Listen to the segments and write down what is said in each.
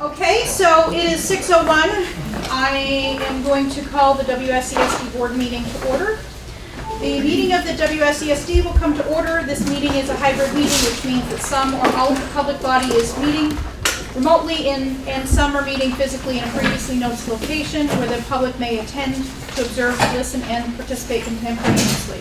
Okay, so it is 6:01. I am going to call the WSESD board meeting to order. The meeting of the WSESD will come to order. This meeting is a hybrid meeting, which means that some or all of the public body is meeting remotely and some are meeting physically in a previously noticed location where the public may attend to observe, listen, and participate contemporaneously.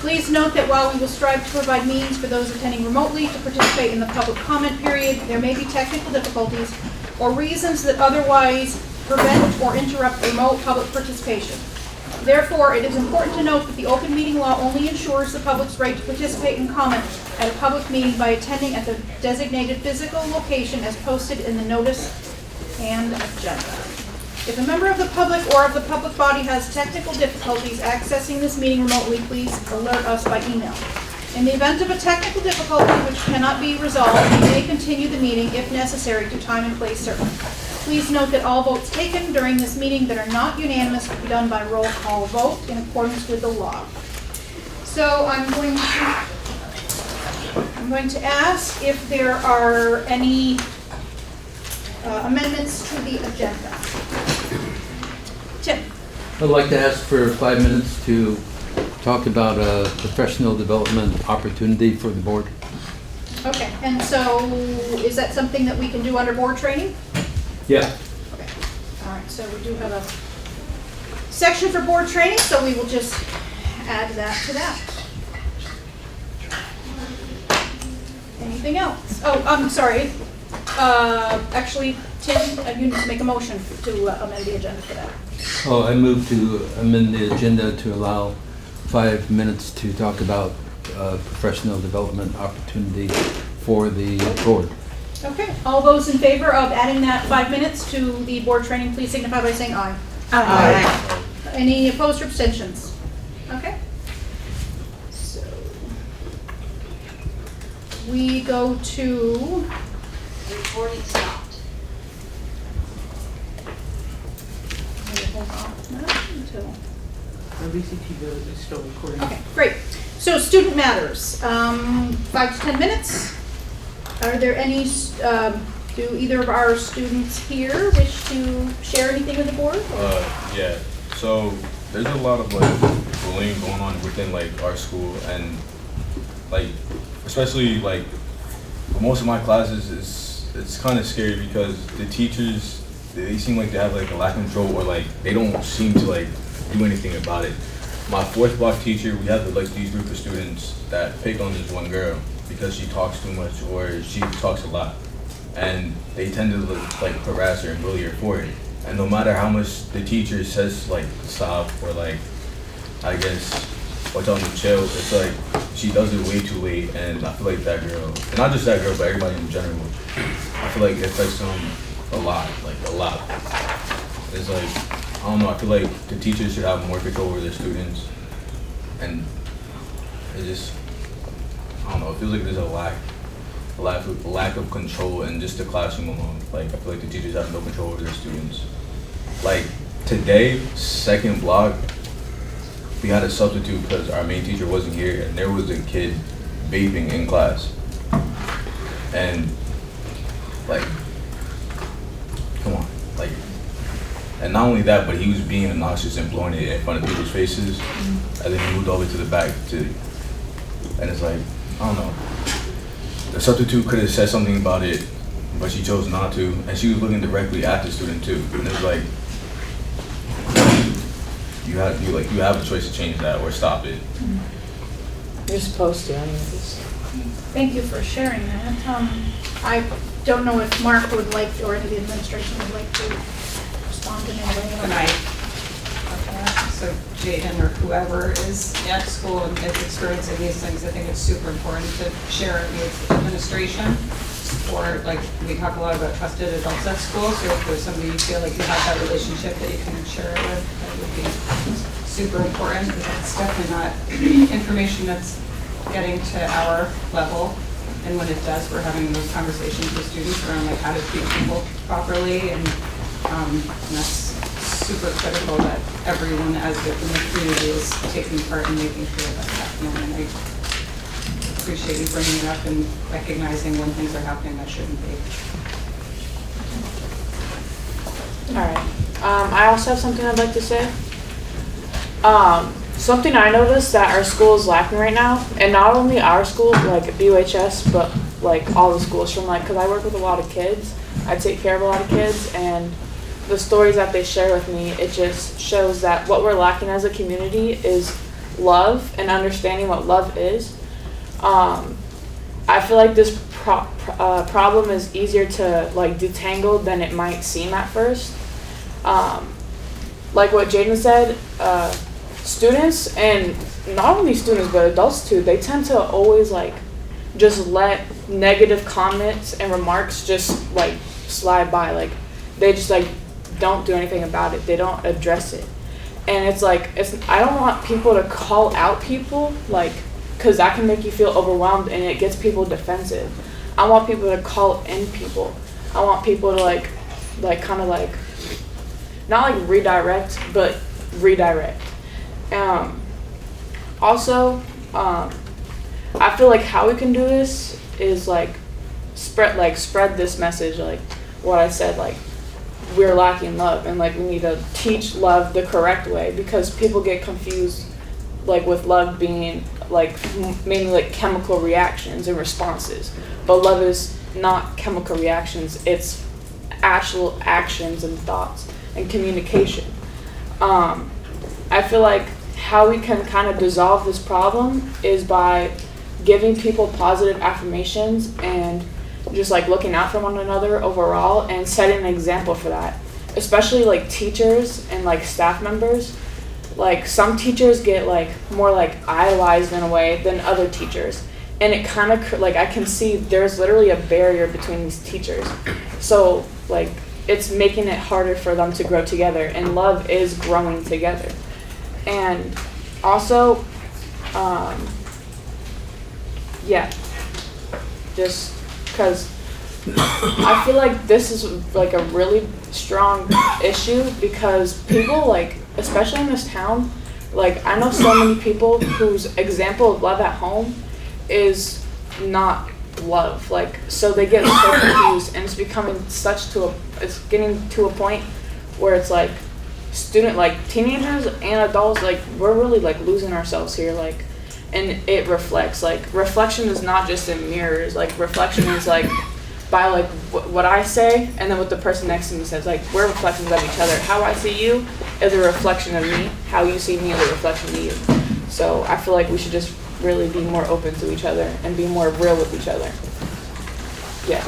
Please note that while we will strive to provide means for those attending remotely to participate in the public comment period, there may be technical difficulties or reasons that otherwise prevent or interrupt remote public participation. Therefore, it is important to note that the open meeting law only ensures the public's right to participate and comment at a public meeting by attending at the designated physical location as posted in the notice and agenda. If a member of the public or of the public body has technical difficulties accessing this meeting remotely, please alert us by email. In the event of a technical difficulty which cannot be resolved, we may continue the meeting if necessary to time and place certain. Please note that all votes taken during this meeting that are not unanimous will be done by roll call vote in accordance with the law. So I'm going to ask if there are any amendments to the agenda. Tim. I'd like to ask for 5 minutes to talk about a professional development opportunity for the board. Okay, and so is that something that we can do under board training? Yeah. Okay, all right, so we do have a section for board training, so we will just add that to that. Anything else? Oh, I'm sorry. Actually, Tim, you need to make a motion to amend the agenda for that. Oh, I move to amend the agenda to allow 5 minutes to talk about professional development opportunity for the board. Okay, all those in favor of adding that 5 minutes to the board training, please signify by saying aye. Aye. Any opposed or abstentions? Okay. So we go to Recording stopped. hold on until. The VCT is still recording. Okay, great. So student matters, 5 to 10 minutes. Are there any, do either of our students here wish to share anything with the board? Yeah, so there's a lot of like bullying going on within like our school, and like especially like for most of my classes it's kind of scary because the teachers, they seem like they have like a lack of control, or like they don't seem to like do anything about it. My 4th block teacher, we have like these group of students that pick on this one girl because she talks too much or she talks a lot, and they tend to like harass her and bully her for it. And no matter how much the teacher says like stop or like I guess or tell them to chill, it's like she does it way too late. And I feel like that girl, and not just that girl but everybody in general, I feel like it affects them a lot, like a lot. It's like, I don't know, I feel like the teachers should have more control over their students, and it just, I don't know, it feels like there's a lack of control in just the classroom alone. Like, I feel like the teachers have no control over their students. Like, today, 2nd block, we had a substitute because our main teacher wasn't here, and there was a kid vaping in class. And, like, come on, like, and not only that, but he was being obnoxious and blowing it in front of people's faces. And then he moved over to the back and it's like, I don't know. The substitute could have said something about it, but she chose not to. And she was looking directly at the student too. And it was like, you have a choice to change that or stop it. You're supposed to, anyways. Thank you for sharing that. I don't know if Mark would like, or any of the administration would like to respond in any way. When so Jaden or whoever is at school and is experiencing these things, I think it's super important to share it with administration, or like we talk a lot about trusted adults at school. So if there's somebody you feel like you have that relationship that you can share it with, that would be super important. It's definitely not information that's getting to our level. And when it does, we're having those conversations with students around like how to treat people properly, and that's super critical that everyone as in the community is taking part in making sure that's happening. And I appreciate you bringing it up and recognizing when things are happening that shouldn't be. Alright, I also have something I'd like to say. Something I noticed that our school is lacking right now, and not only our school, like BUHS, but like all the schools from like, cause I work with a lot of kids, I take care of a lot of kids, and the stories that they share with me, it just shows that what we're lacking as a community is love and understanding what love is. I feel like this problem is easier to like detangle than it might seem at first. Like what Jaden said, students, and not only students but adults too, they tend to always like just let negative comments and remarks just like slide by. Like they just like don't do anything about it. They don't address it. And it's like, I don't want people to call out people, like, because that can make you feel overwhelmed and it gets people defensive. I want people to call in people. I want people to like kind of like, not like redirect, but redirect. Also, I feel like how we can do this is like spread this message, like what I said, like we're lacking love and like we need to teach love the correct way, because people get confused like with love being like mainly like chemical reactions and responses, but love is not chemical reactions, it's actual actions and thoughts and communication. I feel like how we can kind of dissolve this problem is by giving people positive affirmations and just like looking out for one another overall and setting an example for that, especially like teachers and like staff members. Like some teachers get like more like idolized in a way than other teachers, and it kind of like I can see there's literally a barrier between these teachers, so like it's making it harder for them to grow together, and love is growing together. And also just because I feel like this is like a really strong issue, because people like, especially in this town, like I know so many people whose example of love at home is not love, like so they get so confused, and it's becoming it's getting to a point where it's like teenagers and adults, like we're really like losing ourselves here, like, and it reflects, like reflection is not just in mirrors, like reflection is like by like what I say and then what the person next to me says, like we're reflections of each other. How I see you is a reflection of me, how you see me is a reflection of you. So I feel like we should just really be more open to each other and be more real with each other. Yeah.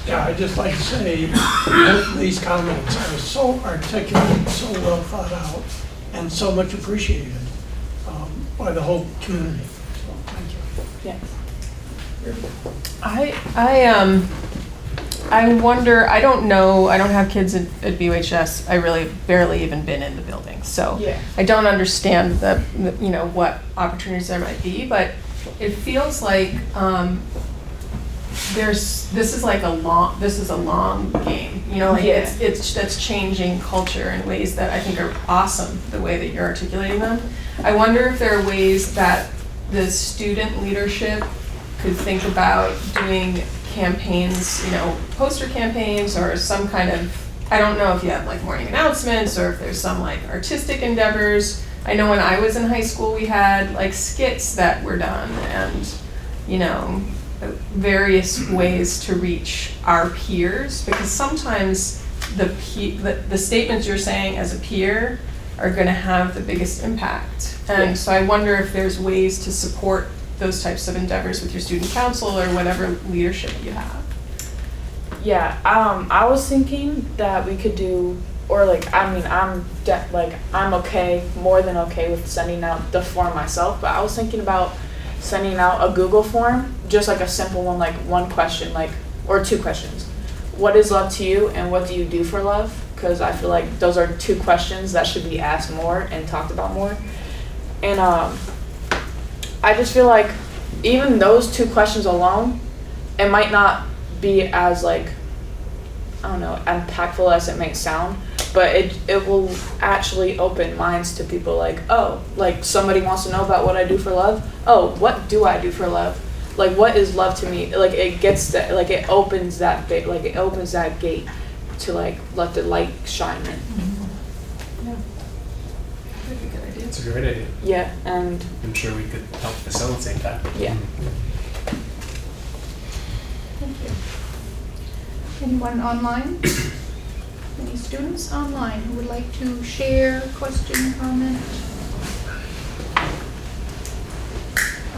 Yeah, I'd just like to say, both of these comments are so articulate, so well thought out, and so much appreciated by the whole community. So, thank you. Yeah. I wonder, I don't know, I don't have kids at BUHS. I really barely even been in the building. So Yeah. I don't understand what opportunities there might be, but it feels like this is a long game. Yeah. That's changing culture in ways that I think are awesome, the way that you're articulating them. I wonder if there are ways that the student leadership could think about doing campaigns, poster campaigns or some kind of, I don't know if you have like morning announcements or if there's some like artistic endeavors. I know when I was in high school we had like skits that were done and, various ways to reach our peers, because sometimes the statements you're saying as a peer are going to have the biggest impact. And so I wonder if there's ways to support those types of endeavors with your student council or whatever leadership you have. Yeah, I was thinking that we could do, or like, I mean, I'm okay, more than okay with sending out the form myself, but I was thinking about sending out a Google form, just like a simple one, like one question, like, or two questions. What is love to you, and what do you do for love? Because I feel like those are two questions that should be asked more and talked about more. And I just feel like even those two questions alone, it might not be as like, I don't know, impactful as it may sound, but it will actually open minds to people, like, oh, like somebody wants to know about what I do for love. Oh, what do I do for love? like what is love to me? Like it gets that, like it opens that big, like it opens that gate to like let the light shine in. It's a great idea. Yeah, and I'm sure we could help facilitate that. yeah. Thank you. Anyone online? Any students online who would like to share, question, comment?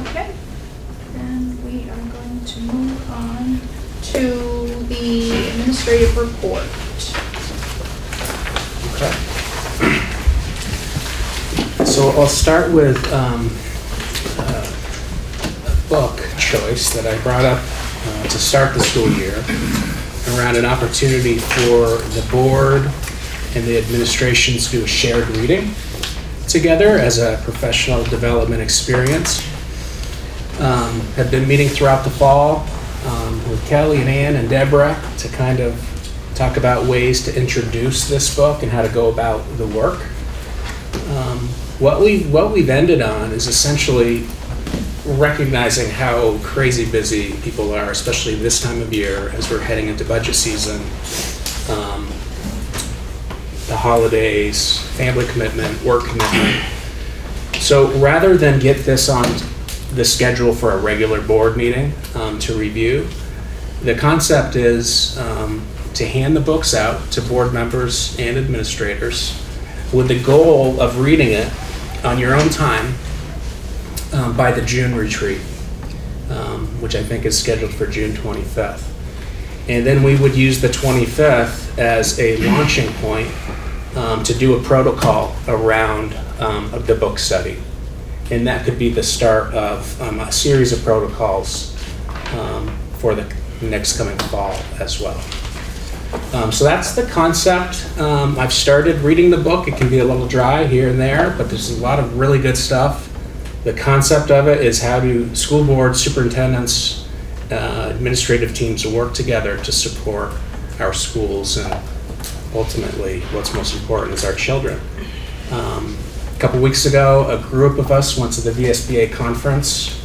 Okay, then we are going to move on to the administrative report. Okay. So I'll start with a book choice that I brought up to start the school year around an opportunity for the board and the administration to do a shared reading together as a professional development experience. Have been meeting throughout the fall with Kelly and Ann and Deborah to kind of talk about ways to introduce this book and how to go about the work. What we've ended on is essentially recognizing how crazy busy people are, especially this time of year as we're heading into budget season, the holidays, family commitment, work commitment. So rather than get this on the schedule for a regular board meeting to review, the concept is to hand the books out to board members and administrators with the goal of reading it on your own time by the June retreat, which I think is scheduled for June 25th. And then we would use the 25th as a launching point to do a protocol around the book study. And that could be the start of a series of protocols for the next coming fall as well. So that's the concept. I've started reading the book. It can be a little dry here and there, but there's a lot of really good stuff. The concept of it is how do school boards, superintendents, administrative teams work together to support our schools, and ultimately what's most important is our children. A couple weeks ago, a group of us went to the VSBA conference.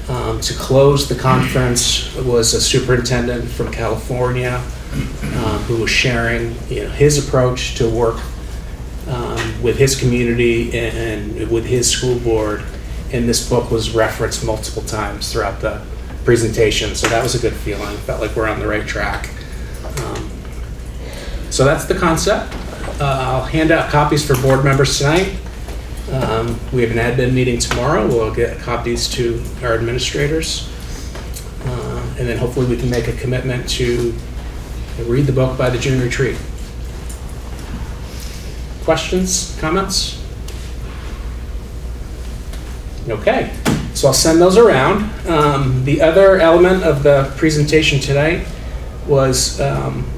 To close the conference was a superintendent from California who was sharing his approach to work with his community and with his school board. And this book was referenced multiple times throughout the presentation, so that was a good feeling. Felt like we're on the right track. So that's the concept. I'll hand out copies for board members tonight. We have an admin meeting tomorrow. We'll get copies to our administrators. And then hopefully we can make a commitment to read the book by the June retreat. Questions, comments? Okay, so I'll send those around. The other element of the presentation tonight was,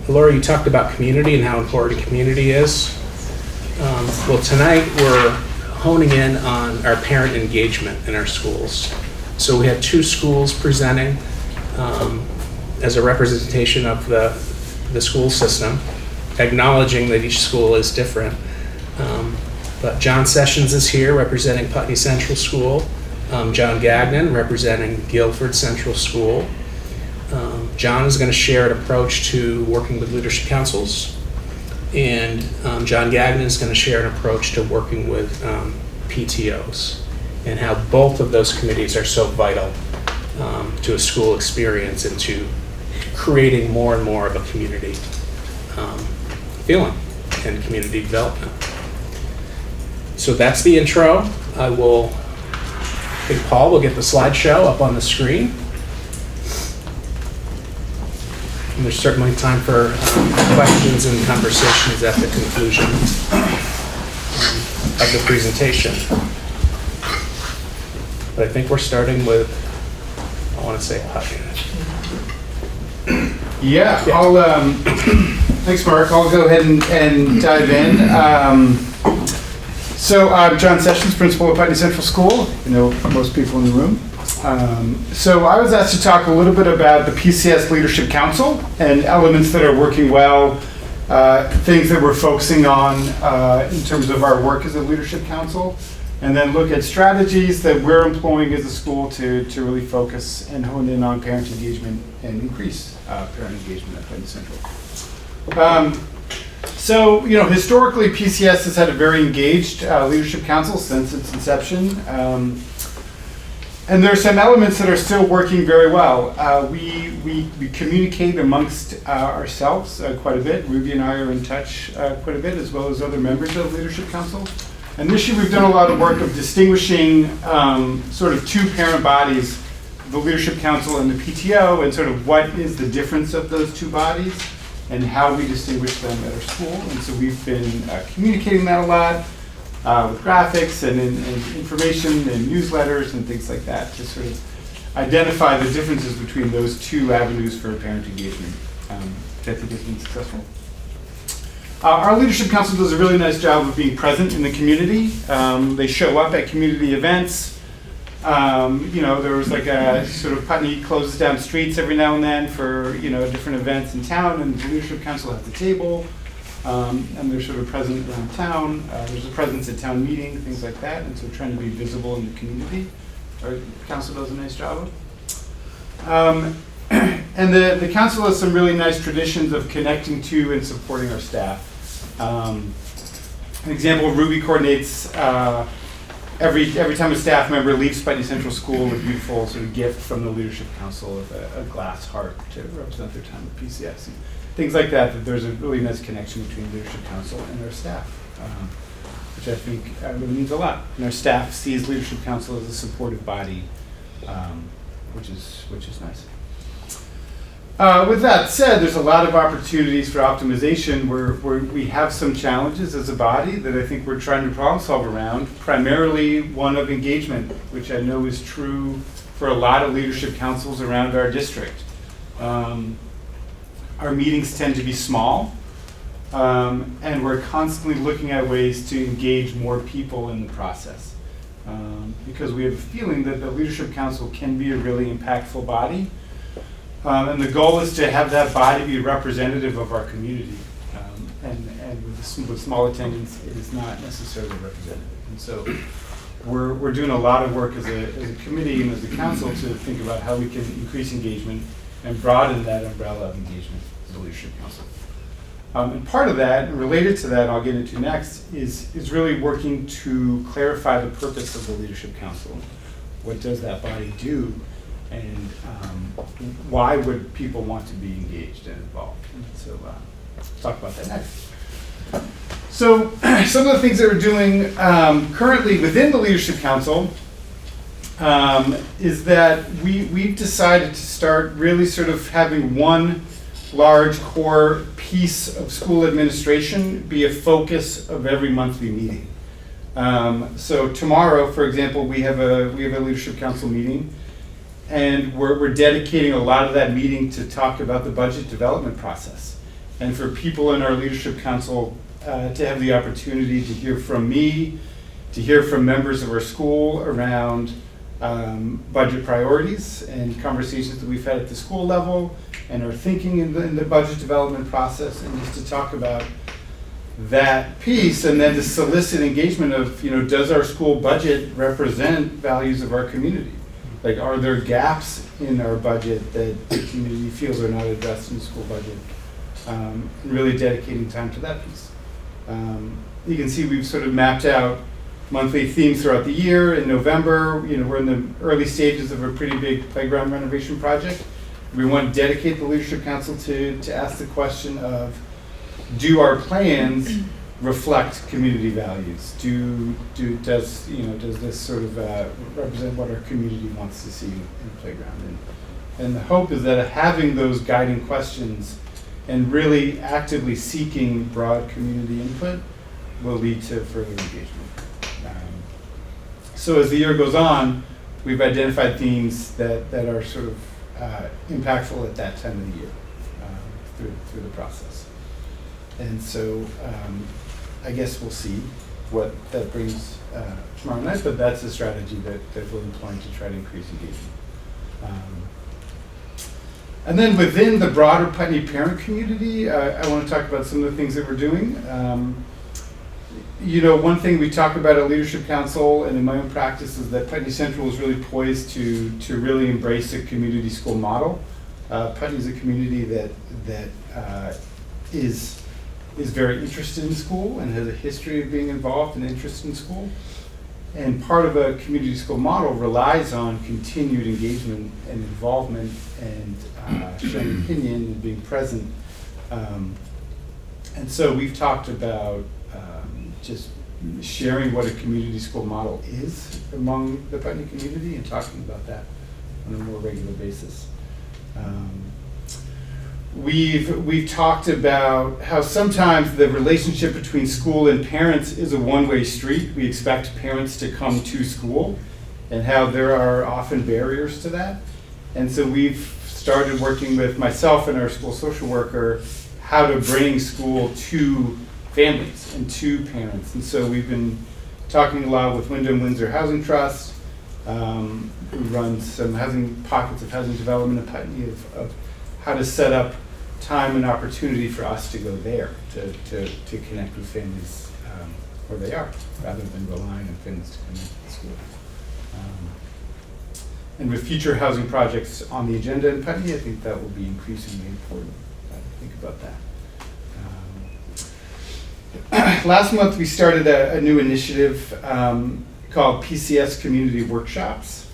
Laura, you talked about community and how important community is. Well, tonight we're honing in on our parent engagement in our schools. So we have 2 schools presenting as a representation of the school system, acknowledging that each school is different. But John Sessions is here representing Putney Central School, John Gagnon representing Guilford Central School. John is going to share an approach to working with leadership councils, and John Gagnon is going to share an approach to working with PTOs, and how both of those committees are so vital to a school experience and to creating more and more of a community feeling and community development. So that's the intro. I think Paul will get the slideshow up on the screen. And there's certainly time for questions and conversations at the conclusion of the presentation. But I think we're starting with, I want to say Putney. Yeah, thanks Mark. I'll go ahead and dive in. So I'm John Sessions, principal of Putney Central School. You know most people in the room. So I was asked to talk a little bit about the PCS Leadership Council and elements that are working well, things that we're focusing on in terms of our work as a leadership council. and then look at strategies that we're employing as a school to really focus and hone in on parent engagement and increase parent engagement at Penn Central. So, historically, PCS has had a very engaged leadership council since its inception. And there are some elements that are still working very well. We communicate amongst ourselves quite a bit. Ruby and I are in touch quite a bit, as well as other members of the Leadership Council. And this year we've done a lot of work of distinguishing sort of two parent bodies, the Leadership Council and the PTO, and sort of what is the difference of those two bodies and how we distinguish them at our school. And so we've been communicating that a lot. With graphics and information and newsletters and things like that to sort of identify the differences between those two avenues for parent engagement, which I think has been successful. Our Leadership Council does a really nice job of being present in the community. They show up at community events. There was like a sort of Putney closes down streets every now and then for, different events in town, and the Leadership Council has the table. And they're sort of present around town. There's a presence at town meeting, things like that, and so trying to be visible in the community. Our council does a nice job of. And the council has some really nice traditions of connecting to and supporting our staff. An example, Ruby coordinates every time a staff member leaves Putney Central School, a beautiful sort of gift from the Leadership Council of a glass heart to represent their time at PCS. Things like that, that there's a really nice connection between Leadership Council and our staff, which I think really means a lot. And our staff sees Leadership Council as a supportive body, which is nice. With that said, there's a lot of opportunities for optimization where we have some challenges as a body that I think we're trying to problem solve around, primarily one of engagement, which I know is true for a lot of leadership councils around our district. Our meetings tend to be small, and we're constantly looking at ways to engage more people in the process. Because we have a feeling that the Leadership Council can be a really impactful body. And the goal is to have that body be representative of our community. And with small attendance, it is not necessarily representative. And so we're doing a lot of work as a committee and as a council to think about how we can increase engagement and broaden that umbrella of engagement as the Leadership Council. And part of that, and related to that, I'll get into next, is really working to clarify the purpose of the Leadership Council. What does that body do, and why would people want to be engaged and involved? And so let's talk about that next. So some of the things that we're doing currently within the Leadership Council is that we've decided to start really sort of having one large core piece of school administration be a focus of every monthly meeting. So tomorrow, for example, we have a Leadership Council meeting, and we're dedicating a lot of that meeting to talk about the budget development process, and for people in our Leadership Council to have the opportunity to hear from me, to hear from members of our school around budget priorities and conversations that we've had at the school level and our thinking in the budget development process, and just to talk about that piece, and then to solicit engagement of, does our school budget represent values of our community? Like, are there gaps in our budget that the community feels are not addressed in the school budget? And really dedicating time to that piece. You can see we've sort of mapped out monthly themes throughout the year. In November, we're in the early stages of a pretty big playground renovation project. We want to dedicate the Leadership Council to ask the question of, do our plans reflect community values? Does this sort of represent what our community wants to see in the playground? And the hope is that having those guiding questions and really actively seeking broad community input will lead to further engagement. So as the year goes on, we've identified themes that are sort of impactful at that time of the year through the process. And so I guess we'll see what that brings tomorrow night, but that's a strategy that we're employing to try to increase engagement. And then within the broader Putney parent community, I want to talk about some of the things that we're doing. one thing we talk about at Leadership Council and in my own practice is that Putney Central is really poised to really embrace a community school model. Putney is a community that is very interested in school and has a history of being involved and interested in school. And part of a community school model relies on continued engagement and involvement and sharing opinion and being present. And so we've talked about just sharing what a community school model is among the Putney community and talking about that on a more regular basis. We've talked about how sometimes the relationship between school and parents is a one-way street. We expect parents to come to school and how there are often barriers to that. And so we've started working with myself and our school social worker how to bring school to families and to parents. And so we've been talking a lot with Windham Windsor Housing Trust, who runs some pockets of housing development in Putney, of how to set up time and opportunity for us to go there to connect with families where they are, rather than relying on families to come into the school. And with future housing projects on the agenda in Putney, I think that will be increasingly important. Think about that. Last month we started a new initiative called PCS Community Workshops.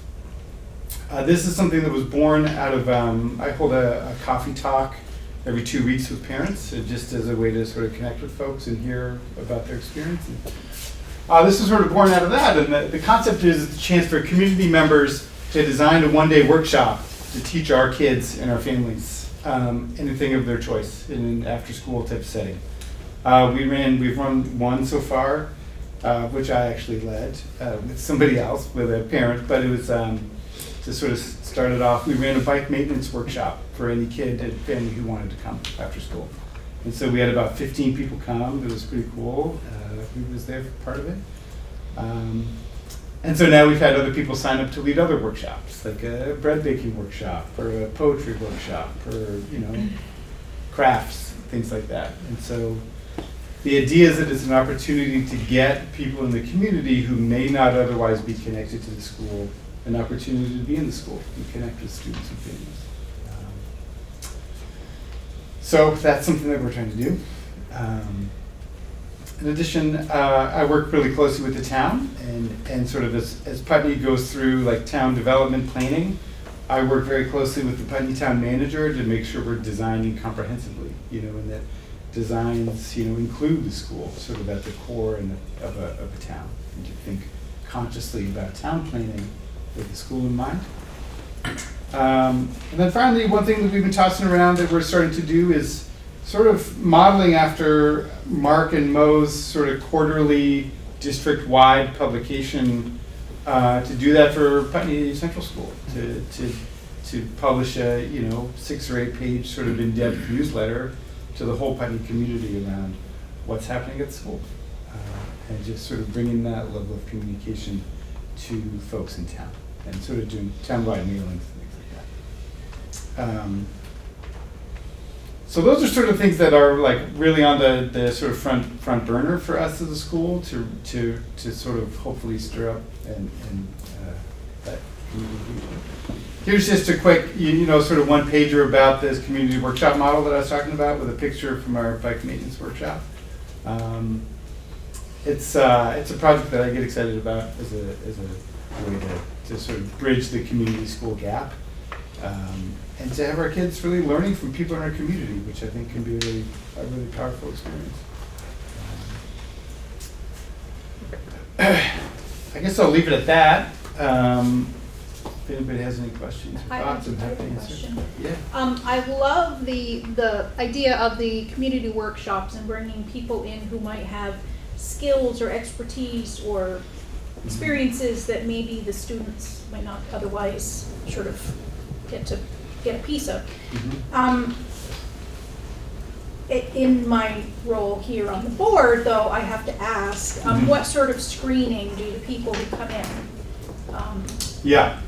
This is something that was born out of, I hold a coffee talk every 2 weeks with parents, just as a way to sort of connect with folks and hear about their experience. This is sort of born out of that, and the concept is it's a chance for community members to design a one-day workshop to teach our kids and our families anything of their choice in an after-school type setting. We've run one so far, which I actually led with somebody else, with a parent, but it was to sort of start it off. We ran a bike maintenance workshop for any kid and family who wanted to come after school. And so we had about 15 people come. It was pretty cool. Who was there for part of it. And so now we've had other people sign up to lead other workshops, like a bread baking workshop or a poetry workshop or, crafts, things like that. And so the idea is that it's an opportunity to get people in the community who may not otherwise be connected to the school an opportunity to be in the school and connect with students and families. So that's something that we're trying to do. In addition, I work really closely with the town, and sort of as Putney goes through like town development planning, I work very closely with the Putney town manager to make sure we're designing comprehensively, and that designs, include the school sort of at the core of a town, and to think consciously about town planning with the school in mind. And then finally, one thing that we've been tossing around that we're starting to do is sort of modeling after Mark and Mo's sort of quarterly district-wide publication to do that for Putney Central School, to publish a 6 or 8 page sort of in-depth newsletter to the whole Putney community around what's happening at school, and just sort of bringing that level of communication to folks in town, and sort of doing town-wide mailings and things like that. So those are sort of things that are like really on the sort of front burner for us as a school to sort of hopefully stir up and that community. Here's just a quick sort of one pager about this community workshop model that I was talking about, with a picture from our bike maintenance workshop. It's a project that I get excited about as a way to sort of bridge the community school gap. And to have our kids really learning from people in our community, which I think can be a really powerful experience. I guess I'll leave it at that. If anybody has any questions or thoughts, I'm happy to answer. Yeah. I love the idea of the community workshops and bringing people in who might have skills or expertise or experiences that maybe the students might not otherwise sort of get a piece of. In my role here on the board, though, I have to ask, what sort of screening do the people who come in? Yeah,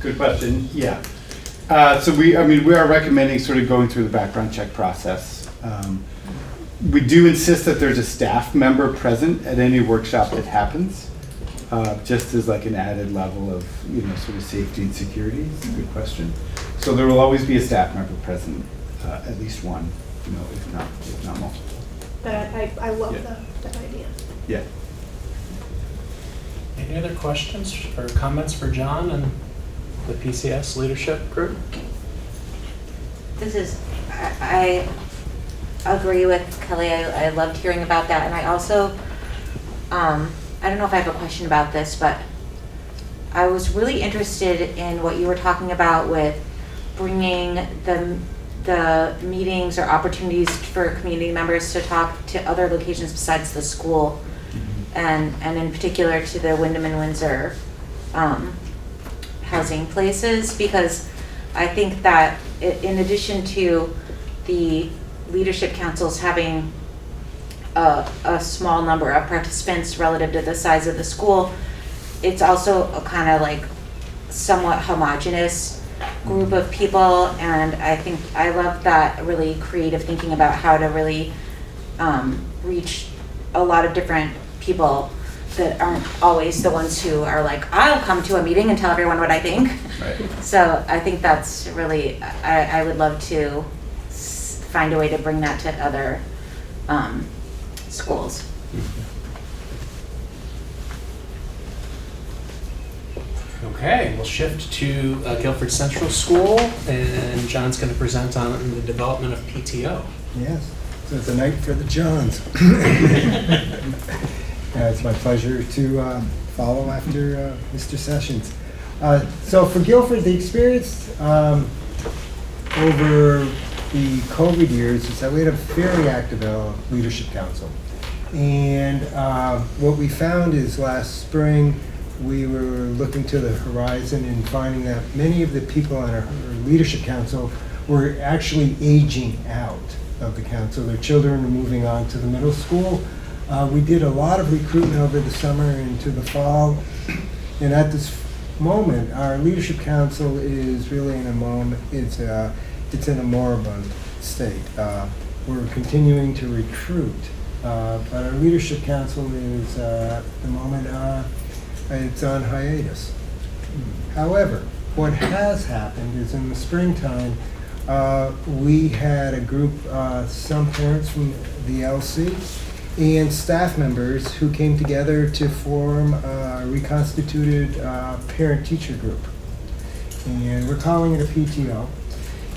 good question. Yeah. So we are recommending sort of going through the background check process. We do insist that there's a staff member present at any workshop that happens, just as like an added level of, sort of safety and security. It's a good question. So there will always be a staff member present, at least one, if not multiple. But I love Yeah. that idea. Yeah. Any other questions or comments for John and the PCS leadership group? I agree with Kelly. I loved hearing about that. And I also, I don't know if I have a question about this, but I was really interested in what you were talking about with bringing the meetings or opportunities for community members to talk to other locations besides the school, and in particular to the Windham and Windsor housing places, because I think that in addition to the leadership councils having a small number of participants relative to the size of the school, it's also a kind of like somewhat homogenous group of people, and I think I love that really creative thinking about how to really reach a lot of different people that aren't always the ones who are like, I'll come to a meeting and tell everyone what I think. Right. So I think that's really, I would love to find a way to bring that to other schools. Okay, we'll shift to Guilford Central School, and John's going to present on the development of PTO. Yes, so it's a night for the Johns. It's my pleasure to follow after Mr. Sessions. So for Guilford, the experience over the COVID years is that we had a very active leadership council. And what we found is last spring, we were looking to the horizon and finding that many of the people on our leadership council were actually aging out of the council. Their children were moving on to the middle school. We did a lot of recruitment over the summer and into the fall. And at this moment, our leadership council is really in a moment, it's in a moribund state. We're continuing to recruit, but our leadership council is at the moment, it's on hiatus. However, what has happened is in the springtime, we had a group, some parents from the LC and staff members who came together to form a reconstituted parent-teacher group. And we're calling it a PTO.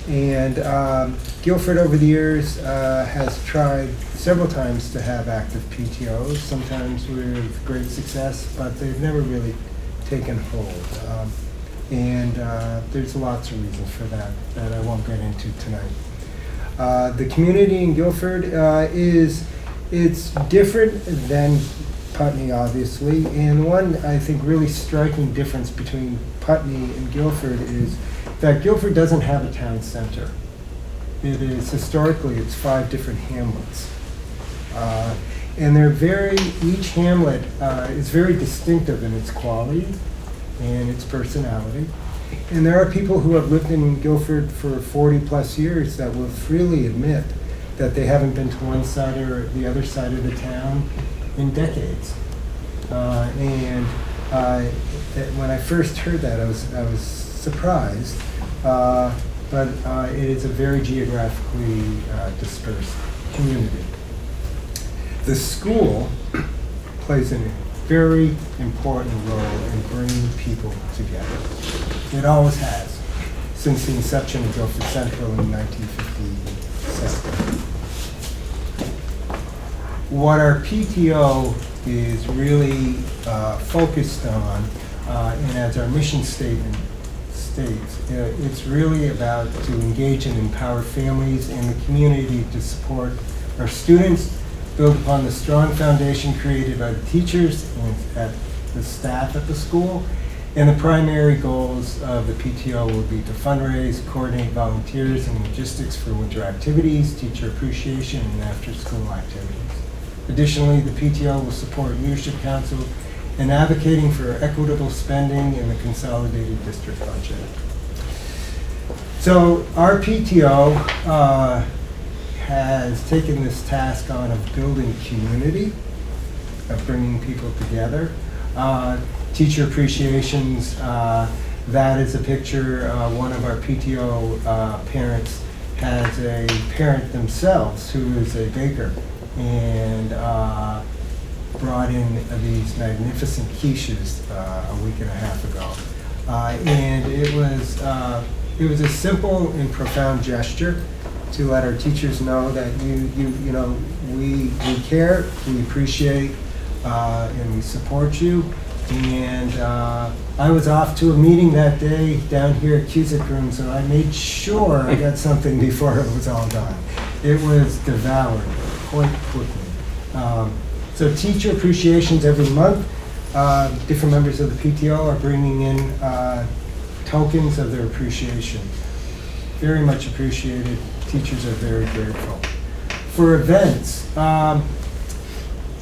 And Guilford over the years has tried several times to have active PTOs, sometimes with great success, but they've never really taken hold. And there's lots of reasons for that I won't get into tonight. The community in Guilford it's different than Putney, obviously, and one, I think, really striking difference between Putney and Guilford is that Guilford doesn't have a town center. It is, historically, it's 5 different hamlets. And each hamlet is very distinctive in its quality and its personality. And there are people who have lived in Guilford for 40 plus years that will freely admit that they haven't been to one side or the other side of the town in decades. And when I first heard that, I was surprised. But it is a very geographically dispersed community. The school plays a very important role in bringing people together. It always has, since the inception of Guilford Central in 1957. What our PTO is really focused on, and as our mission statement states, it's really about to engage and empower families and the community to support our students, build upon the strong foundation created by the teachers and the staff at the school. And the primary goals of the PTO will be to fundraise, coordinate volunteers and logistics for winter activities, teacher appreciation, and after-school activities. Additionally, the PTO will support Leadership Council in advocating for equitable spending in the consolidated district budget. So our PTO has taken this task on of building community, of bringing people together. Teacher appreciations, that is a picture, one of our PTO parents has a parent themselves who is a baker and brought in these magnificent quiches a week and a half ago. And it was a simple and profound gesture to let our teachers know that you know, we care, we appreciate, and we support you. And I was off to a meeting that day down here at Cusick Room, so I made sure I got something before it was all done. It was devoured quite quickly. So teacher appreciations every month. Different members of the PTO are bringing in tokens of their appreciation. Very much appreciated. Teachers are very grateful. For events,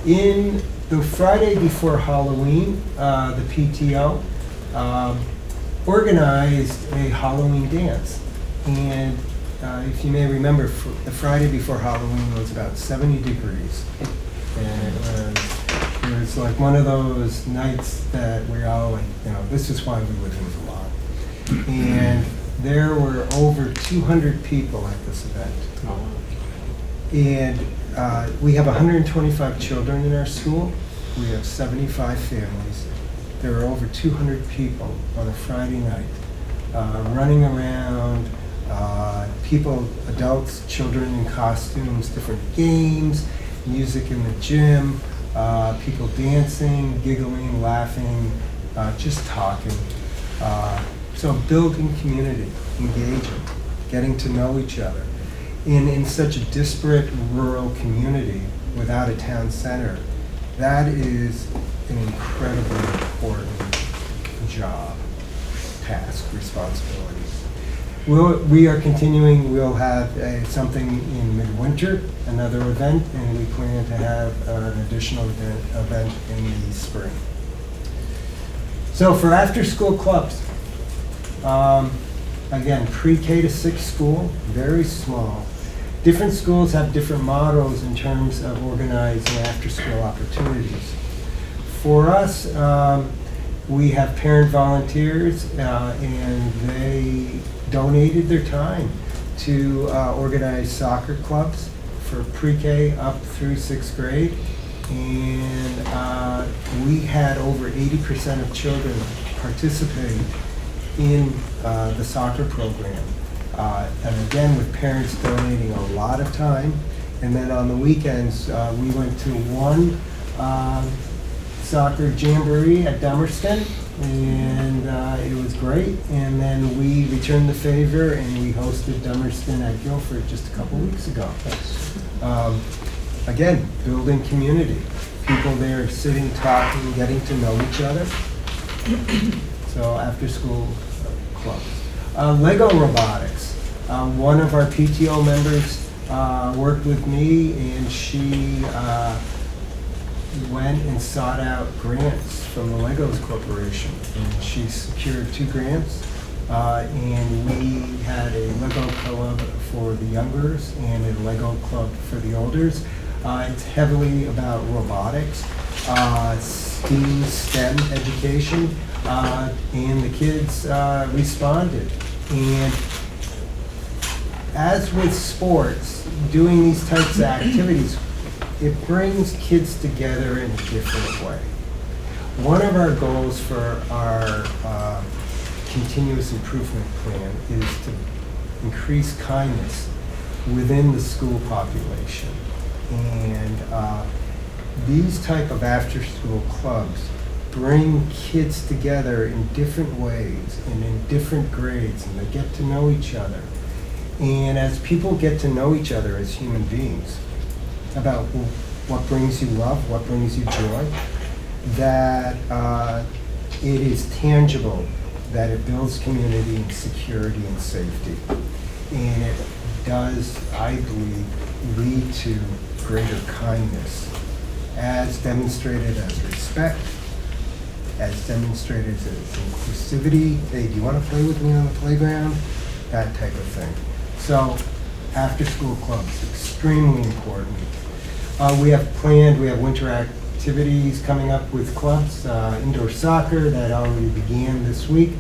in the Friday before Halloween, the PTO organized a Halloween dance. And if you may remember, the Friday before Halloween was about 70 degrees. And it was like one of those nights that we're all like, you know, this is why we live in Vermont. And there were over 200 people at this event. And we have 125 children in our school. We have 75 families. There were over 200 people on a Friday night running around, people, adults, children in costumes, different games, music in the gym, people dancing, giggling, laughing, just talking. So building community, engaging, getting to know each other. In such a disparate rural community without a town center, that is an incredibly important job, task, responsibility. We are continuing, we'll have something in midwinter, another event, and we plan to have an additional event in the spring. So for after-school clubs, again, pre-K to 6 school, very small. Different schools have different models in terms of organizing after-school opportunities. For us, we have parent volunteers, and they donated their time to organize soccer clubs for pre-K up through 6th grade. And we had over 80% of children participate in the soccer program. And again, with parents donating a lot of time. And then on the weekends, we went to one soccer jamboree at Dummerston, and it was great. And then we returned the favor and we hosted Dummerston at Guilford just a couple weeks ago. Again, building community. People there sitting, talking, getting to know each other. So after school clubs. Lego robotics. One of our PTO members worked with me, and she went and sought out grants from the Legos Corporation. And she secured 2 grants, and we had a Lego club for the youngers and a Lego club for the olders. It's heavily about robotics, STEM education, and the kids responded. And as with sports, doing these types of activities, it brings kids together in a different way. One of our goals for our continuous improvement plan is to increase kindness within the school population. And these type of after-school clubs bring kids together in different ways and in different grades, and they get to know each other. And as people get to know each other as human beings, about what brings you love, what brings you joy, that it is tangible, that it builds community and security and safety. And it does, I believe, lead to greater kindness, as demonstrated as respect, as demonstrated as inclusivity. Hey, do you want to play with me on the playground? That type of thing. So after-school clubs, extremely important. We have winter activities coming up with clubs, indoor soccer that already began this week.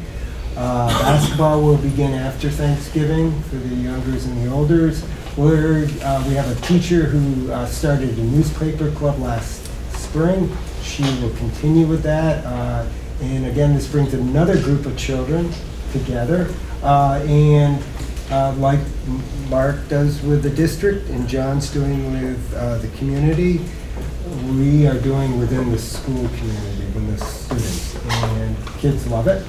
Basketball will begin after Thanksgiving for the youngers and the olders. We have a teacher who started a newspaper club last spring. She will continue with that. And again, this brings another group of children together. Like Mark does with the district and John's doing with the community, we are doing within the school community, with the students. And kids love it.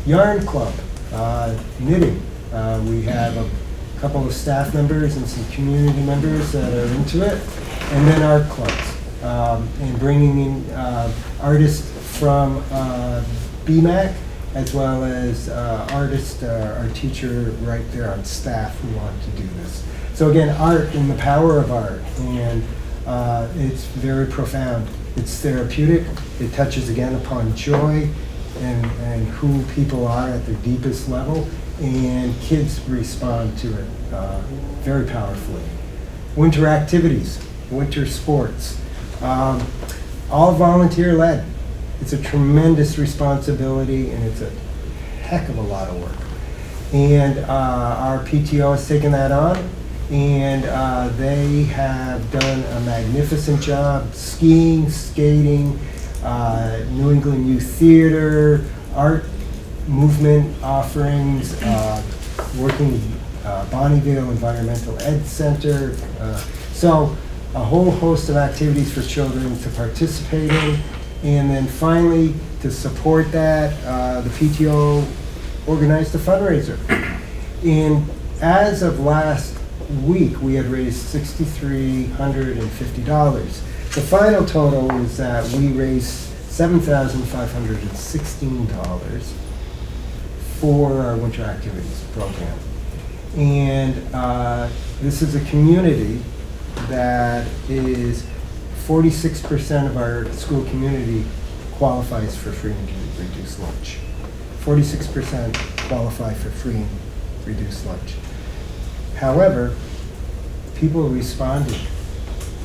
Yarn club, knitting. We have a couple of staff members and some community members that are into it. And then art clubs, and bringing in artists from BMAC, as well as artists, our teacher right there on staff who want to do this. So again, art and the power of art, and it's very profound. It's therapeutic. It touches again upon joy and who people are at their deepest level, and kids respond to it very powerfully. Winter activities, winter sports, all volunteer-led. It's a tremendous responsibility, and it's a heck of a lot of work. And our PTO has taken that on, and they have done a magnificent job skiing, skating, New England Youth Theater, art movement offerings, working with Bonneville Environmental Ed Center. So a whole host of activities for children to participate in. And then finally, to support that, the PTO organized a fundraiser. And as of last week, we had raised $6,350. The final total is that we raised $7,516 for our winter activities program. And this is a community that is 46% of our school community qualifies for free and reduced lunch. 46% qualify for free and reduced lunch. However, people responded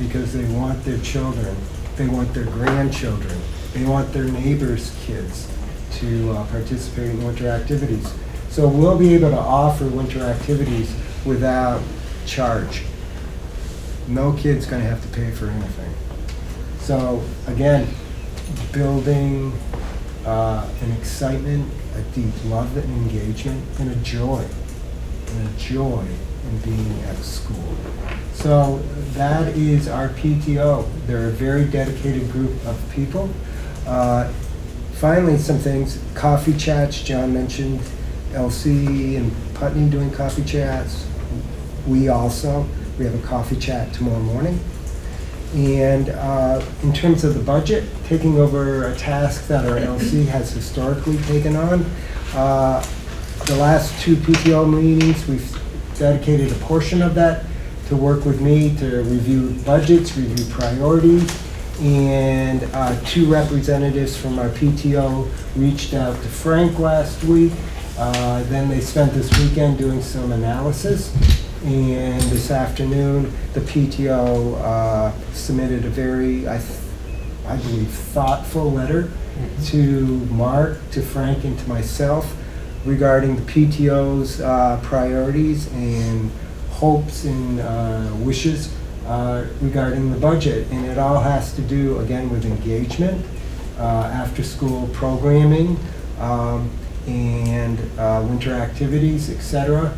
because they want their children, they want their grandchildren, they want their neighbors' kids to participate in winter activities. So we'll be able to offer winter activities without charge. No kid's going to have to pay for anything. So again, building an excitement, a deep love and engagement, and a joy in being at school. So that is our PTO. They're a very dedicated group of people. Finally, some things, coffee chats, John mentioned LC and Putney doing coffee chats. We have a coffee chat tomorrow morning. And in terms of the budget, taking over a task that our LC has historically taken on, the last two PTO meetings, we've dedicated a portion of that to work with me to review budgets, review priorities, and two representatives from our PTO reached out to Frank last week. Then they spent this weekend doing some analysis. And this afternoon, the PTO submitted a very, I believe, thoughtful letter to Mark, to Frank, and to myself regarding the PTO's priorities and hopes and wishes regarding the budget. And it all has to do, again, with engagement, after-school programming, and winter activities, etc.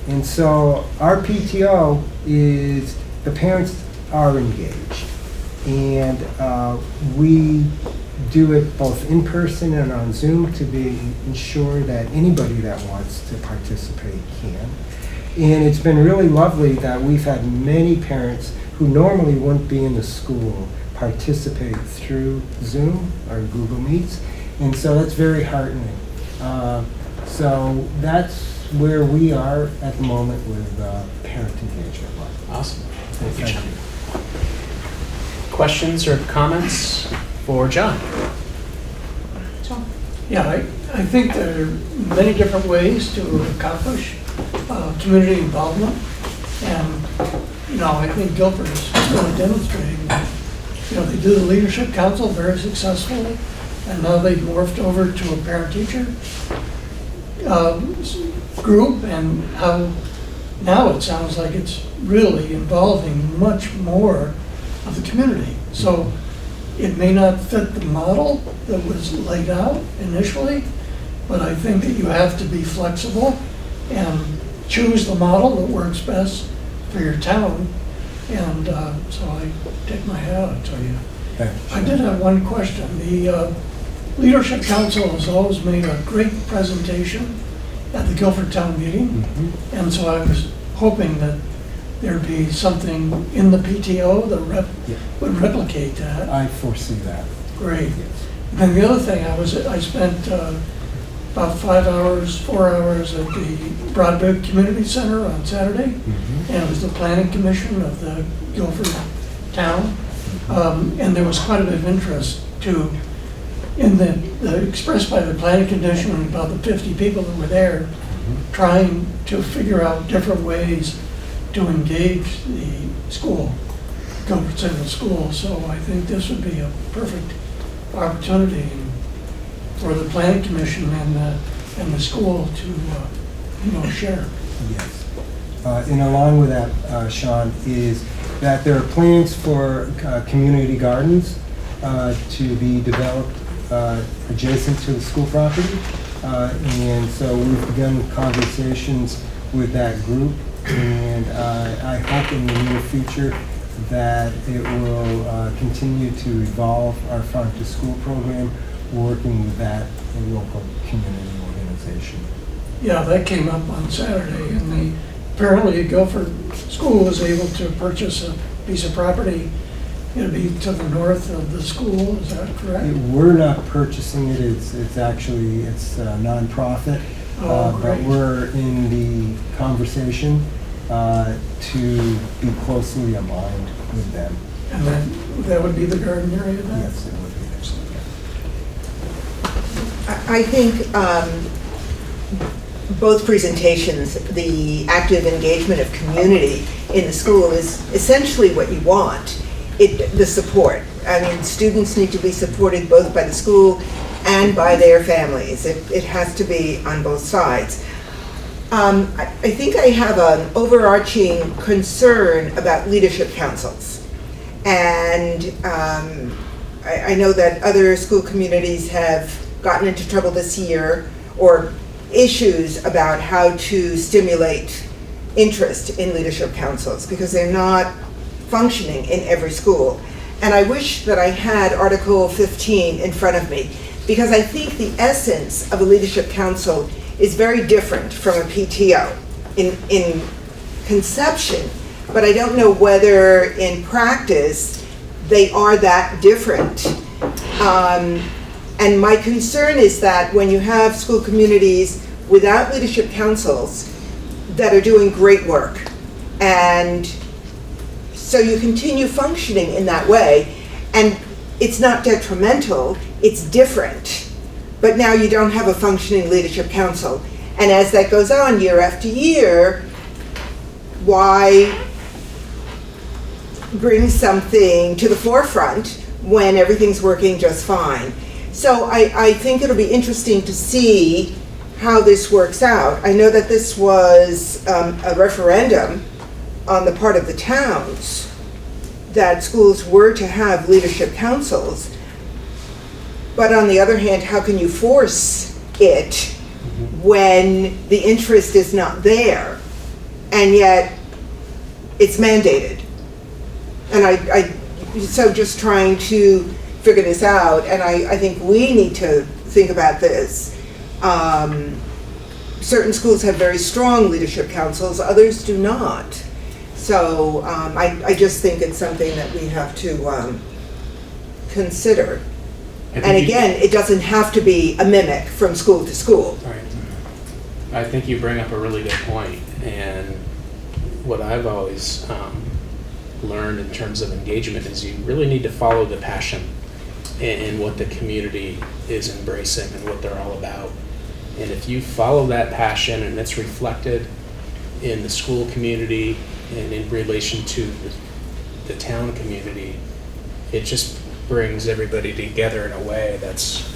And so our PTO is, the parents are engaged. And we do it both in person and on Zoom to ensure that anybody that wants to participate can. And it's been really lovely that we've had many parents who normally wouldn't be in the school participate through Zoom or Google Meets. And so that's very heartening. So that's where we are at the moment with parent engagement. Awesome. Thank you, John. Questions or comments for John? Yeah, I think there are many different ways to accomplish community involvement. And, I think Guilford is really demonstrating that, they do the leadership council very successfully, and now they've morphed over to a parent-teacher group, and how now it sounds like it's really involving much more of the community. So it may not fit the model that was laid out initially, but I think that you have to be flexible and choose the model that works best for your town. And so I take my hat out to you. I did have one question. The Leadership Council has always made a great presentation at the Guilford Town meeting. And so I was hoping that there'd be something in the PTO that would replicate that. I foresee that. Great. And then the other thing, I spent about 4 hours at the Broadbent Community Center on Saturday, and it was the Planning Commission of the Guilford Town, and there was quite a bit of interest too, in the expressed by the Planning Commission and about the 50 people that were there, trying to figure out different ways to engage the school, Guilford Central School. So I think this would be a perfect opportunity for the Planning Commission and the school to share. Yes. And along with that, Sean, is that there are plans for community gardens to be developed adjacent to the school property. And so we've begun conversations with that group, and I hope in the near future that it will continue to evolve our Farm to School program, working with that local community organization. Yeah, that came up on Saturday, and apparently Guilford School was able to purchase a piece of property. It'll be to the north of the school, is that correct? We're not purchasing it, it's actually a nonprofit. But we're in the conversation to be closely aligned with them. And that would be the garden area then? Yes, it would be. I think both presentations, the active engagement of community in the school is essentially what you want, the support. I mean, students need to be supported both by the school and by their families. It has to be on both sides. I think I have an overarching concern about leadership councils. And I know that other school communities have gotten into trouble this year, or issues about how to stimulate interest in leadership councils, because they're not functioning in every school. And I wish that I had Article 15 in front of me, because I think the essence of a leadership council is very different from a PTO in conception, but I don't know whether in practice they are that different. And my concern is that when you have school communities without leadership councils that are doing great work, and so you continue functioning in that way, and it's not detrimental, it's different. But now you don't have a functioning leadership council. And as that goes on year after year, why bring something to the forefront when everything's working just fine? So I think it'll be interesting to see how this works out. I know that this was a referendum on the part of the towns that schools were to have leadership councils. But on the other hand, how can you force it when the interest is not there, and yet it's mandated? And so just trying to figure this out, and I think we need to think about this. Certain schools have very strong leadership councils, others do not. So I just think it's something that we have to consider. And again, it doesn't have to be a mimic from school to school. Right. I think you bring up a really good point, and what I've always learned in terms of engagement is you really need to follow the passion and what the community is embracing and what they're all about. And if you follow that passion and it's reflected in the school community and in relation to the town community, it just brings everybody together in a way that's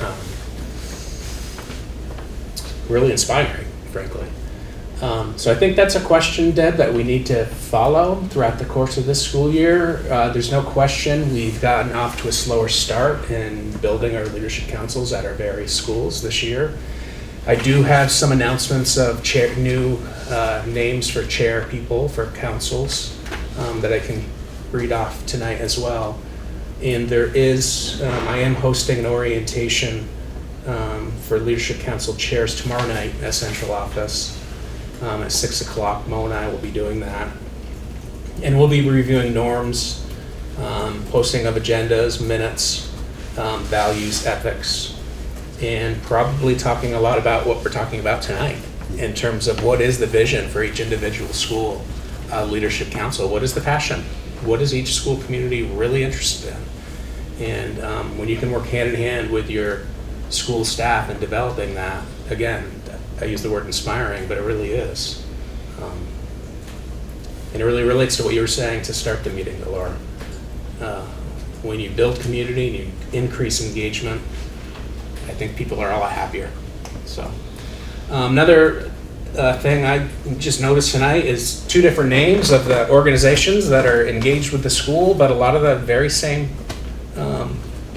really inspiring, frankly. So I think that's a question, Deb, that we need to follow throughout the course of this school year. There's no question we've gotten off to a slower start in building our leadership councils at our various schools this year. I do have some announcements of new names for chair people for councils that I can read off tonight as well. And there is, I am hosting an orientation for leadership council chairs tomorrow night at central office at 6 o'clock. Mo and I will be doing that. And we'll be reviewing norms, posting of agendas, minutes, values, ethics, and probably talking a lot about what we're talking about tonight in terms of what is the vision for each individual school leadership council. What is the passion? What is each school community really interested in? And when you can work hand in hand with your school staff in developing that, again, I use the word inspiring, but it really is. And it really relates to what you were saying to start the meeting, Laura. When you build community and you increase engagement, I think people are a lot happier. So another thing I just noticed tonight is 2 different names of the organizations that are engaged with the school, but a lot of the very same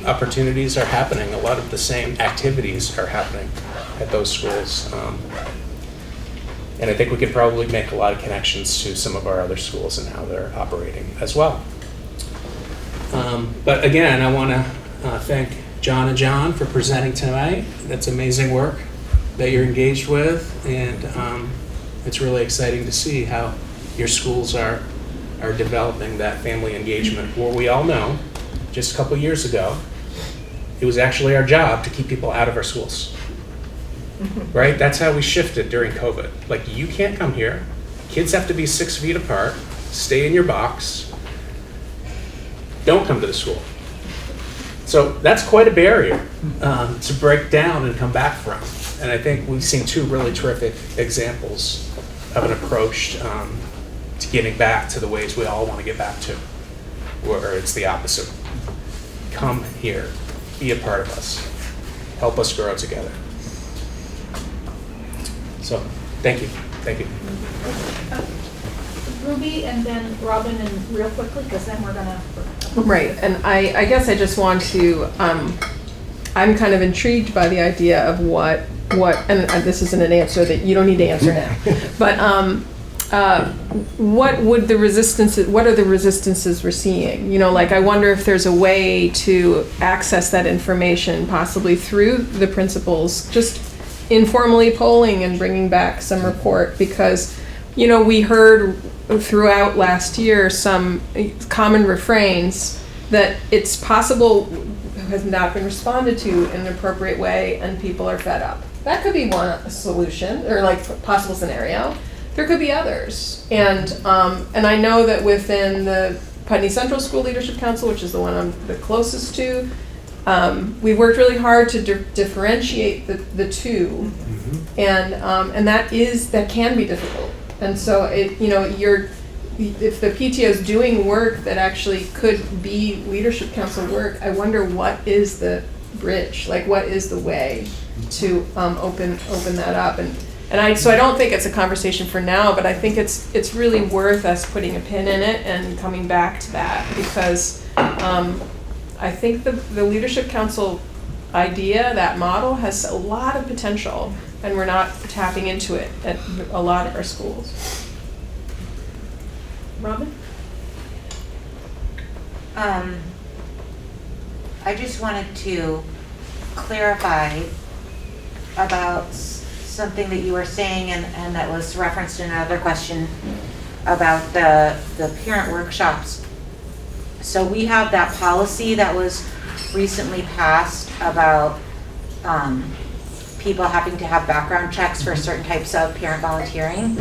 opportunities are happening. A lot of the same activities are happening at those schools. And I think we could probably make a lot of connections to some of our other schools and how they're operating as well. But again, I want to thank John and John for presenting tonight. That's amazing work that you're engaged with, and it's really exciting to see how your schools are developing that family engagement, where we all know just a couple years ago it was actually our job to keep people out of our schools. Right? That's how we shifted during COVID. Like, you can't come here, kids have to be 6 feet apart, stay in your box, don't come to the school. So that's quite a barrier to break down and come back from. And I think we've seen 2 really terrific examples of an approach to getting back to the ways we all want to get back to, where it's the opposite. Come here, be a part of us, help us grow together. So, thank you. Ruby and then Robin, and real quickly, because then we're gonna. Right, and I guess I just want to, I'm kind of intrigued by the idea of what, and this isn't an answer that you don't need to answer now, but what are the resistances we're seeing? You know, like, I wonder if there's a way to access that information possibly through the principals, just informally polling and bringing back some report, because, you know, we heard throughout last year some common refrains that it's possible has not been responded to in an appropriate way and people are fed up. That could be one solution, or like possible scenario. There could be others. And I know that within the Putney Central School Leadership Council, which is the one I'm the closest to, we worked really hard to differentiate the 2, and that can be difficult. And so if the PTO is doing work that actually could be leadership council work, I wonder what is the bridge, like what is the way to open that up. So I don't think it's a conversation for now, but I think it's really worth us putting a pin in it and coming back to that, because I think the leadership council idea, that model, has a lot of potential, and we're not tapping into it at a lot of our schools. Robin? I just wanted to clarify about something that you were saying, and that was referenced in another question about the parent workshops. So we have that policy that was recently passed about people having to have background checks for certain types of parent volunteering.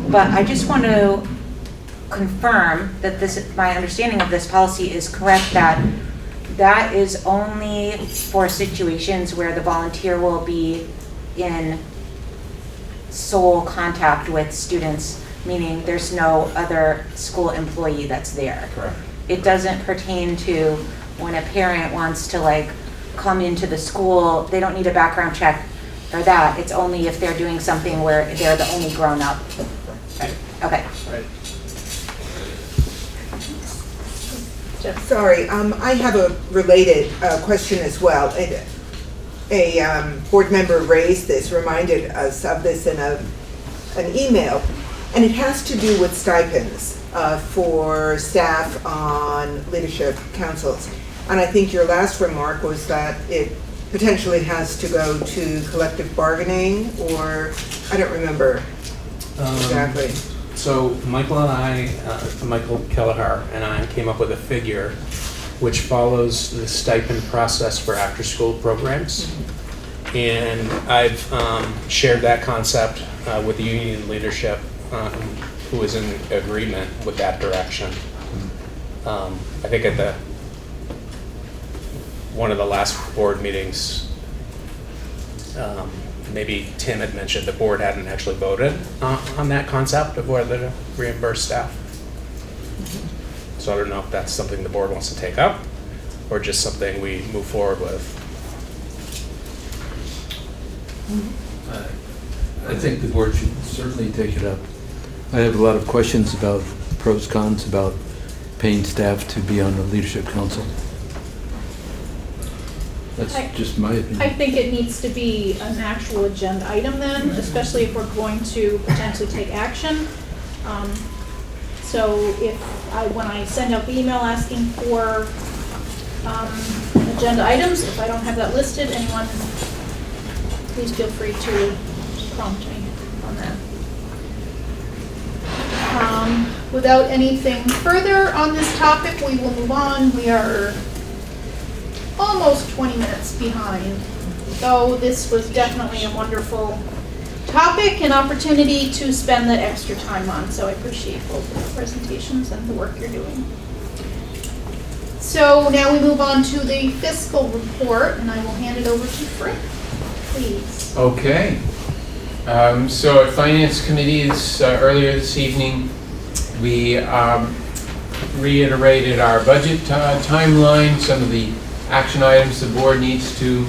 But I just want to confirm that my understanding of this policy is correct, that is only for situations where the volunteer will be in sole contact with students meaning there's no other school employee that's there. Correct. It doesn't pertain to when a parent wants to like come into the school, they don't need a background check or that. It's only if they're doing something where they're the only grown up. Okay. Right. Sorry, I have a related question as well. A board member raised this, reminded us of this in an email, and it has to do with stipends for staff on leadership councils. And I think your last remark was that it potentially has to go to collective bargaining, or I don't remember exactly. So Michael Kelleher and I came up with a figure which follows the stipend process for after-school programs. And I've shared that concept with the union leadership who is in agreement with that direction. I think at one of the last board meetings, maybe Tim had mentioned the board hadn't actually voted on that concept of whether to reimburse staff. So I don't know if that's something the board wants to take up or just something we move forward with. I think the board should certainly take it up. I have a lot of questions about pros, cons, about paying staff to be on the leadership council. That's just my opinion. I think it needs to be an actual agenda item then, especially if we're going to potentially take action. So when I send out the email asking for agenda items, if I don't have that listed, anyone, please feel free to prompt me on that. Without anything further on this topic, we will move on. We are almost 20 minutes behind, though this was definitely a wonderful topic and opportunity to spend that extra time on, so I appreciate both of the presentations and the work you're doing. So now we move on to the fiscal report, and I will hand it over to Frank, please. Okay. So at Finance Committees earlier this evening, we reiterated our budget timeline, some of the action items the board needs to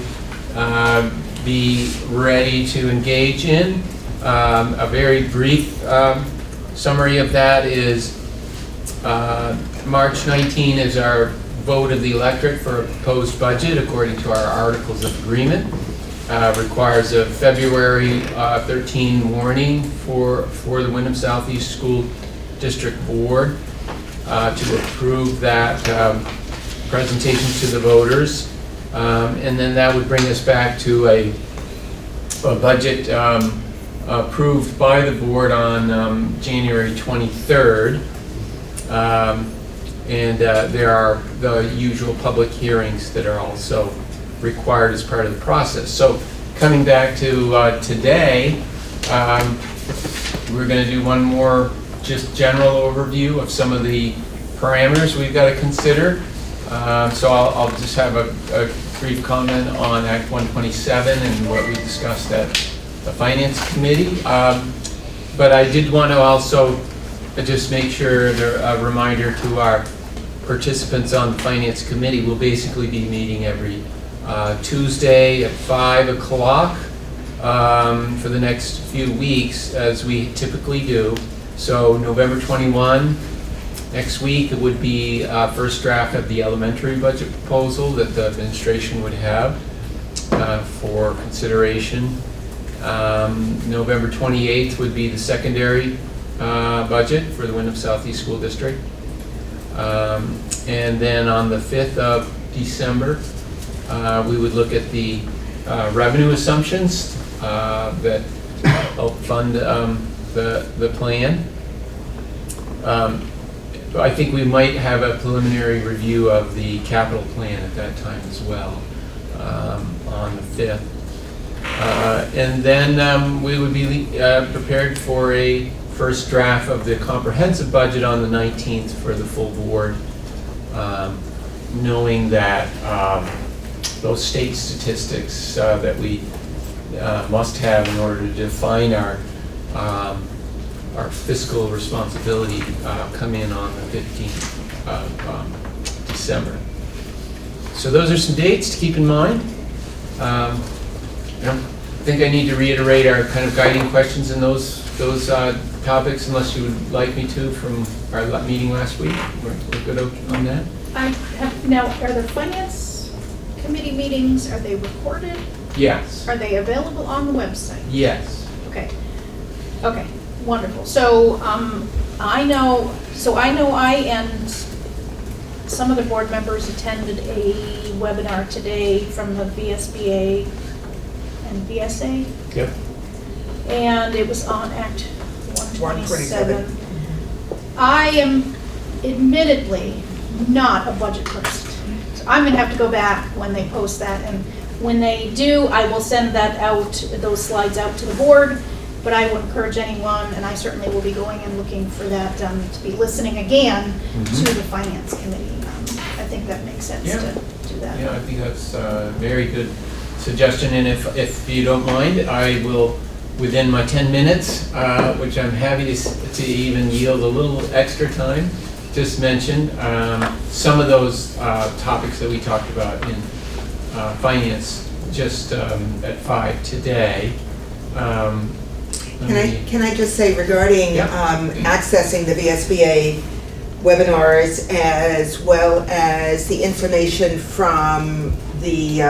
be ready to engage in. A very brief summary of that is March 19 is our vote of the electorate for a proposed budget according to our Articles of Agreement. Requires a February 13 warning for the Windham Southeast School District Board to approve that presentation to the voters. And then that would bring us back to a budget approved by the board on January 23rd. And there are the usual public hearings that are also required as part of the process. So coming back to today, we're going to do one more just general overview of some of the parameters we've got to consider. So I'll just have a brief comment on Act 127 and what we discussed at the Finance Committee. But I did want to also just make sure, a reminder to our participants on the Finance Committee, we'll basically be meeting every Tuesday at 5 o'clock for the next few weeks, as we typically do. So November 21, next week, it would be first draft of the elementary budget proposal that the administration would have for consideration. November 28th would be the secondary budget for the Windham Southeast School District. And then on the 5th of December, we would look at the revenue assumptions that help fund the plan. I think we might have a preliminary review of the capital plan at that time as well, on the 5th. And then we would be prepared for a first draft of the comprehensive budget on the 19th for the full board, knowing that those state statistics that we must have in order to define our our fiscal responsibility come in on the 15th of December. So those are some dates to keep in mind. I don't think I need to reiterate our kind of guiding questions in those topics, unless you would like me to from our meeting last week. We're good on that? Now, are the finance committee meetings, are they recorded? Yes. Are they available on the website? Yes. Okay. Okay, wonderful. So I know I and some of the board members attended a webinar today from the VSBA and VSA. Yep. And it was on Act 127. 127. I am admittedly not a budget person. So I'm gonna have to go back when they post that, and when they do, I will send that out, those slides out to the board, but I would encourage anyone, and I certainly will be going and looking for that, to be listening again to the finance committee. I think that makes sense Yeah. to do that. Yeah, I think that's a very good suggestion, and if you don't mind, I will, within my 10 minutes, which I'm happy to even yield a little extra time, just mention some of those topics that we talked about in finance just at 5 today. Can I just say regarding accessing the VSBA webinars as well as the information from the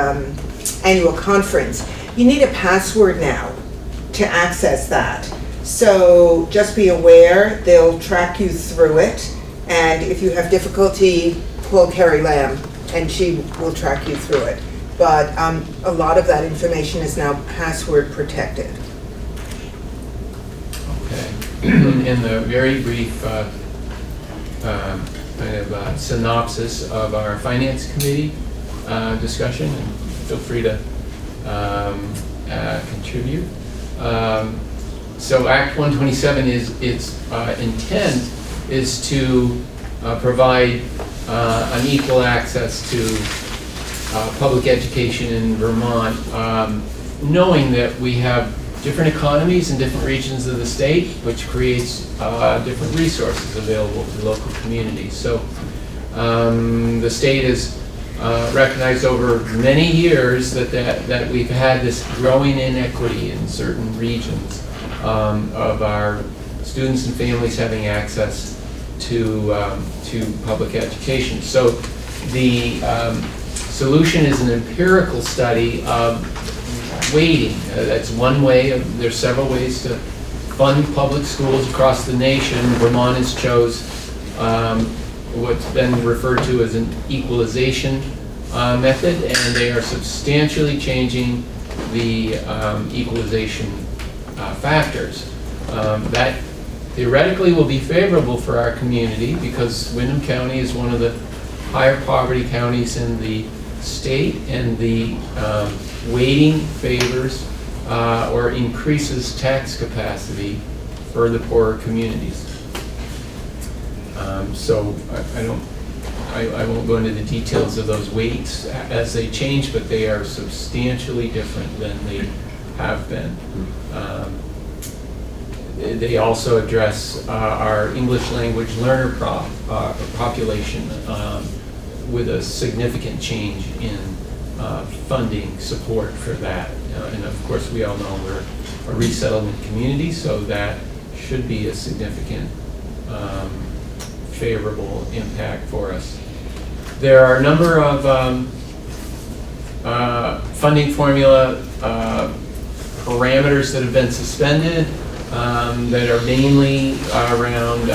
annual conference, you need a password now to access that. So just be aware, they'll track you through it, and if you have difficulty, call Carrie Lamb and she will track you through it. But a lot of that information is now password protected. Okay. In the very brief kind of synopsis of our finance committee discussion, and feel free to contribute. So Act 127 its intent is to provide unequal access to public education in Vermont, knowing that we have different economies in different regions of the state, which creates different resources available to local communities. So the state has recognized over many years that we've had this growing inequity in certain regions of our students and families having access to public education. So the solution is an empirical study of weighting. That's one way. There's several ways to fund public schools across the nation. Vermont has chose what's been referred to as an equalization method, and they are substantially changing the equalization factors. That theoretically will be favorable for our community because Windham County is one of the higher poverty counties in the state, and the weighting favors or increases tax capacity for the poorer communities. So I won't go into the details of those weights as they change, but they are substantially different than they have been. They also address our English language learner population with a significant change in funding support for that. And of course, we all know we're a resettlement community, so that should be a significant favorable impact for us. There are a number of funding formula parameters that have been suspended that are mainly around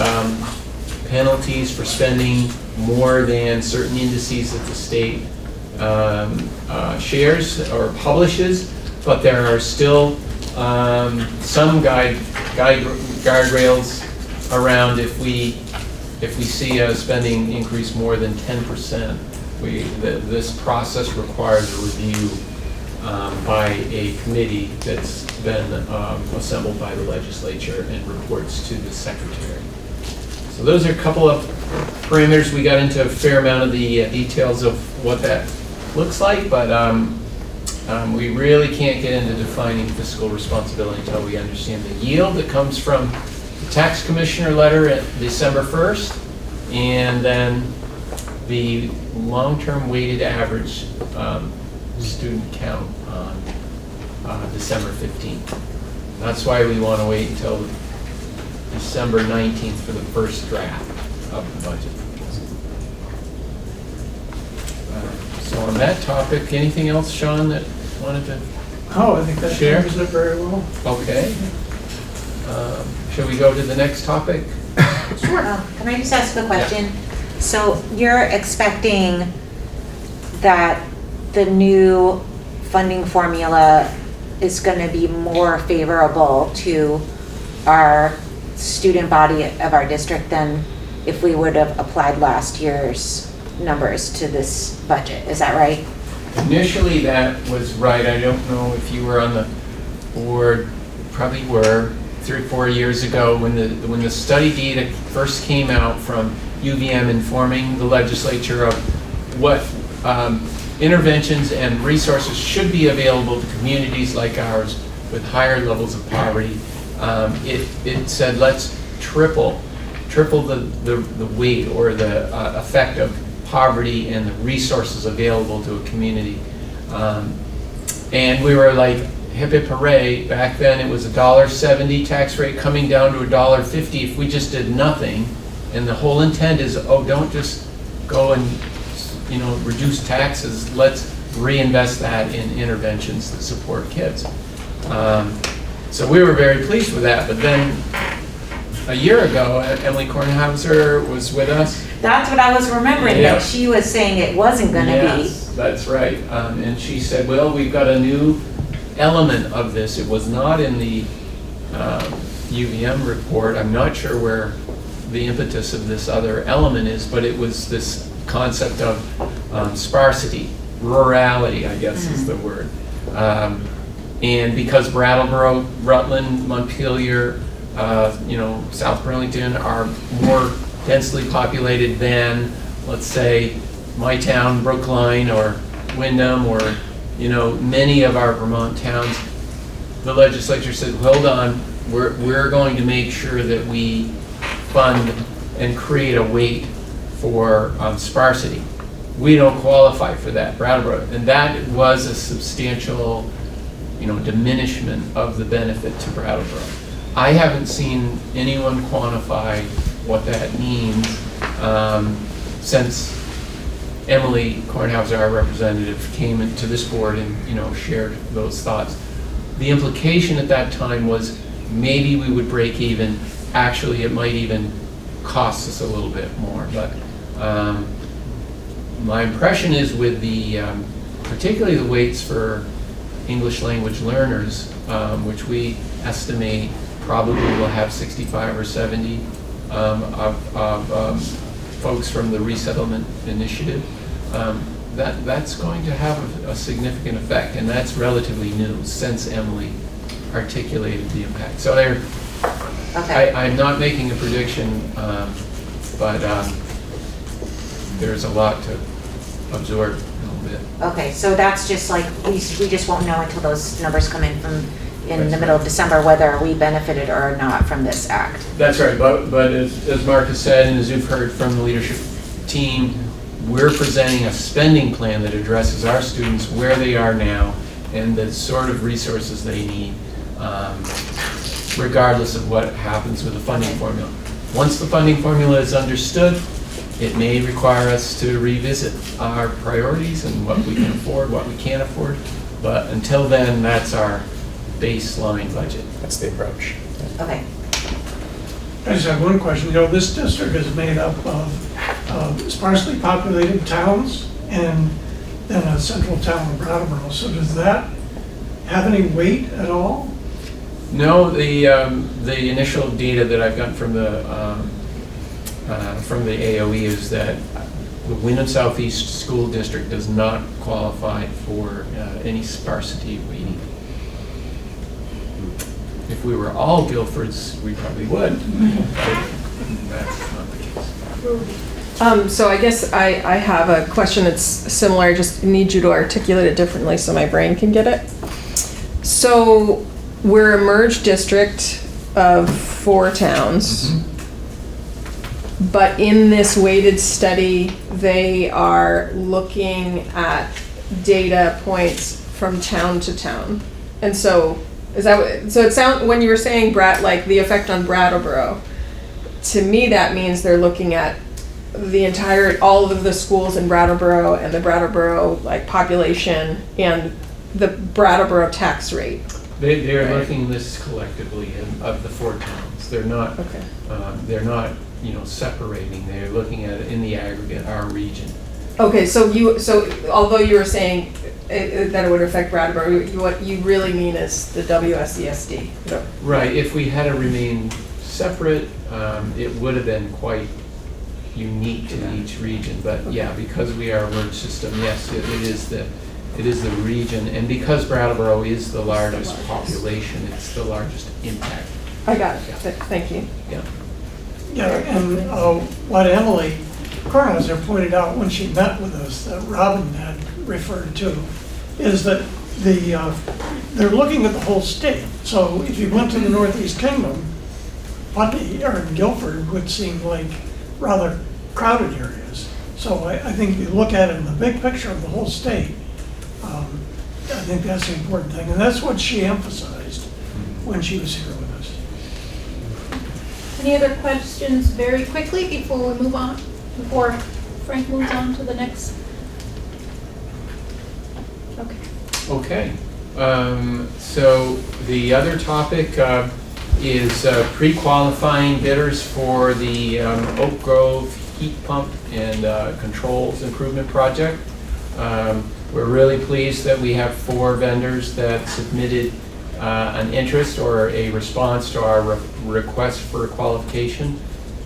penalties for spending more than certain indices that the state shares or publishes, but there are still some guardrails around if we see a spending increase more than 10%. This process requires a review by a committee that's been assembled by the legislature and reports to the secretary. So those are a couple of parameters. We got into a fair amount of the details of what that looks like, but we really can't get into defining fiscal responsibility until we understand the yield that comes from tax commissioner letter at December 1st, and then the long-term weighted average student count on December 15th. That's why we want to wait until December 19th for the first draft of the budget. So on that topic, anything else, Sean, that wanted to Oh, I think that share? covers it very well. Okay. Shall we go to the next topic? Sure. Can I just ask a question? So you're expecting that the new funding formula is going to be more favorable to our student body of our district than if we would have applied last year's numbers to this budget. Is that right? Initially, that was right. I don't know if you were on the board, probably were, 3 or 4 years ago when the study data first came out from UVM informing the legislature of what interventions and resources should be available to communities like ours with higher levels of poverty. It said let's triple the weight or the effect of poverty and the resources available to a community. And we were like, hip hip hooray. Back then it was $1.70 tax rate coming down to $1.50 if we just did nothing. And the whole intent is, oh, don't just go and reduce taxes. Let's reinvest that in interventions that support kids. So we were very pleased with that. But then a year ago, Emily Kornhauser was with us. That's what I was remembering, Yeah. that she was saying it wasn't going to Yes, that's right. And she said, well, we've got a new element of this. It was not in the UVM report. I'm not sure where the impetus of this other element is, but it was this concept of sparsity, rurality, I guess is the word. And because Brattleboro, Rutland, Montpelier, South Burlington are more densely populated than, let's say, my town, Brookline, or Windham, or many of our Vermont towns, the legislature said, hold on, we're going to make sure that we fund and create a weight for sparsity. We don't qualify for that, Brattleboro, and that was a substantial, diminishment of the benefit to Brattleboro. I haven't seen anyone quantify what that means since Emily Kornhauser, our representative, came into this board and shared those thoughts. The implication at that time was maybe we would break even. Actually, it might even cost us a little bit more. But my impression is with the, particularly the weights for English language learners, which we estimate probably will have 65 or 70 of folks from the resettlement initiative. That's going to have a significant effect, and that's relatively new since Emily articulated the impact. So I'm not making a prediction, but there's a lot to absorb a little bit. Okay, so that's just like, we just won't know until those numbers come in in the middle of December whether we benefited or not from this act. That's right, but as Mark has said, and as you've heard from the leadership team, we're presenting a spending plan that addresses our students where they are now and the sort of resources they need, regardless of what happens with the funding formula. Once the funding formula is understood, it may require us to revisit our priorities and what we can afford, what we can't afford, but until then, that's our baseline budget. That's the approach. Okay. I just have one question. This district is made up of sparsely populated towns and then a central town of Brattleboro. So does that have any weight at all? No, the initial data that I've gotten from the AOE is that the Windham Southeast School District does not qualify for any sparsity weighting. If we were all Guilfords, we probably would. That's not the case. So I guess I have a question that's similar. I just need you to articulate it differently so my brain can get it. So we're a merged district. of 4 towns. But in this weighted study, they are looking at data points from town to town. And so, is that what, so it sound, when you were saying like the effect on Brattleboro, to me that means they're looking at the entire, all of the schools in Brattleboro and the Brattleboro like population and the Brattleboro tax rate. They're Right. looking at this collectively of the 4 towns. They're not, separating. They're looking at it in the aggregate, our region. Okay, so although you were saying that it would affect Brattleboro, what you really mean is the WSESD. Right, if we had to remain separate, it would have been quite unique to each region. But yeah, because we are a merged system, yes, it is the region. And because Brattleboro is the largest population, it's the largest impact. I got it, thank you. Yeah. Yeah, and what Emily Kornhauser pointed out when she met with us, that Robin had referred to, is that they're looking at the whole state. So if you went to the Northeast Kingdom, Putney or Guilford would seem like rather crowded areas. So I think if you look at it in the big picture of the whole state, I think that's the important thing. And that's what she emphasized when she was here with us. Any other questions very quickly before we move on? Before Frank moves on to the next? Okay. Okay. So the other topic is pre-qualifying bidders for the Oak Grove heat pump and controls improvement project. We're really pleased that we have 4 vendors that submitted an interest or a response to our request for qualification.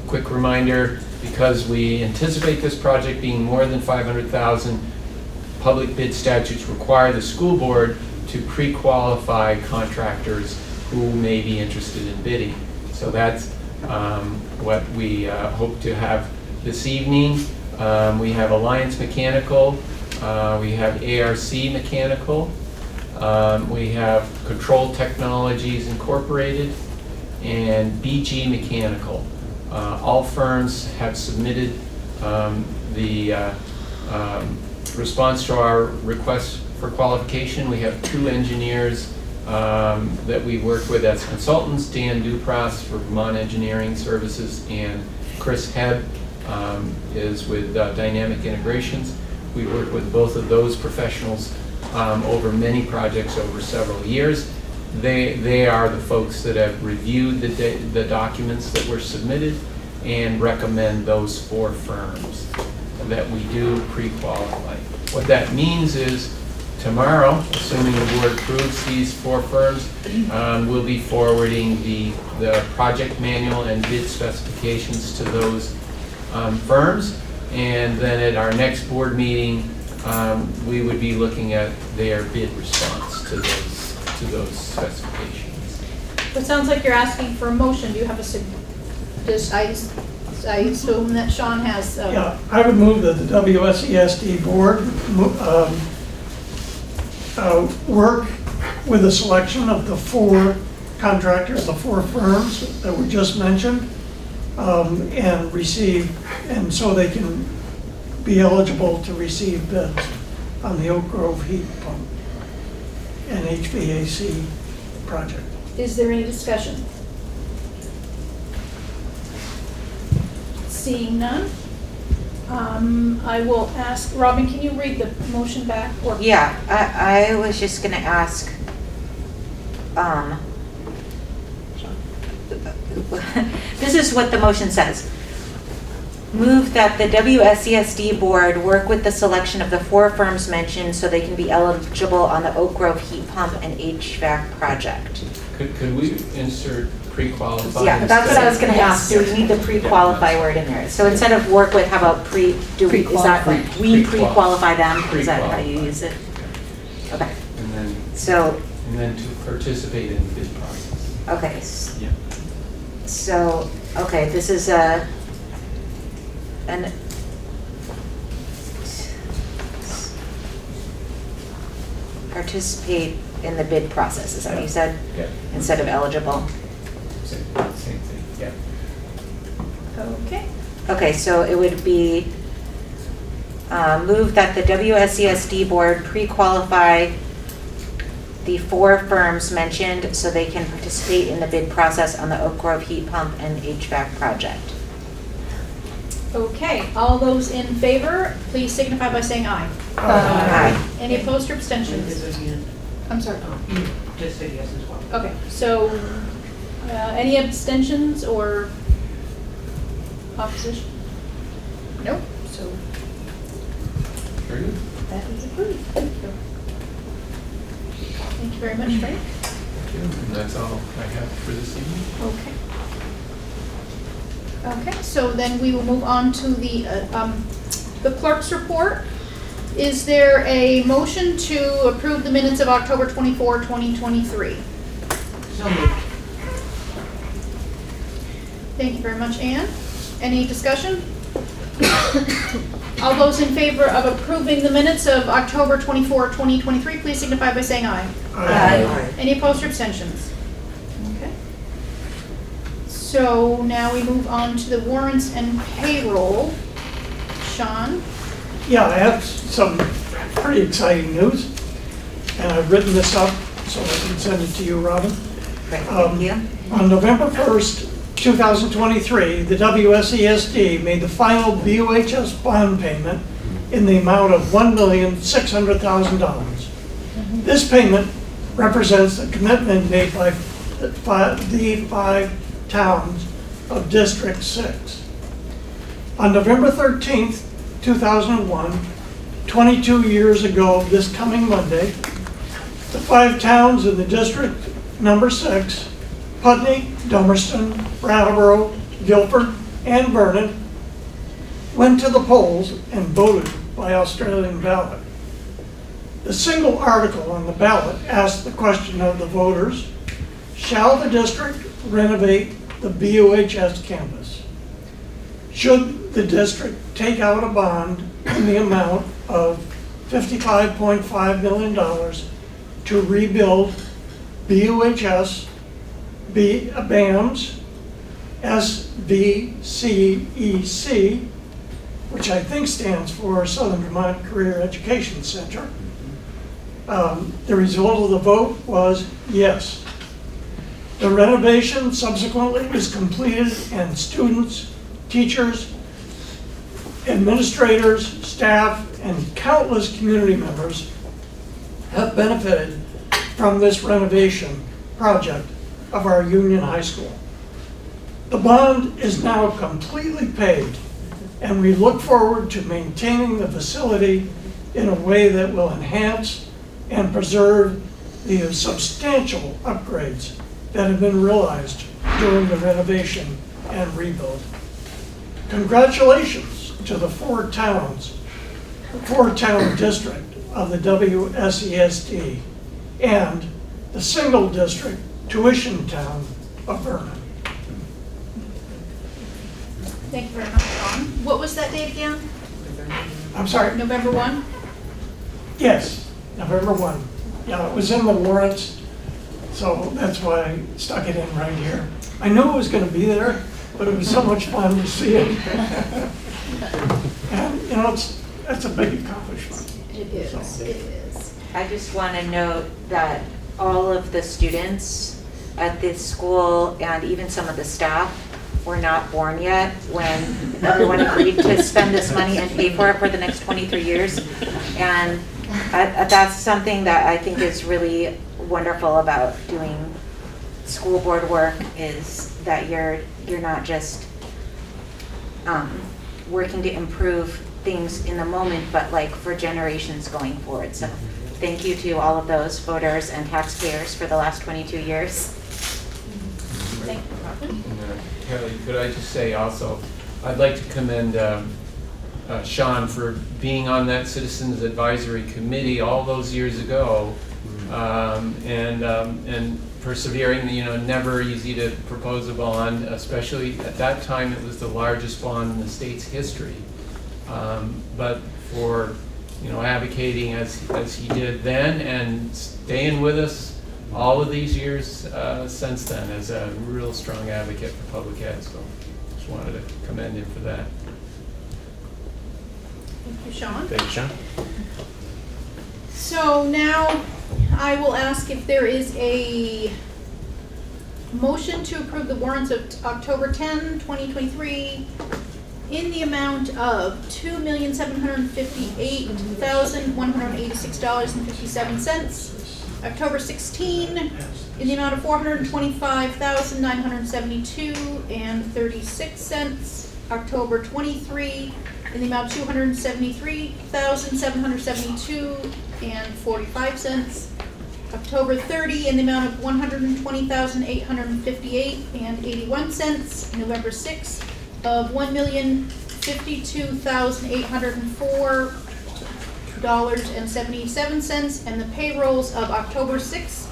Quick reminder, because we anticipate this project being more than $500,000, public bid statutes require the school board to pre-qualify contractors who may be interested in bidding. So that's what we hope to have this evening. We have Alliance Mechanical, we have ARC Mechanical, we have Control Technologies Incorporated, and BG Mechanical. All firms have submitted the response to our request for qualification. We have 2 engineers that we work with as consultants, Dan Dupras for Vermont Engineering Services, and Chris Hebb is with Dynamic Integrations. We work with both of those professionals over many projects over several years. They are the folks that have reviewed the documents that were submitted and recommend those 4 firms that we do pre-qualify. What that means is tomorrow, assuming the board approves these 4 firms, we'll be forwarding the project manual and bid specifications to those firms. And then at our next board meeting, we would be looking at their bid response to those specifications. It sounds like you're asking for a motion. Do you have I assume that Sean has. Yeah, I would move that the WSESD board work with the selection of the 4 contractors, the 4 firms that were just mentioned, and so they can be eligible to receive bids on the Oak Grove heat pump and HVAC project. Is there any discussion? Seeing none, I will ask, Robin, can you read the motion back? Or Yeah, I was just gonna ask, this is what the motion says. Move that the WSESD board work with the selection of the 4 firms mentioned so they can be eligible on the Oak Grove heat pump and HVAC project. Could we insert pre-qualified? Yeah, that's what I was gonna ask. Do we need the pre-qualify word in there? So instead of work with, how about is that we pre-qualify them? Is that how you use it? Okay. And then to participate in the bid process. Okay. Yeah. So, okay, this is participate in the bid process, is that what you said? Yeah. Instead of eligible? Same thing, yeah. Okay. Okay, so it would be move that the WSESD board pre-qualify the 4 firms mentioned so they can participate in the bid process on the Oak Grove heat pump and HVAC project. Okay, all those in favor, please signify by saying aye. Aye. Any opposed or abstentions? I'm sorry. You just said yes as well. Okay, so any abstentions or opposition? Nope, so Very good. that is approved. Thank you. Thank you very much, Frank. Thank you. And that's all I have for this evening. Okay. Okay, so then we will move on to the clerk's report. Is there a motion to approve the minutes of October 24, 2023? So moved. Thank you very much, Anne. Any discussion? All those in favor of approving the minutes of October 24, 2023, please signify by saying aye. Aye. Any opposed or abstentions? Okay. So now we move on to the warrants and payroll. Sean? Yeah, I have some pretty exciting news, and I've written this up so I can send it to you, Robin. Great, thank you. On November 1st, 2023, the WSESD made the final BOHS bond payment in the amount of $1,600,000. This payment represents a commitment made by the 5 towns of District 6. On November 13th, 2001, 22 years ago this coming Monday, the 5 towns in the District number 6, Putney, Dummerston, Brattleboro, Guilford, and Vernon, went to the polls and voted by Australian ballot. The single article on the ballot asked the question of the voters, shall the district renovate the BOHS campus? Should the district take out a bond in the amount of $55.5 million to rebuild BOHS, BAMS, SVCEC, which I think stands for Southern Vermont Career Education Center? The result of the vote was yes. The renovation subsequently was completed, and students, teachers, administrators, staff, and countless community members have benefited from this renovation project of our Union High School. The bond is now completely paid, and we look forward to maintaining the facility in a way that will enhance and preserve the substantial upgrades that have been realized during the renovation and rebuild. Congratulations to the 4-town district of the WSESD and the single district tuition town of Vernon. Thank you very much, Sean. What was that date again? I'm sorry? November 1? Yes, November 1. Yeah, it was in the warrants, so that's why I stuck it in right here. I knew it was going to be there, but it was so much fun to see it. And, you know, that's a big accomplishment. It is, it is. I just want to note that all of the students at this school and even some of the staff were not born yet when everyone agreed to spend this money and pay for it for the next 23 years. And that's something that I think is really wonderful about doing school board work, is that you're not just working to improve things in the moment, but like for generations going forward. So thank you to all of those voters and taxpayers for the last 22 years. Thank you, Robin. Kelly, could I just say also, I'd like to commend Sean for being on that Citizens Advisory Committee all those years ago, and persevering. You know, never easy to propose a bond, especially at that time it was the largest bond in the state's history. But for advocating as he did then and staying with us all of these years since then as a real strong advocate for public ed. So just wanted to commend him for that. Thank you, Sean. Thank you, Sean. So now I will ask if there is a motion to approve the warrants of October 10, 2023 in the amount of $2,758,186.57. October 16 in the amount of $425,972.36. October 23 in the amount of $273,772.45. October 30 in the amount of $120,858.81. November 6 of $1,052,804.77, and the payrolls of October 6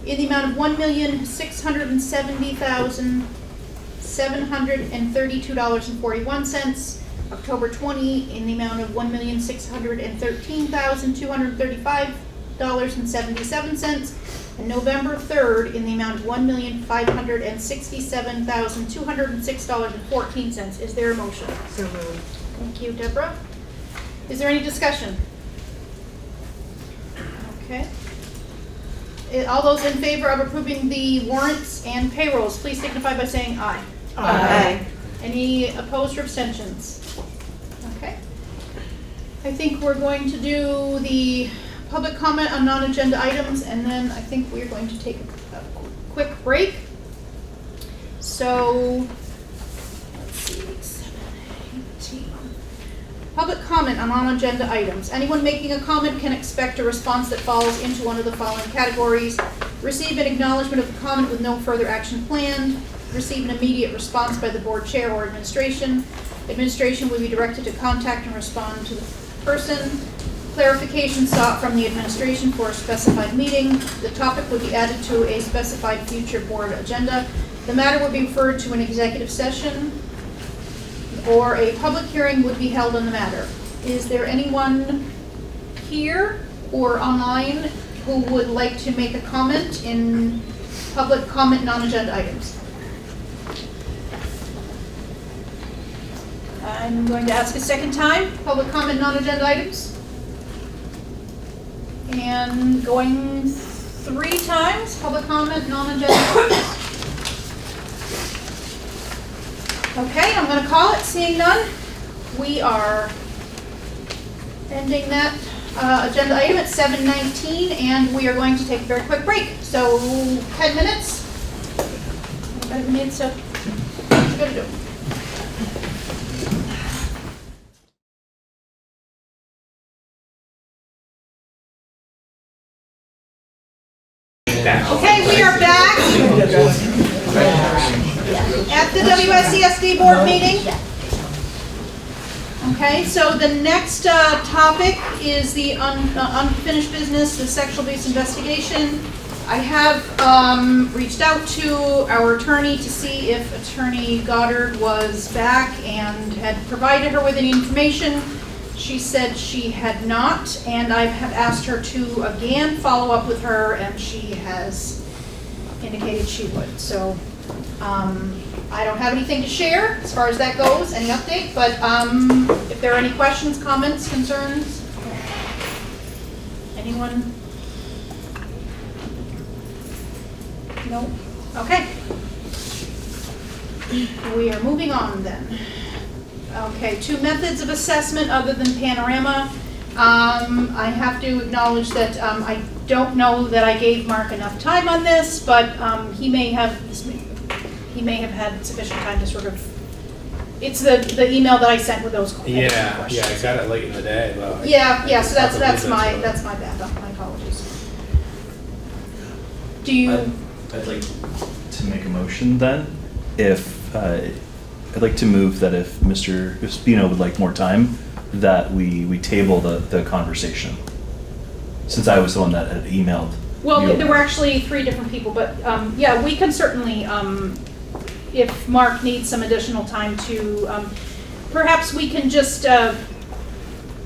in the amount of $1,670,732.41. October 20 in the amount of $1,613,235.77, and November 3rd in the amount of $1,567,206.14. Is there a motion? So moved. Thank you, Deborah. Is there any discussion? Okay. All those in favor of approving the warrants and payrolls, please signify by saying aye. Aye. Any opposed or abstentions? Okay. I think we're going to do the public comment on non-agenda items, and then I think we're going to take a quick break. So, let's see, 7:18. Public comment on non-agenda items. Anyone making a comment can expect a response that falls into one of the following categories. Receive an acknowledgement of the comment with no further action planned. Receive an immediate response by the board chair or administration. Administration will be directed to contact and respond to the person. Clarification sought from the administration for a specified meeting. The topic would be added to a specified future board agenda. The matter would be referred to an executive session, or a public hearing would be held on the matter. Is there anyone here or online who would like to make a comment in public comment non-agenda items? I'm going to ask a second time, public comment non-agenda items. And going 3 times, public comment non-agenda items. Okay, I'm going to call it. Seeing none, we are ending that agenda item at 7:19, and we are going to take a very quick break. So 10 minutes. Anybody needs to do? Okay, we are back at the WSESD board meeting. Okay, so the next topic is the unfinished business, the sexual abuse investigation. I have reached out to our attorney to see if Attorney Goddard was back and had provided her with any information. She said she had not, and I have asked her to again follow up with her, and she has indicated she would. So I don't have anything to share as far as that goes, any update, but if there are any questions, comments, concerns, anyone? No? Okay. We are moving on then. Okay, 2 methods of assessment other than Panorama. I have to acknowledge that I don't know that I gave Mark enough time on this, but he may have had sufficient time to sort of. It's the email that I sent with those questions. Yeah, I got it late in the day. Though. Yeah. So that's my bad. My apologies. Do you? I'd like to make a motion then, if. I'd like to move that if Mr. Spino would like more time, that we table the conversation. Since I was the one that had emailed. Well, there were actually 3 different people, but yeah, we can certainly, if Mark needs some additional time to, perhaps we can just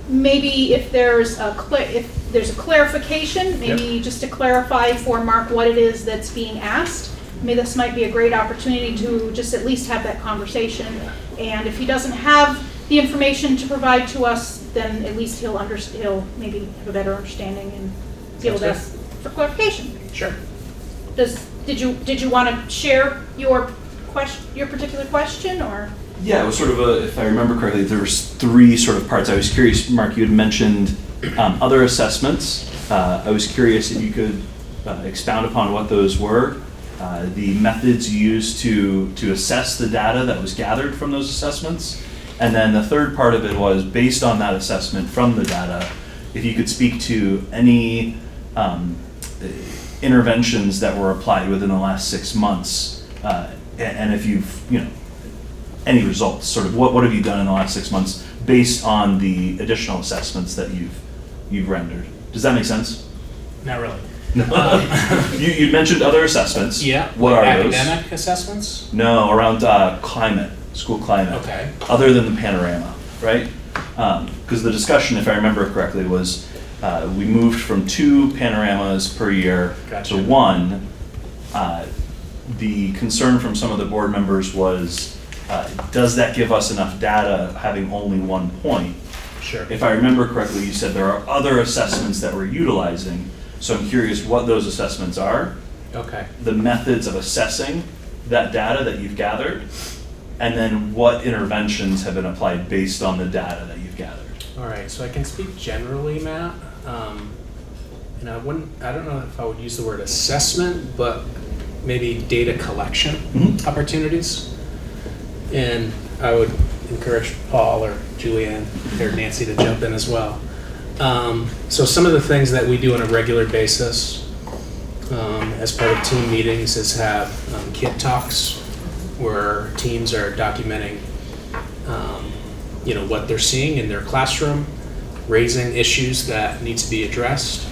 maybe if there's a clarification, maybe just to clarify for Mark what it is that's being asked. Maybe this might be a great opportunity to just at least have that conversation. And if he doesn't have the information to provide to us, then at least he'll maybe have a better understanding and be able to ask for clarification. Sure. Did you want to share your particular question, or? Yeah, it was sort of if I remember correctly, there was 3 sort of parts. I was curious, Mark, you had mentioned other assessments. I was curious if you could expound upon what those were, the methods used to assess the data that was gathered from those assessments. And then the third part of it was, based on that assessment from the data, if you could speak to any interventions that were applied within the last 6 months, and if you've, any results, sort of what have you done in the last 6 months based on the additional assessments that you've rendered? Does that make sense? Not really. You mentioned other assessments. Yeah. What are those? Academic assessments? No, around climate, school climate. Okay. Other than the Panorama, right? Because the discussion, if I remember correctly, was we moved from 2 panoramas per year Gotcha. to 1. The concern from some of the board members was, does that give us enough data having only 1 point? Sure. If I remember correctly, you said there are other assessments that we're utilizing, so I'm curious what those assessments are, Okay. the methods of assessing that data that you've gathered, and then what interventions have been applied based on the data that you've gathered. All right, so I can speak generally, Matt. And I don't know if I would use the word assessment, but maybe data collection opportunities. And I would encourage Paul or Julianne or Nancy to jump in as well. So some of the things that we do on a regular basis as part of team meetings is have kid talks where teams are documenting what they're seeing in their classroom, raising issues that need to be addressed.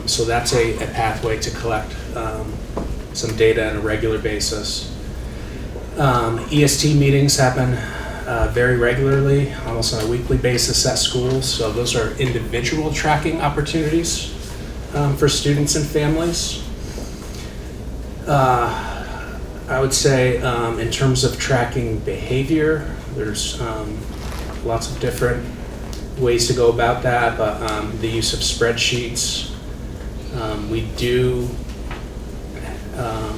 So that's a pathway to collect some data on a regular basis. EST meetings happen very regularly, almost on a weekly basis at schools. So those are individual tracking opportunities for students and families. I would say in terms of tracking behavior, there's lots of different ways to go about that, but the use of spreadsheets. We do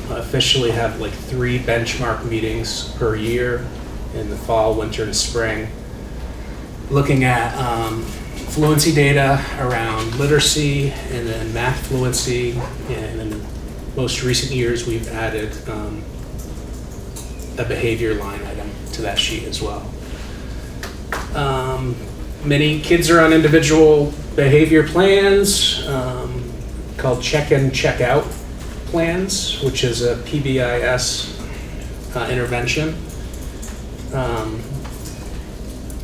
officially have like 3 benchmark meetings per year in the fall, winter, and spring, looking at fluency data around literacy and then math fluency. And in the most recent years, we've added a behavior line item to that sheet as well. Many kids are on individual behavior plans called check-in, check-out plans, which is a PBIS intervention.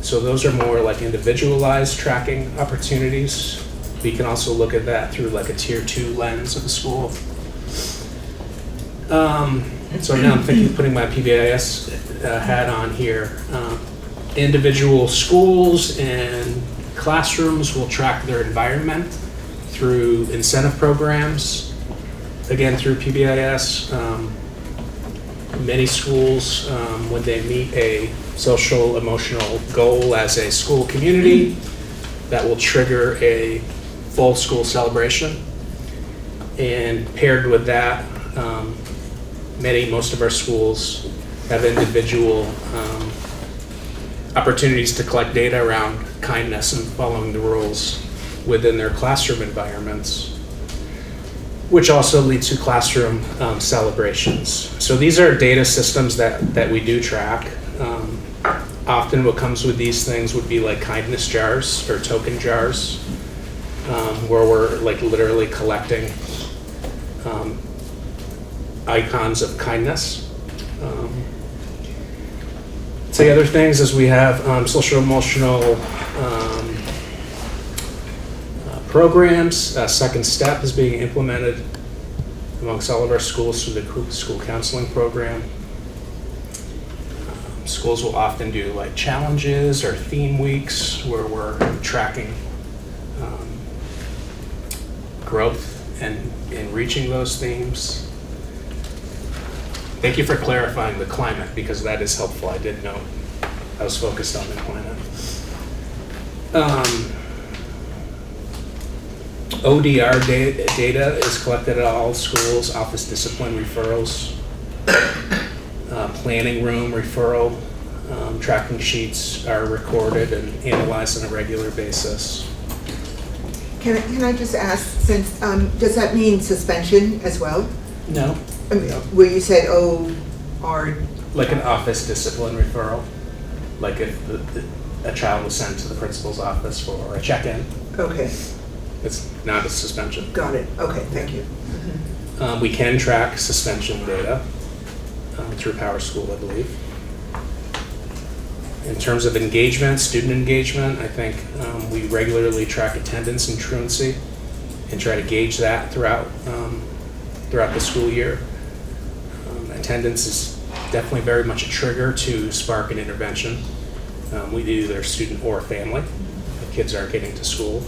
So those are more like individualized tracking opportunities. We can also look at that through like a tier 2 lens of the school. So now I'm thinking of putting my PBIS hat on here. Individual schools and classrooms will track their environment through incentive programs, again through PBIS. Many schools, when they meet a social emotional goal as a school community, that will trigger a full school celebration. And paired with that, most of our schools have individual opportunities to collect data around kindness and following the rules within their classroom environments, which also leads to classroom celebrations. So these are data systems that we do track. Often what comes with these things would be like kindness jars or token jars, where we're like literally collecting icons of kindness. So the other things is we have social emotional programs. Second Step is being implemented amongst all of our schools through the school counseling program. Schools will often do like challenges or theme weeks where we're tracking growth and in reaching those themes. Thank you for clarifying the climate, because that is helpful. I did know I was focused on the climate. ODR data is collected at all schools, office discipline referrals, planning room referral, tracking sheets are recorded and analyzed on a regular basis. Can I just ask, since, does that mean suspension as well? No. I mean, where you said OR? Like an office discipline referral, like if a child was sent to the principal's office for a check-in. Okay, It's not a suspension. got it. Okay, thank you. We can track suspension data through PowerSchool, I believe. In terms of engagement, student engagement, I think we regularly track attendance and truancy and try to gauge that throughout the school year. Attendance is definitely very much a trigger to spark an intervention. We do either student or family if kids aren't getting to school.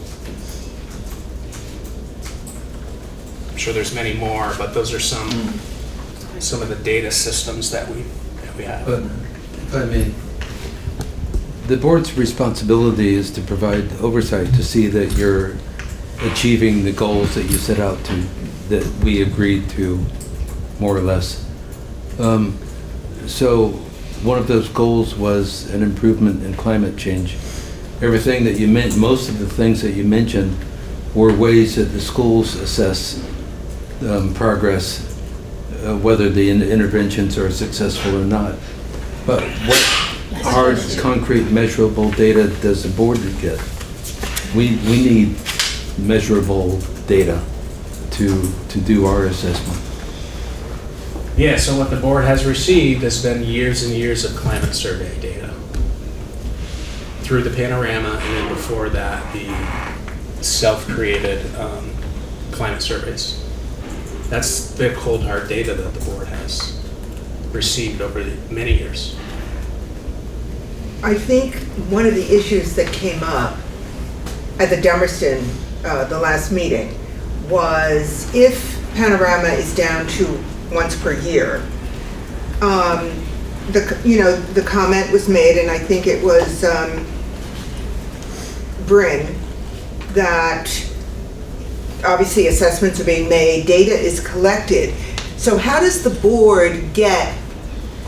I'm sure there's many more, but those are some of the data systems that we have. But I mean, the board's responsibility is to provide oversight to see that you're achieving the goals that you set out to, that we agreed to, more or less. So one of those goals was an improvement in climate change. Everything that you meant, most of the things that you mentioned were ways that the schools assess progress, whether the interventions are successful or not. But what hard, concrete, measurable data does the board get? We need measurable data to do our assessment. Yeah, so what the board has received has been years and years of climate survey data through the Panorama, and then before that, the self-created climate surveys. That's the cold hard data that the board has received over the many years. I think one of the issues that came up at the Dummerston, the last meeting, was if Panorama is down to once per year, the comment was made, and I think it was Bryn, that obviously assessments are being made, data is collected. So how does the board get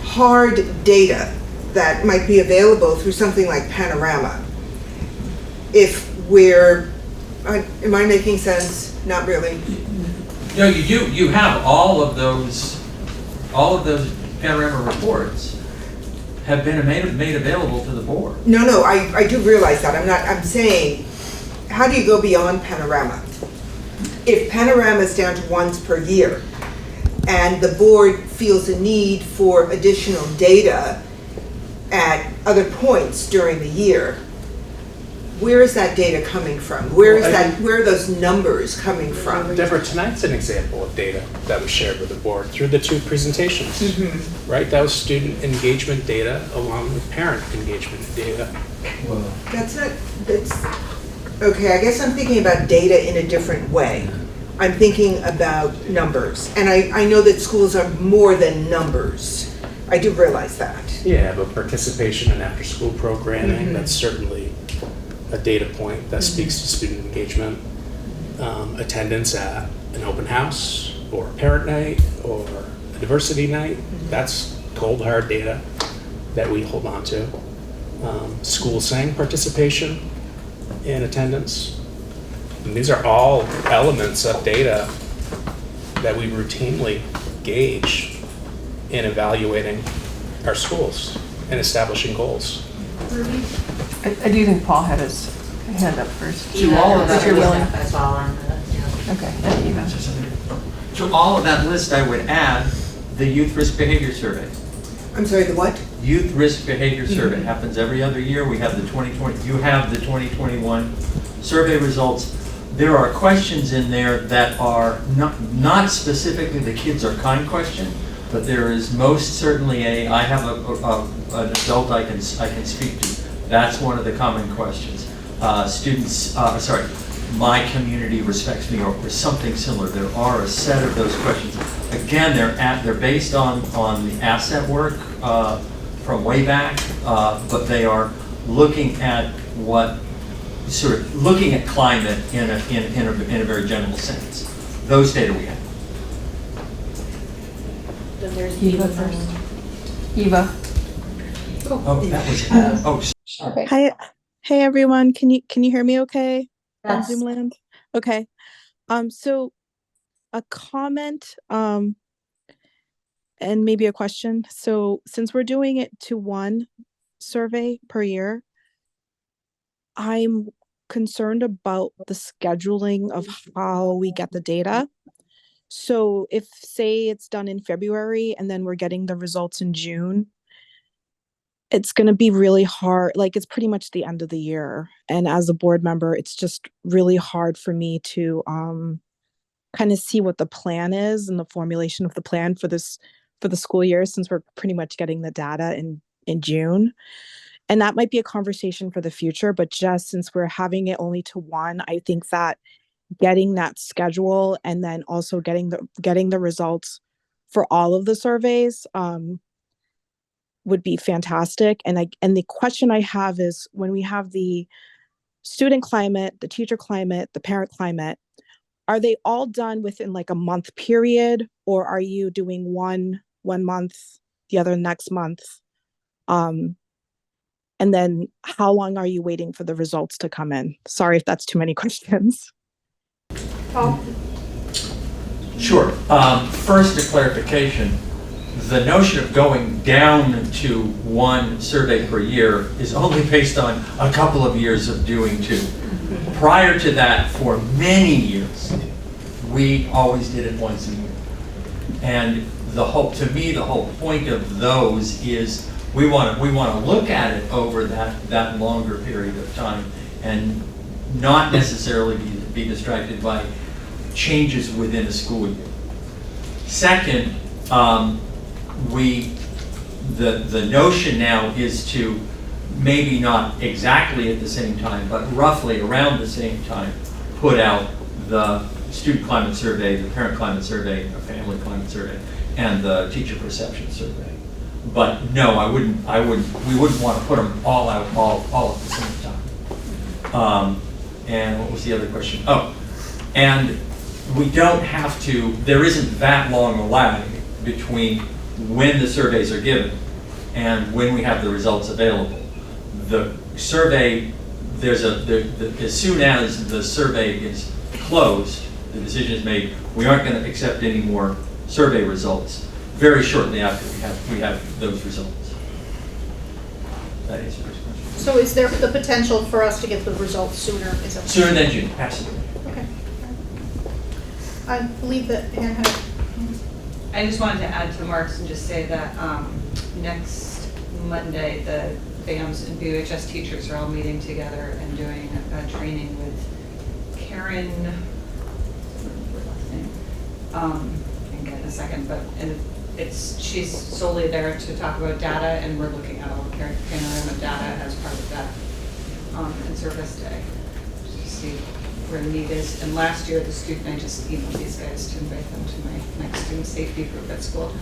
hard data that might be available through something like Panorama? If we're, am I making sense? Not really. No, you do. You have all of those Panorama reports have been made available to the board. No, I do realize that. I'm saying, how do you go beyond Panorama? If Panorama is down to once per year, and the board feels a need for additional data at other points during the year, where is that data coming from? Where are those numbers coming from? Deborah, tonight's an example of data that was shared with the board through the two presentations, right? That was student engagement data along with parent engagement data. Well, That's okay, I guess I'm thinking about data in a different way. I'm thinking about numbers, and I know that schools are more than numbers. I do realize that. Yeah, but participation in after-school programming, that's certainly a data point that speaks to student engagement. Attendance at an open house, or a parent night, or a diversity night, that's cold hard data that we hold on to. School sang participation in attendance. And these are all elements of data that we routinely gauge in evaluating our schools and establishing goals. I do think Paul had his hand up first. To all of that, If you're willing. As well on the, Okay, and Eva. to all of that list, I would add the Youth Risk Behavior Survey. I'm sorry, the what? Youth Risk Behavior Survey happens every other year. We have the 2020, you have the 2021 survey results. There are questions in there that are not specifically the kids are kind question, but there is most certainly I have an adult I can speak to. That's one of the common questions. My community respects me, or something similar. There are a set of those questions. Again, they're based on the asset work from way back, but they are looking at looking at climate in a very general sense. Those data we have. Then there's Eva first. Eva. Oh, that was sorry. Hi, hey everyone. Can you hear me okay? On Yes. Zoom land? Okay. So a comment and maybe a question. So since we're doing it to one survey per year, I'm concerned about the scheduling of how we get the data. So if, say, it's done in February and then we're getting the results in June, it's going to be really hard. Like, it's pretty much the end of the year. And as a board member, it's just really hard for me to kind of see what the plan is and the formulation of the plan for the school year, since we're pretty much getting the data in June. And that might be a conversation for the future, but just since we're having it only to one, I think that getting that schedule and then also getting the results for all of the surveys would be fantastic. And the question I have is, when we have the student climate, the teacher climate, the parent climate, are they all done within like a month period, or are you doing one month, the other next month? And then how long are you waiting for the results to come in? Sorry if that's too many questions. Paul? Sure. First, a clarification. The notion of going down to one survey per year is only based on a couple of years of doing two. Prior to that, for many years, we always did it once a year. And to me, the whole point of those is we want to look at it over that longer period of time and not necessarily be distracted by changes within a school year. Second, the notion now is to maybe not exactly at the same time, but roughly around the same time, put out the student climate survey, the parent climate survey, the family climate survey, and the teacher perception survey. But no, we wouldn't want to put them all out all at the same time. And what was the other question? Oh, and we don't have to, there isn't that long a lag between when the surveys are given and when we have the results available. The survey, as soon as the survey is closed, the decision is made, we aren't going to accept any more survey results very shortly after we have those results. That answers your question. So is there the potential for us to get the results sooner? Sooner than June, absolutely. Okay. I believe that Ann had. I just wanted to add to Mark's and just say that next Monday, the BAMS and VHS teachers are all meeting together and doing a training with Karen, her last name, I can get in a second, but she's solely there to talk about data, and we're looking at all the Panorama data as part of that in service day, to see where the need is. And last year, I just emailed these guys to invite them to my next student safety group at school.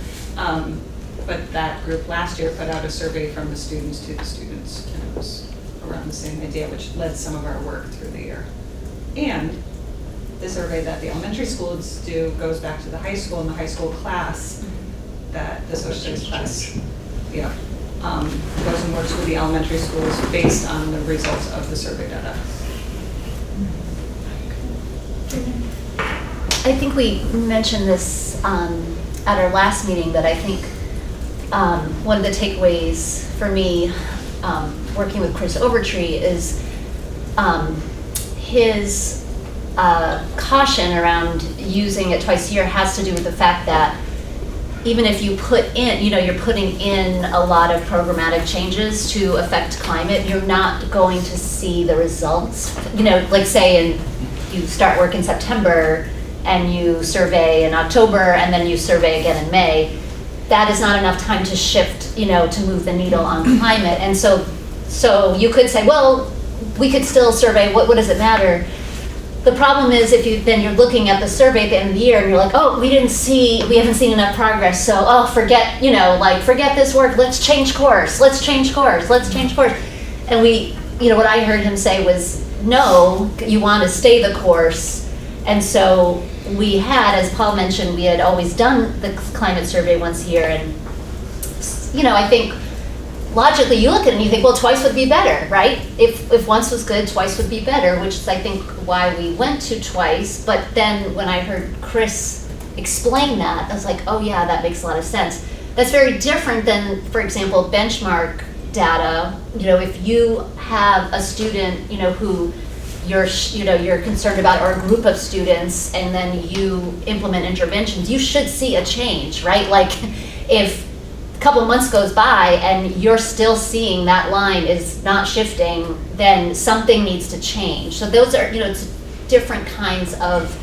But that group last year put out a survey from the students to the students, and it was around the same idea, which led some of our work through the year. And the survey that the elementary schools do goes back to the high school, and the high school class, that the social studies class, goes and works with the elementary schools based on the results of the survey data. I think we mentioned this at our last meeting, that I think one of the takeaways for me working with Chris Overtree is his caution around using it twice a year has to do with the fact that even if you put in, you're putting in a lot of programmatic changes to affect climate, you're not going to see the results. Like say you start work in September and you survey in October and then you survey again in May, that is not enough time to shift, to move the needle on climate. And so you could say, well, we could still survey, what does it matter? The problem is if you're looking at the survey at the end of the year and you're like, oh, we haven't seen enough progress, so forget this work, let's change course. And what I heard him say was, no, you want to stay the course. And so we had, as Paul mentioned, we had always done the climate survey once a year, and I think logically you look at it and you think, well, twice would be better, right? If once was good, twice would be better, which is I think why we went to twice. But then when I heard Chris explain that, I was like, oh yeah, that makes a lot of sense. That's very different than, for example, benchmark data. If you have a student, who you're concerned about, or a group of students, and then you implement interventions, you should see a change, right? Like if a couple months goes by and you're still seeing that line is not shifting, then something needs to change. So those are, it's different kinds of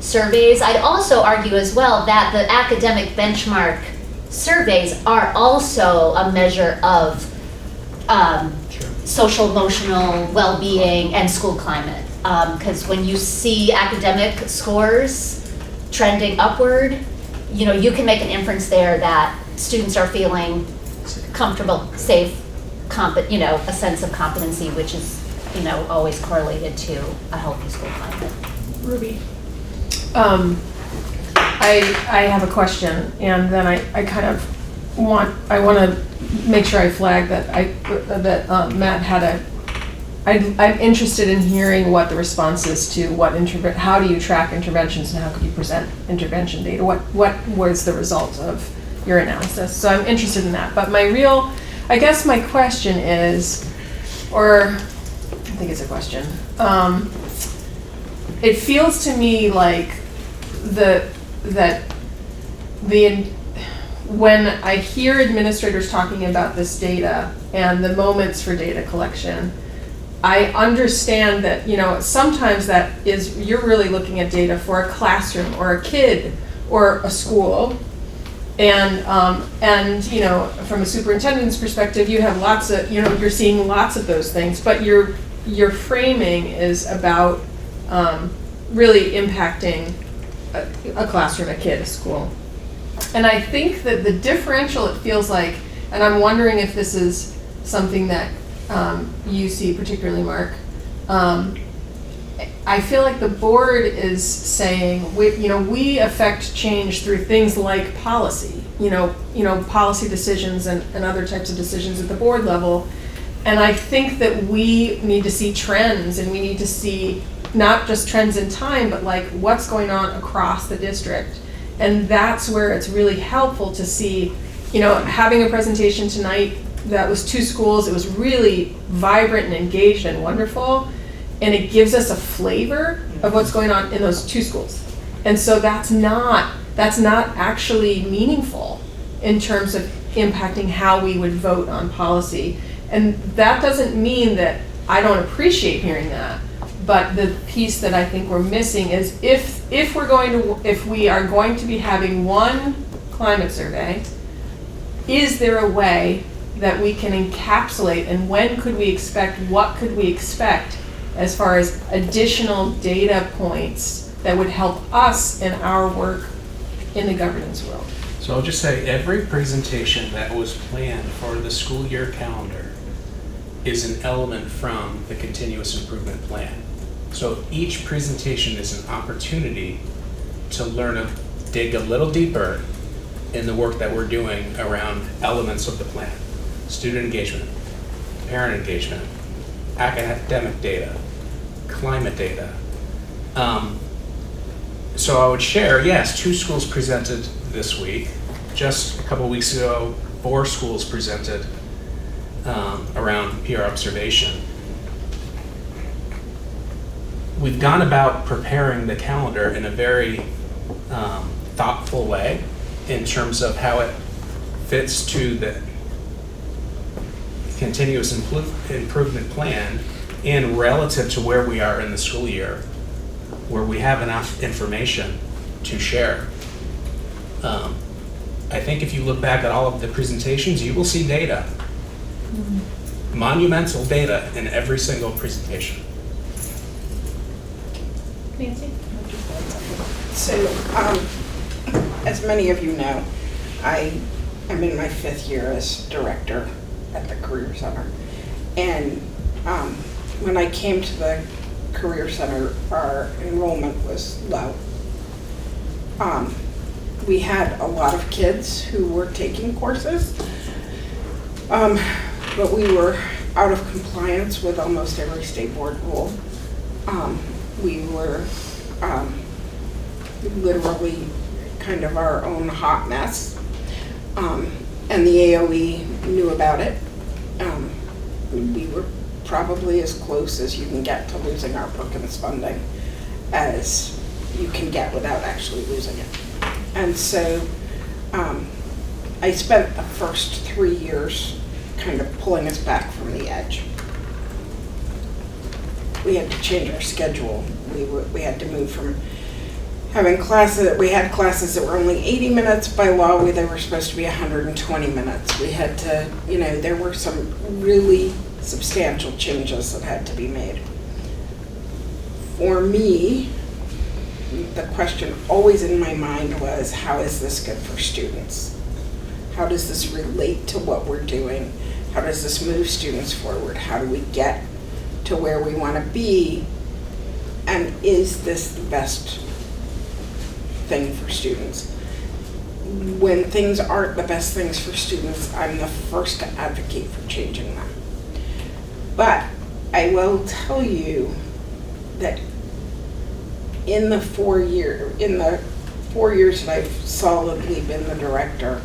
surveys. I'd also argue as well that the academic benchmark surveys are also a measure of social emotional well-being and school climate, because when you see academic scores trending upward, you can make an inference there that students are feeling comfortable, safe, a sense of competency, which is always correlated to a healthy school climate. Ruby. I have a question, and then I want to make sure I flag that Matt had I'm interested in hearing what the response is to how do you track interventions and how could you present intervention data? What was the result of your analysis? So I'm interested in that. But I guess my question is, or I think it's a question. It feels to me like when I hear administrators talking about this data and the moments for data collection, I understand that, sometimes that is, you're really looking at data for a classroom or a kid or a school. And from a superintendent's perspective, you have lots of, you're seeing lots of those things, but your framing is about really impacting a classroom, a kid, a school. And I think that the differential, it feels like, and I'm wondering if this is something that you see particularly, Mark, I feel like the board is saying, we affect change through things like policy, policy decisions and other types of decisions at the board level. And I think that we need to see trends, and we need to see not just trends in time, but like what's going on across the district. And that's where it's really helpful to see, having a presentation tonight that was 2 schools, it was really vibrant and engaged and wonderful. And it gives us a flavor of what's going on in those 2 schools. And so that's not actually meaningful in terms of impacting how we would vote on policy. And that doesn't mean that I don't appreciate hearing that. But the piece that I think we're missing is if we are going to be having one climate survey, is there a way that we can encapsulate, and when could we expect, what could we expect as far as additional data points that would help us in our work in the governance world? So I'll just say every presentation that was planned for the school year calendar is an element from the continuous improvement plan. So each presentation is an opportunity to dig a little deeper in the work that we're doing around elements of the plan. Student engagement, parent engagement, academic data, climate data. So I would share, yes, 2 schools presented this week. Just a couple weeks ago, 4 schools presented around peer observation. We've gone about preparing the calendar in a very thoughtful way in terms of how it fits to the continuous improvement plan and relative to where we are in the school year, where we have enough information to share. I think if you look back at all of the presentations, you will see data. Monumental data in every single presentation. Nancy? So, as many of you know, I am in my 5th year as director at the Career Center. And when I came to the Career Center, our enrollment was low. We had a lot of kids who were taking courses, but we were out of compliance with almost every state board rule. We were literally kind of our own hot mess, and the AOE knew about it. We were probably as close as you can get to losing our Perkins funding as you can get without actually losing it. And so I spent the first 3 years kind of pulling us back from the edge. We had to change our schedule. We had to move from having classes, we had classes that were only 80 minutes. By law, they were supposed to be 120 minutes. We had to, there were some really substantial changes that had to be made. For me, the question always in my mind was, how is this good for students? How does this relate to what we're doing? How does this move students forward? How do we get to where we want to be? And is this the best thing for students? When things aren't the best things for students, I'm the first to advocate for changing them. But I will tell you that in the 4 years that I've solidly been the director,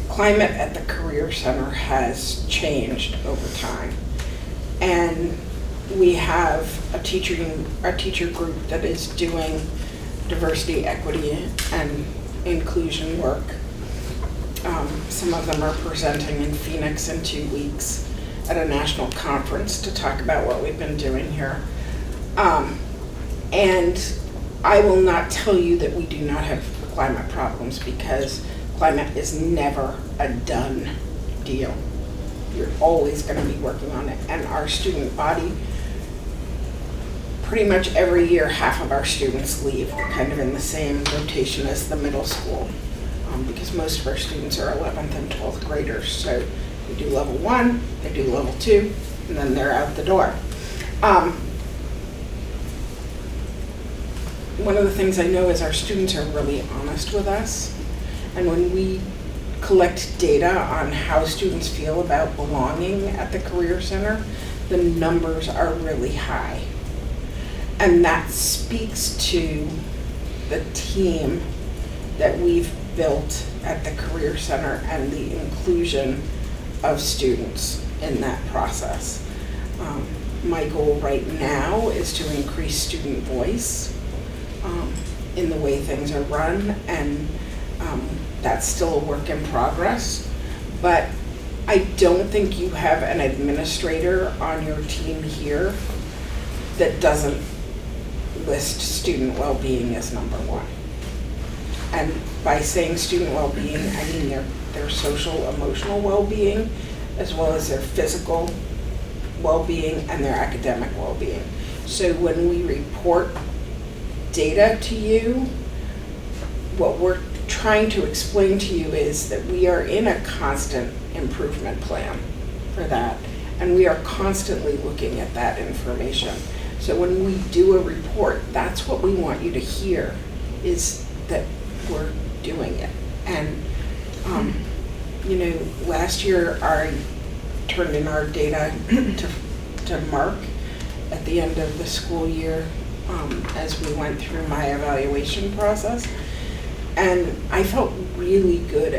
climate at the Career Center has changed over time. And we have a teacher group that is doing diversity, equity, and inclusion work. Some of them are presenting in Phoenix in 2 weeks at a national conference to talk about what we've been doing here. And I will not tell you that we do not have climate problems, because climate is never a done deal. You're always going to be working on it. And our student body, pretty much every year, half of our students leave, kind of in the same rotation as the middle school, because most of our students are 11th and 12th graders. So we do level 1, they do level 2, and then they're out the door. One of the things I know is our students are really honest with us. And when we collect data on how students feel about belonging at the Career Center, the numbers are really high. And that speaks to the team that we've built at the Career Center and the inclusion of students in that process. My goal right now is to increase student voice in the way things are run, and that's still a work in progress. But I don't think you have an administrator on your team here that doesn't list student well-being as number 1. And by saying student well-being, I mean their social, emotional well-being, as well as their physical well-being and their academic well-being. So when we report data to you, what we're trying to explain to you is that we are in a constant improvement plan for that, and we are constantly looking at that information. So when we do a report, that's what we want you to hear, is that we're doing it. And last year I turned in our data to Mark at the end of the school year as we went through my evaluation process. And I felt really good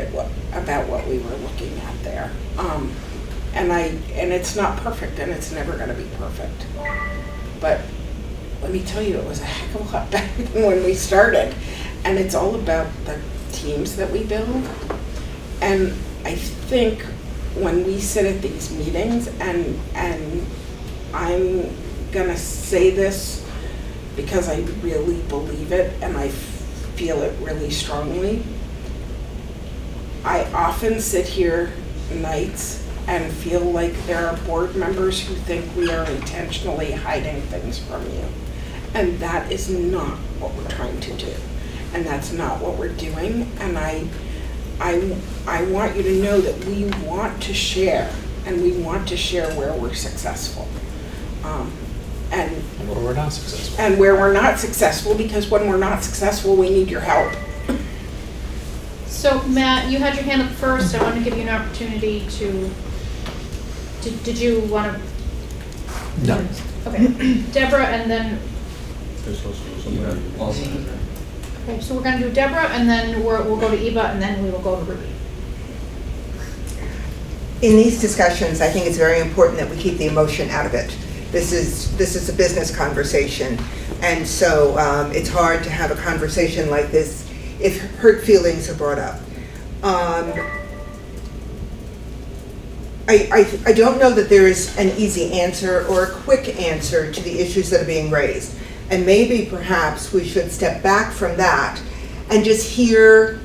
about what we were looking at there. And it's not perfect, and it's never going to be perfect. But let me tell you, it was a heck of a lot better than when we started. And it's all about the teams that we build. And I think when we sit at these meetings, and I'm going to say this because I really believe it and I feel it really strongly, I often sit here nights and feel like there are board members who think we are intentionally hiding things from you. And that is not what we're trying to do. And that's not what we're doing. And I want you to know that we want to share, and we want to share where we're successful. And where we're not successful. And where we're not successful, because when we're not successful, we need your help. So Matt, you had your hand up first. I want to give you an opportunity to, did you want to? No. Okay, Deborah, and then, okay, so we're going to do Deborah, and then we'll go to Eva, and then we will go to Ruby. In these discussions, I think it's very important that we keep the emotion out of it. This is a business conversation, and so it's hard to have a conversation like this if hurt feelings are brought up. I don't know that there is an easy answer or a quick answer to the issues that are being raised. And maybe perhaps we should step back from that and just hear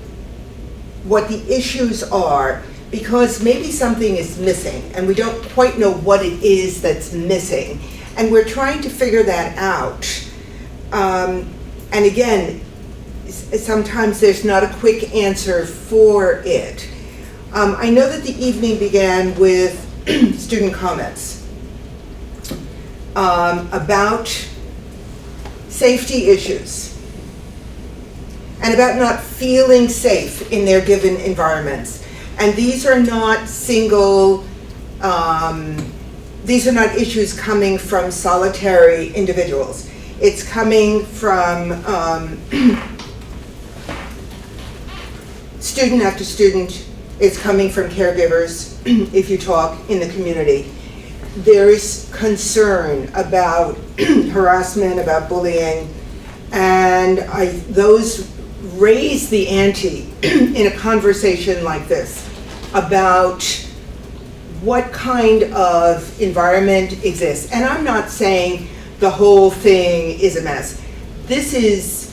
what the issues are, because maybe something is missing and we don't quite know what it is that's missing. And we're trying to figure that out. And again, sometimes there's not a quick answer for it. I know that the evening began with student comments about safety issues and about not feeling safe in their given environments. And these are not single, these are not issues coming from solitary individuals. It's coming from student after student. It's coming from caregivers, if you talk in the community. There is concern about harassment, about bullying, and those raise the ante in a conversation like this about what kind of environment exists. And I'm not saying the whole thing is a mess. This is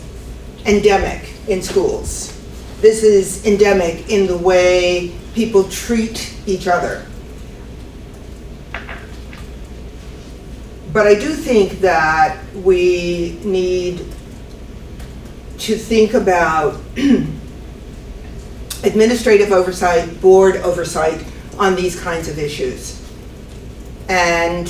endemic in schools. This is endemic in the way people treat each other. But I do think that we need to think about administrative oversight, board oversight on these kinds of issues. And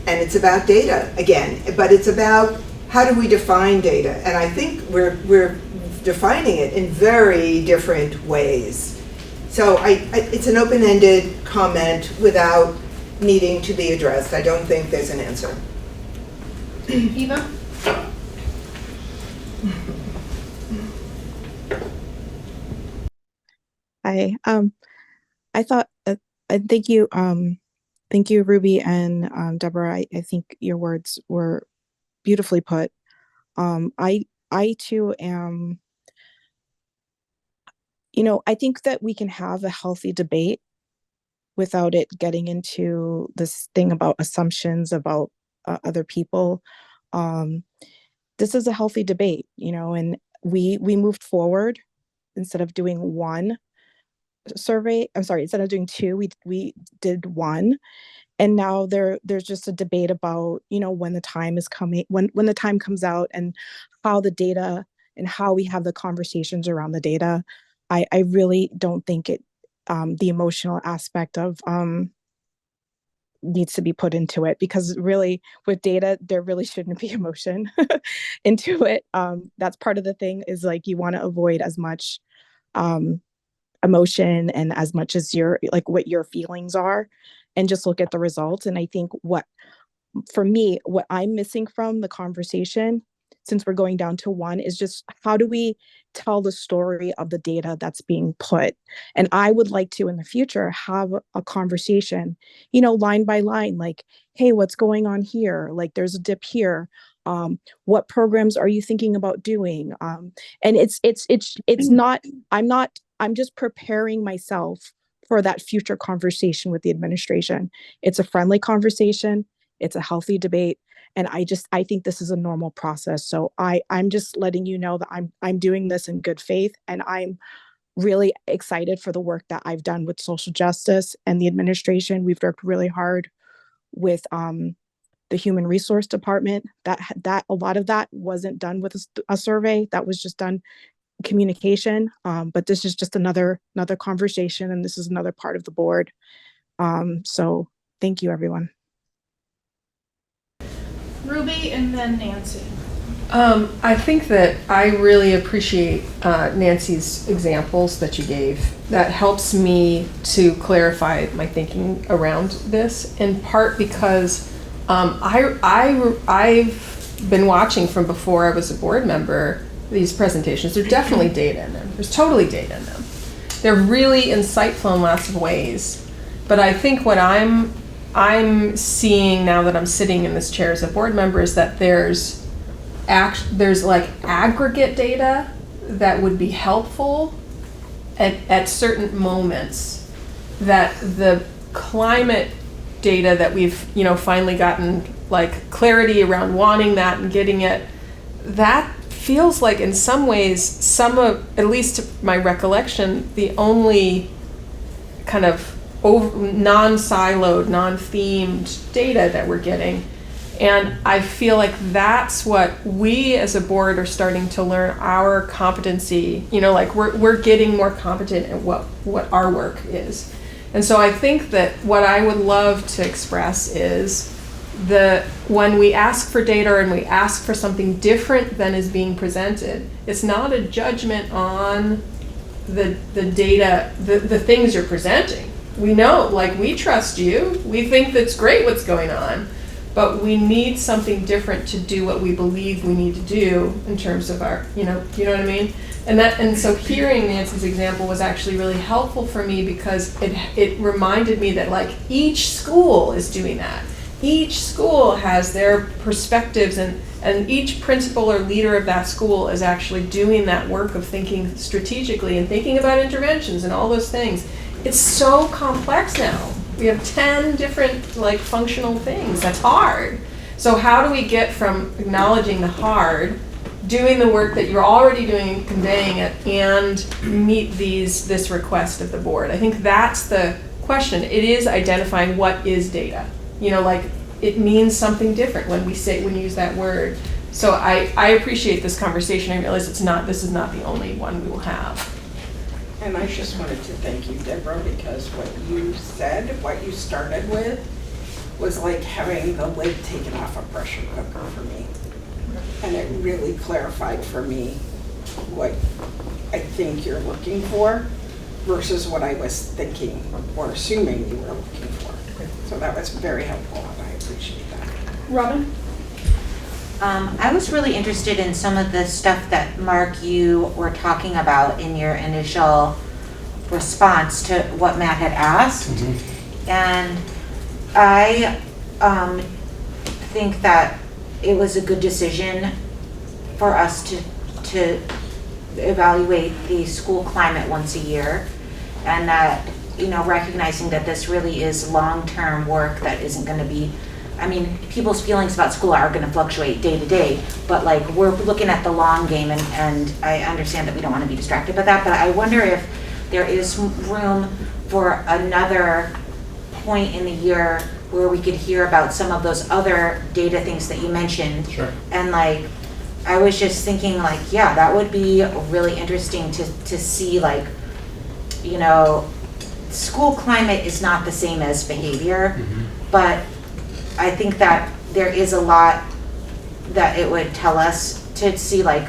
it's about data again, but it's about how do we define data? And I think we're defining it in very different ways. So it's an open-ended comment without needing to be addressed. I don't think there's an answer. Eva? Hi. I thought, thank you, Ruby and Deborah. I think your words were beautifully put. I too am, I think that we can have a healthy debate without it getting into this thing about assumptions about other people. This is a healthy debate, and we moved forward. Instead of doing one survey, instead of doing two, we did one. And now there's just a debate about, when the time is coming, when the time comes out, and how the data and how we have the conversations around the data. I really don't think it, the emotional aspect of needs to be put into it, because really with data, there really shouldn't be emotion into it. That's part of the thing, is like, you want to avoid as much emotion and as much as what your feelings are, and just look at the results. And I think what I'm missing from the conversation, since we're going down to one, is just how do we tell the story of the data that's being put? And I would like to, in the future, have a conversation, line by line, like, hey, what's going on here? Like, there's a dip here. What programs are you thinking about doing? And it's not, I'm just preparing myself for that future conversation with the administration. It's a friendly conversation. It's a healthy debate. And I think this is a normal process. So I'm just letting you know that I'm doing this in good faith, and I'm really excited for the work that I've done with social justice and the administration. We've worked really hard with the human resource department. That a lot of that wasn't done with a survey. That was just done communication. But this is just another conversation, and this is another part of the board. So thank you, everyone. Ruby and then Nancy. I think that I really appreciate Nancy's examples that you gave. That helps me to clarify my thinking around this, in part because I've been watching from before I was a board member these presentations. There's definitely data in them. There's totally data in them. They're really insightful in lots of ways. But I think what I'm seeing now that I'm sitting in this chair as a board member is that there's like aggregate data that would be helpful at certain moments, that the climate data that we've finally gotten like clarity around wanting that and getting it, that feels like in some ways, at least to my recollection, the only kind of non-siloed, non-themed data that we're getting. And I feel like that's what we as a board are starting to learn our competency, like we're getting more competent at what our work is. And so I think that what I would love to express is when we ask for data and we ask for something different than is being presented, it's not a judgment on the data, the things you're presenting. We know, like, we trust you. We think that's great what's going on, but we need something different to do what we believe we need to do in terms of our, you know what I mean? And so hearing Nancy's example was actually really helpful for me, because it reminded me that like each school is doing that. Each school has their perspectives, and each principal or leader of that school is actually doing that work of thinking strategically and thinking about interventions and all those things. It's so complex now. We have 10 different like functional things. That's hard. So how do we get from acknowledging the hard, doing the work that you're already doing, conveying it, and meet this request of the board? I think that's the question. It is identifying what is data. Like it means something different when we use that word. So I appreciate this conversation. I realize this is not the only one we will have. And I just wanted to thank you, Deborah, because what you said, what you started with, was like having the lid taken off a pressure cooker for me. And it really clarified for me what I think you're looking for versus what I was thinking or assuming you were looking for. So that was very helpful, and I appreciate that. Robin? I was really interested in some of the stuff that, Mark, you were talking about in your initial response to what Matt had asked. Mm-hmm. And I think that it was a good decision for us to evaluate the school climate once a year, and that, recognizing that this really is long-term work that isn't going to be, people's feelings about school are going to fluctuate day to day, but like we're looking at the long game, and I understand that we don't want to be distracted by that, but I wonder if there is room for another point in the year where we could hear about some of those other data things that you mentioned. Sure. And like, I was just thinking like, yeah, that would be really interesting to see, like, school climate is not the same as behavior, mm-hmm. but I think that there is a lot that it would tell us to see, like,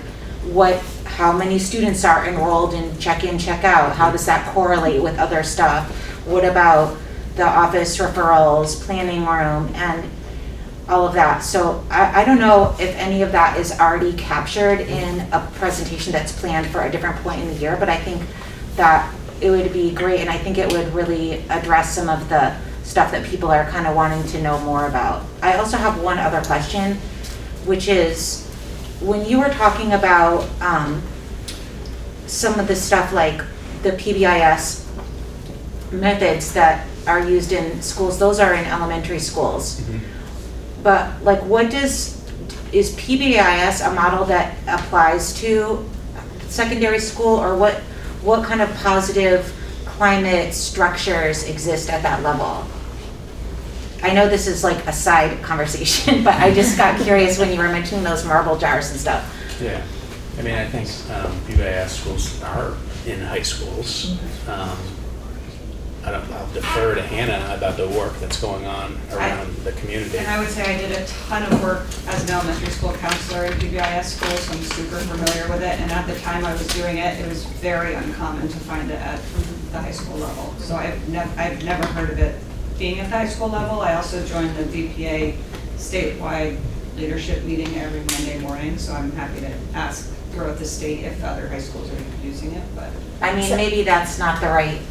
how many students are enrolled in check-in, check-out. How does that correlate with other stuff? What about the office referrals, planning room, and all of that? So I don't know if any of that is already captured in a presentation that's planned for a different point in the year, but I think that it would be great, and I think it would really address some of the stuff that people are kind of wanting to know more about. I also have one other question, which is, when you were talking about some of the stuff like the PBIS methods that are used in schools, those are in elementary schools. Mm-hmm. but like is PBIS a model that applies to secondary school, or what kind of positive climate structures exist at that level? I know this is like a side conversation, but I just got curious when you were mentioning those marble jars and stuff. Yeah, I mean, I think PBIS schools are in high schools. I'll defer to Hannah about the work that's going on around the community. And I would say I did a ton of work as an elementary school counselor in PBIS schools, so I'm super familiar with it. And at the time I was doing it, it was very uncommon to find it at the high school level. So I've never heard of it being at the high school level. I also joined the VPA statewide leadership meeting every Monday morning, so I'm happy to ask throughout the state if other high schools are using it. But I mean, maybe that's not the right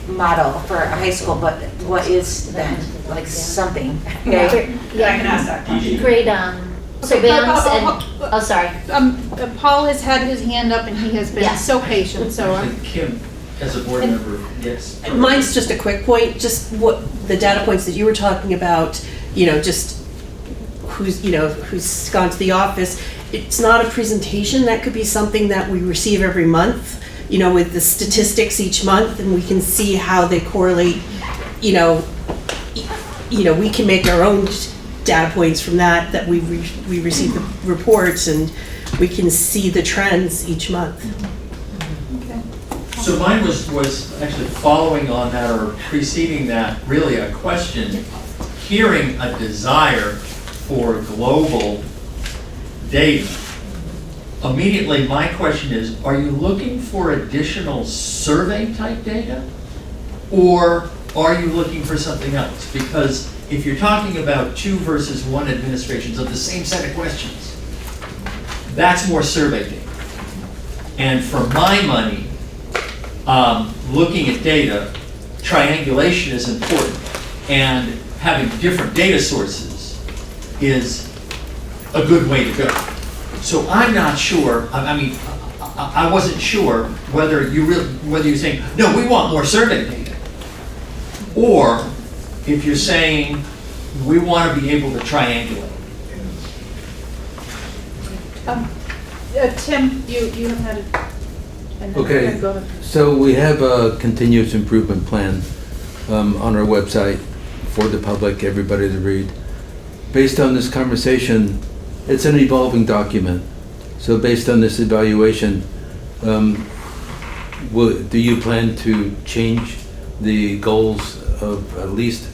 model for a high school, but what is then, like something? yeah, I can ask that question. Great, surveillance and, oh, sorry. Paul has had his hand up and he has been Yeah. so patient, so. Kim, as a board member, yes. Mine's just a quick point, just what the data points that you were talking about, just who's gone to the office. It's not a presentation. That could be something that we receive every month, with the statistics each month, and we can see how they correlate. We can make our own data points from that we receive the reports, and we can see the trends each month. So mine was actually following on that or preceding that, really a question, hearing a desire for global data. Immediately, my question is, are you looking for additional survey type data? Or are you looking for something else? Because if you're talking about 2 versus 1 administrations of the same set of questions, that's more survey data. And for my money, looking at data, triangulation is important. And having different data sources is a good way to go. So I'm not sure, I wasn't sure whether you're saying, no, we want more survey data. Or if you're saying, we want to be able to triangulate. Tim, you have had it. Okay, Go ahead. so we have a continuous improvement plan on our website for the public, everybody to read. Based on this conversation, it's an evolving document. So based on this evaluation, do you plan to change the goals of at least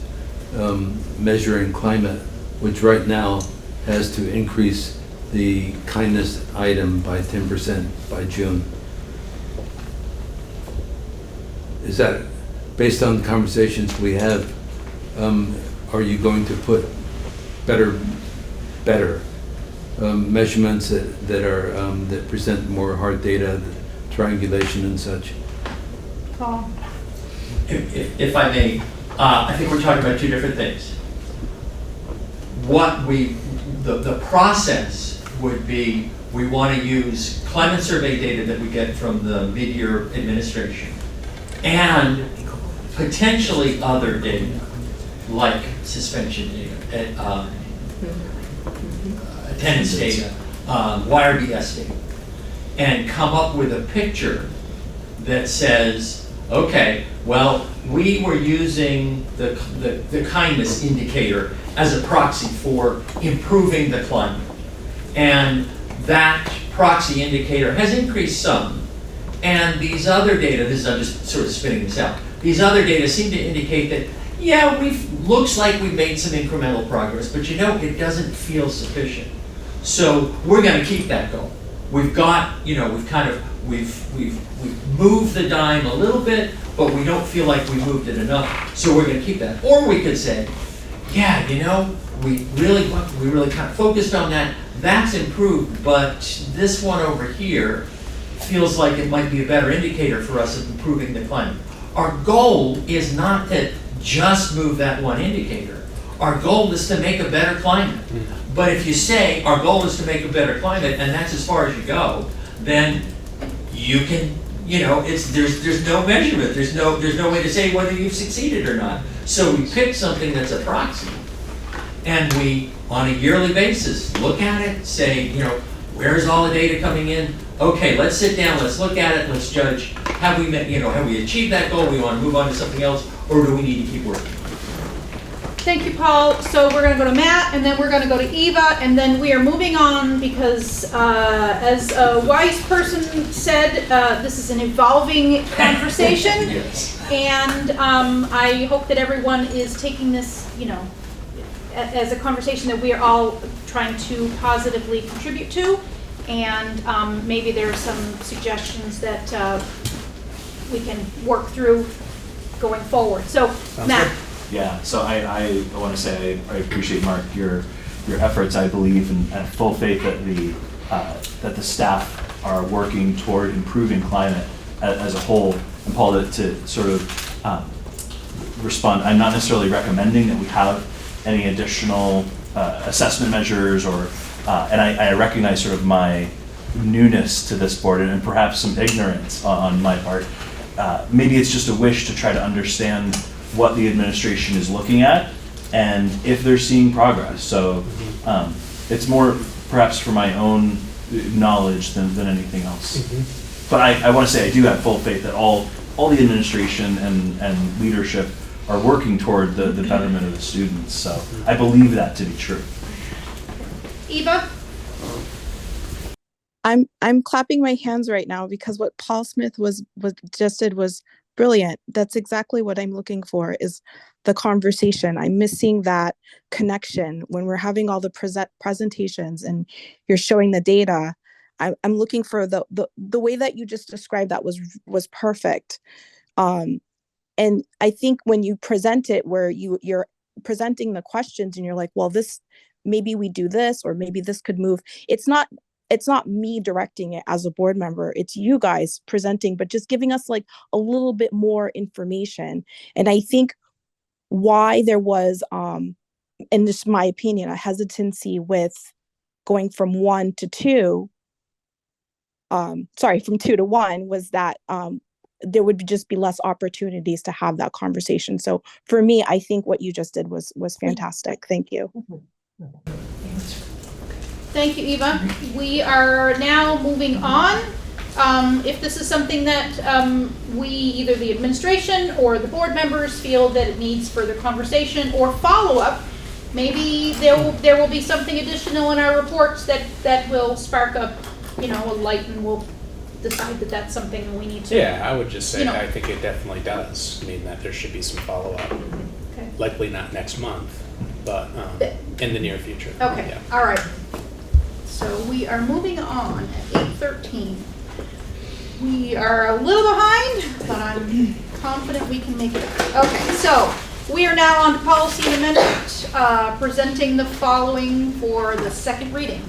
measuring climate, which right now has to increase the kindness item by 10% by June? Is that, based on the conversations we have, are you going to put better measurements that present more hard data, triangulation and such? Paul? If I may, I think we're talking about 2 different things. The process would be, we want to use climate survey data that we get from the mid-year administration and potentially other data, like suspension data, attendance data, YRBS data, and come up with a picture that says, okay, well, we were using the kindness indicator as a proxy for improving the climate. And that proxy indicator has increased some. And these other data, I'm just sort of spinning this out, these other data seem to indicate that, yeah, looks like we've made some incremental progress, but it doesn't feel sufficient. So we're going to keep that going. We've got, we've moved the dime a little bit, but we don't feel like we moved it enough, so we're going to keep that. Or we could say, yeah, we really kind of focused on that. That's improved, but this one over here feels like it might be a better indicator for us of improving the climate. Our goal is not to just move that one indicator. Our goal is to make a better climate. But if you say our goal is to make a better climate, and that's as far as you go, then you can, there's no measurement. There's no way to say whether you've succeeded or not. So we pick something that's a proxy, And we, on a yearly basis, look at it, say, you know, where's all the data coming in? Okay, let's sit down, let's look at it, let's judge, have we met, you know, have we achieved that goal? We want to move on to something else, or do we need to keep working? Thank you, Paul. So we're going to go to Matt, and then we're going to go to Eva, and then we are moving on because, as a wise person said, this is an evolving conversation. Yes. And I hope that everyone is taking this, you know, as a conversation that we are all trying to positively contribute to. And maybe there are some suggestions that we can work through going forward. So, Matt. Yeah, so I want to say I appreciate, Mark, your efforts. I believe and have full faith that the staff are working toward improving climate as a whole. And Paul, to sort of respond, I'm not necessarily recommending that we have any additional assessment measures, or and I recognize sort of my newness to this board and perhaps some ignorance on my part. Maybe it's just a wish to try to understand what the administration is looking at and if they're seeing progress. So it's more perhaps for my own knowledge than anything else. Mm-hmm. But I want to say I do have full faith that all the administration and leadership are working toward the betterment of the students. So I believe that to be true. Eva? I'm clapping my hands right now because what Paul Smith just did was brilliant. That's exactly what I'm looking for, is the conversation. I'm missing that connection when we're having all the presentations and you're showing the data. I'm looking for the way that you just described that was perfect. And I think when you present it where you're presenting the questions and you're like, well, this, maybe we do this, or maybe this could move. It's not me directing it as a board member. It's you guys presenting, but just giving us like a little bit more information. And I think why there was, in just my opinion, a hesitancy with going from 1 to 2, from 2 to 1, was that there would just be less opportunities to have that conversation. So for me, I think what you just did was fantastic. Thank you. Thank you, Eva. We are now moving on. If this is something that we, either the administration or the board members, feel that it needs further conversation or follow-up, maybe there will be something additional in our reports that will spark up, you know, a light, and we'll decide that that's something we need to. Yeah, I would just say, you know. I think it definitely does mean that there should be some follow-up. Okay. Likely not next month, but in the near future. Okay, Yeah. all right. So we are moving on at 8:13. We are a little behind, but I'm confident we can make it up. Okay, so we are now on to policy and amendment, presenting the following for the second reading.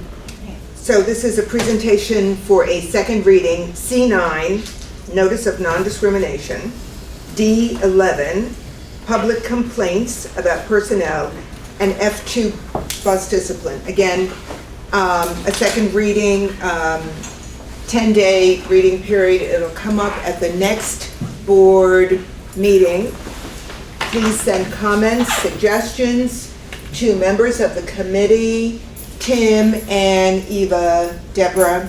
So this is a presentation for a second reading, C9, Notice of Non-Discrimination, D11, Public Complaints about Personnel, and F2, Bus Discipline. Again, a second reading, 10-day reading period. It'll come up at the next board meeting. Please send comments, suggestions to members of the committee, Tim and Eva, Deborah.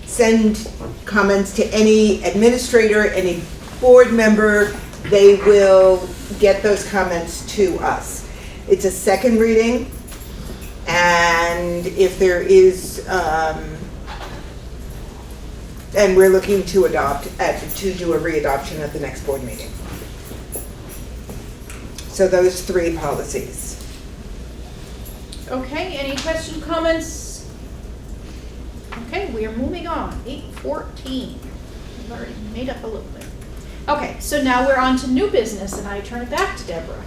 Send comments to any administrator, any board member. They will get those comments to us. It's a second reading, and if there is, and we're looking to do a readoption at the next board meeting. So those 3 policies. Okay, any questions, comments? Okay, we are moving on. 8:14. I've already made up a little bit. Okay, so now we're on to new business, and I turn it back to Deborah.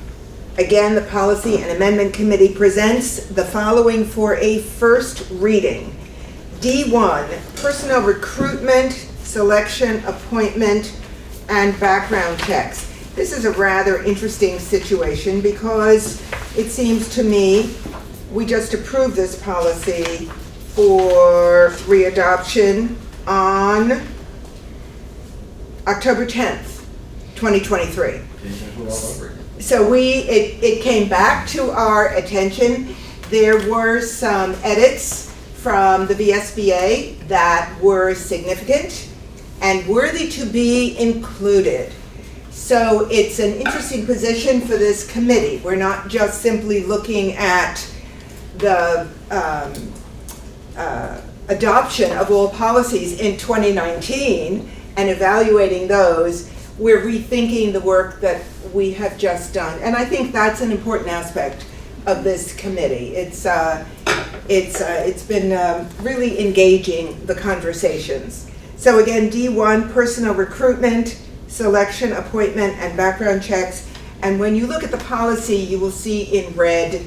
Again, the Policy and Amendment Committee presents the following for a first reading. D1, personnel recruitment, selection, appointment, and background checks. This is a rather interesting situation because it seems to me we just approved this policy for readoption on October 10th, 2023. So it came back to our attention. There were some edits from the VSBA that were significant and worthy to be included. So it's an interesting position for this committee. We're not just simply looking at the adoption of all policies in 2019 and evaluating those. We're rethinking the work that we have just done. And I think that's an important aspect of this committee. It's been really engaging the conversations. So again, D1, personnel recruitment, selection, appointment, and background checks. And when you look at the policy, you will see in red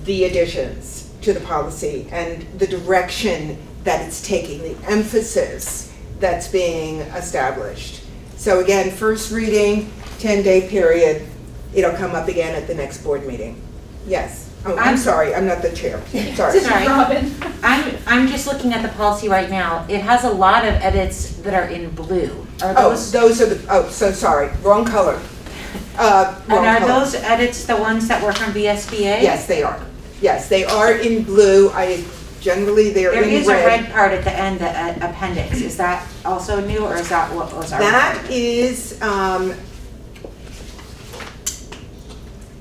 the additions to the policy and the direction that it's taking, the emphasis that's being established. So again, first reading, 10-day period. It'll come up again at the next board meeting. Yes. Oh, I'm sorry, I'm not the chair. Sorry. Sorry. Robin. I'm just looking at the policy right now. It has a lot of edits that are in blue. Are those? Those are the, so sorry, wrong color. And are those edits the ones that were from VSBA? Yes, they are. Yes, they are in blue. Generally, they're in red. There is a red part at the end, the appendix. Is that also new, or is that what was already? That is,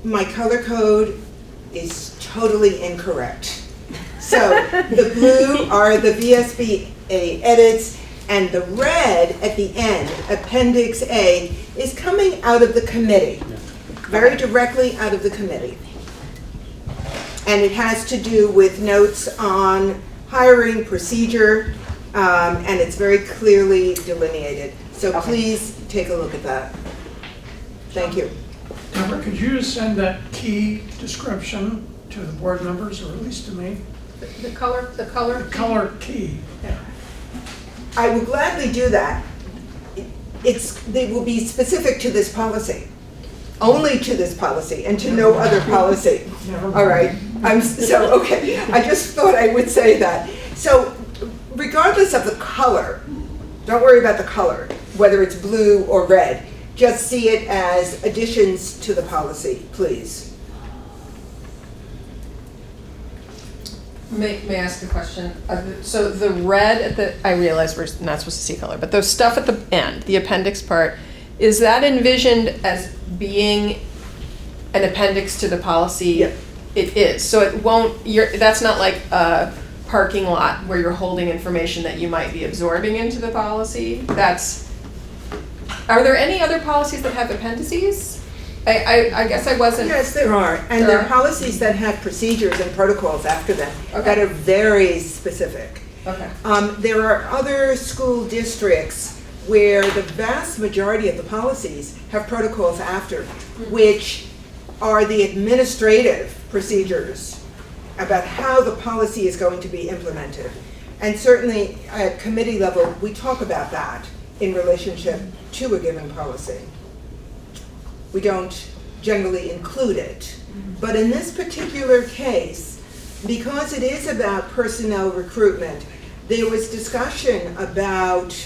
my color code is totally incorrect. So the blue are the VSBA edits, and the red at the end, Appendix A, is coming out of the committee, very directly out of the committee. And it has to do with notes on hiring procedure, and it's very clearly delineated. So please take a look at that. Thank you. Deborah, could you just send that key description to the board members, or at least to me? The color Color key. Yeah. I will gladly do that. They will be specific to this policy, only to this policy, and to no other policy. All right. Okay. I just thought I would say that. So, regardless of the color, don't worry about the color, whether it's blue or red. Just see it as additions to the policy, please. May I ask a question? So the red at the, I realize we're not supposed to see color, but the stuff at the end, the appendix part, is that envisioned as being an appendix to the policy? Yeah. It is. So it won't, that's not like a parking lot where you're holding information that you might be absorbing into the policy. Are there any other policies that have appendices? I guess I wasn't. Yes, there are. And there are policies that have procedures and protocols after them that are very specific. Okay. There are other school districts where the vast majority of the policies have protocols after, which are the administrative procedures about how the policy is going to be implemented. And certainly at committee level, we talk about that in relationship to a given policy. We don't generally include it. But in this particular case, because it is about personnel recruitment, there was discussion about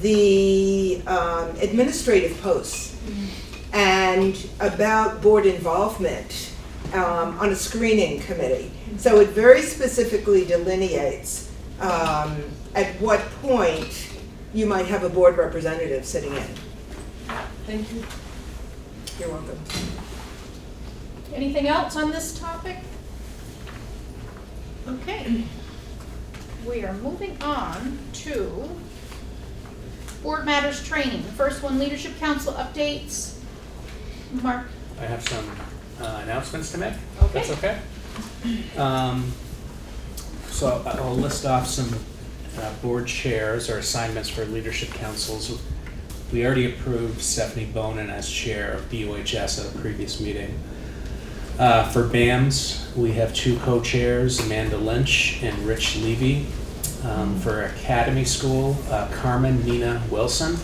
the administrative posts and about board involvement on a screening committee. So it very specifically delineates at what point you might have a board representative sitting in. Thank you. You're welcome. Anything else on this topic? Okay. We are moving on to Board Matters Training. The first one, Leadership Council updates. Mark. I have some announcements to make. Okay. That's okay. So I'll list off some board chairs or assignments for leadership councils. We already approved Stephanie Bonin as chair of BUHS at a previous meeting. For BAMS, we have two co-chairs, Amanda Lynch and Rich Levy. For Academy School, Carmen Nina Wilson.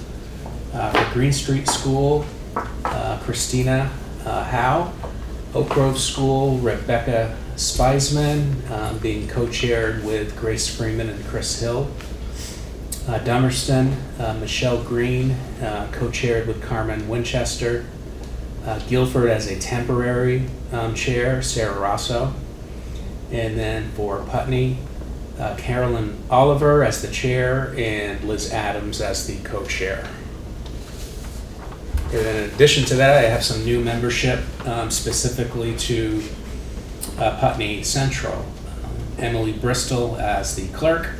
For Green Street School, Christina Howe. Oak Grove School, Rebecca Speisman, being co-chaired with Grace Freeman and Chris Hill. Dummerston, Michelle Green, co-chaired with Carmen Winchester. Guilford as a temporary chair, Sarah Rosso. And then for Putney, Carolyn Oliver as the chair and Liz Adams as the co-chair. And then in addition to that, I have some new membership specifically to Putney Central. Emily Bristol as the clerk.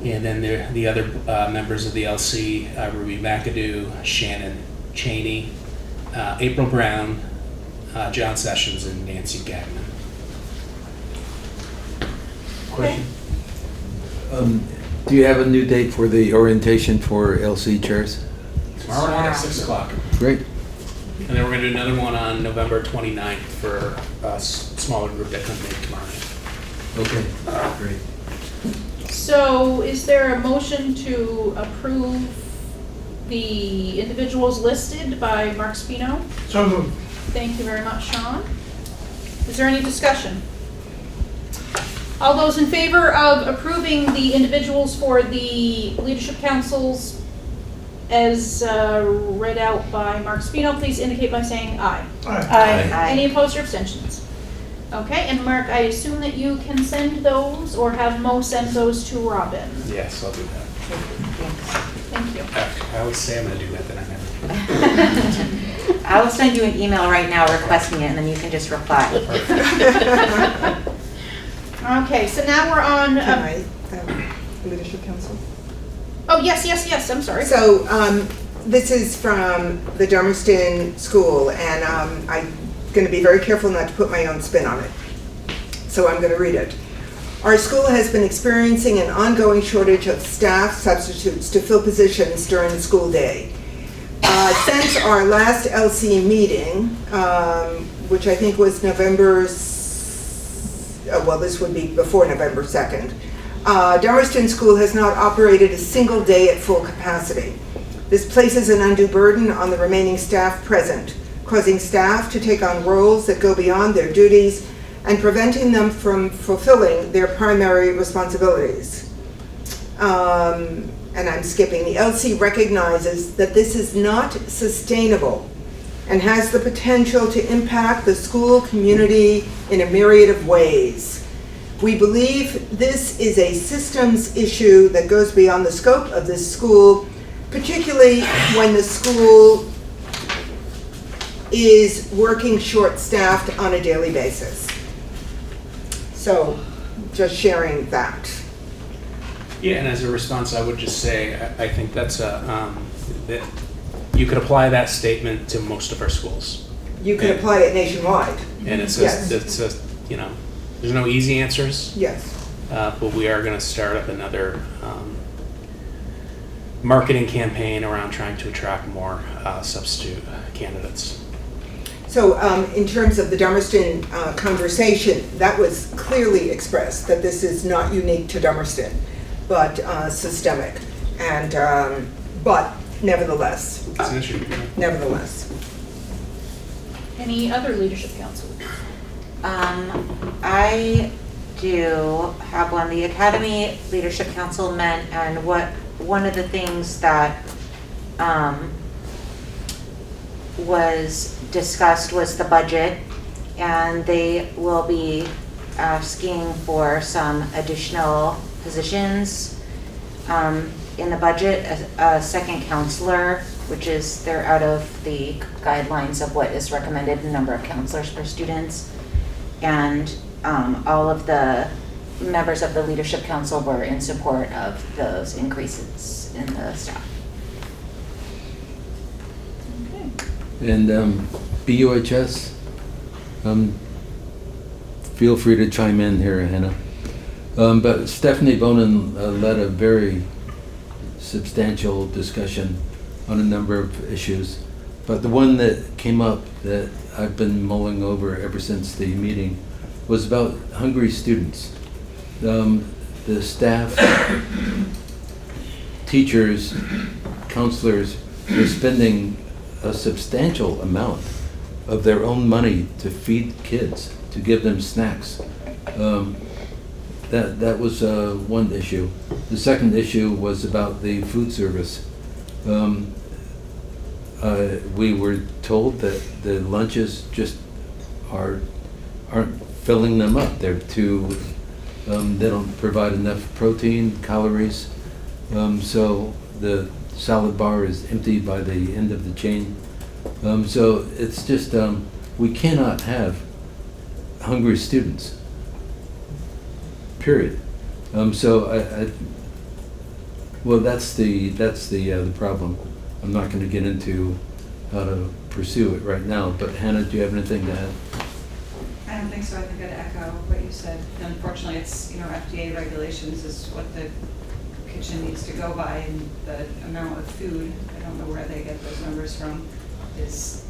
And then the other members of the LC, Ruby McAdoo, Shannon Cheney, April Brown, John Sessions, and Nancy Gagnon. Question? Do you have a new date for the orientation for LC chairs? Tomorrow night at 6 o'clock. Great. And then we're going to do another one on November 29th for a smaller group that couldn't make tomorrow night. Okay, great. So is there a motion to approve the individuals listed by Mark Spino? So moved. Thank you very much, Sean. Is there any discussion? All those in favor of approving the individuals for the leadership councils as read out by Mark Spino, please indicate by saying aye. Aye. Any opposed or abstentions? Okay, and Mark, I assume that you can send those or have Mo send those to Robin? Yes, I'll do that. Thank you. I always say I'm going to do that, then I never do. I will send you an email right now requesting it, and then you can just reply. Okay, so now we're on. Leadership Council. Oh, yes, I'm sorry. So this is from the Dummerston School, and I'm going to be very careful not to put my own spin on it. So I'm going to read it. Our school has been experiencing an ongoing shortage of staff substitutes to fill positions during the school day. Since our last LC meeting, which I think was this would be before November 2nd, Dummerston School has not operated a single day at full capacity. This places an undue burden on the remaining staff present, causing staff to take on roles that go beyond their duties and preventing them from fulfilling their primary responsibilities. And I'm skipping. The LC recognizes that this is not sustainable and has the potential to impact the school community in a myriad of ways. We believe this is a systems issue that goes beyond the scope of this school, particularly when the school is working short-staffed on a daily basis. So, just sharing that. Yeah, and as a response, I would just say I think that's that you could apply that statement to most of our schools. You can apply it nationwide. And it's Yes. there's no easy answers. Yes. But we are going to start up another marketing campaign around trying to attract more substitute candidates. So in terms of the Dummerston conversation, that was clearly expressed, that this is not unique to Dummerston, but systemic. And, but nevertheless. It's an issue. Nevertheless. Any other leadership council? I do have one. The Academy Leadership Council met, and one of the things that was discussed was the budget, and they will be asking for some additional positions in the budget. A second counselor, which is they're out of the guidelines of what is recommended in number of counselors per students, and all of the members of the Leadership Council were in support of those increases in the staff. And BUHS, feel free to chime in here, Hannah. But Stephanie Bonin led a very substantial discussion on a number of issues. But the one that came up that I've been mulling over ever since the meeting was about hungry students. The staff, teachers, counselors are spending a substantial amount of their own money to feed kids, to give them snacks. That was one issue. The second issue was about the food service. we were told that the lunches just aren't filling them up. They're too, they don't provide enough protein, calories. So the salad bar is empty by the end of the chain. So it's just, we cannot have hungry students, period. So well, that's the problem. I'm not going to get into how to pursue it right now, but Hannah, do you have anything to add? I don't think so. I think I'd echo what you said. Unfortunately, it's, FDA regulations is what the kitchen needs to go by, and the amount of food, I don't know where they get those numbers from, there's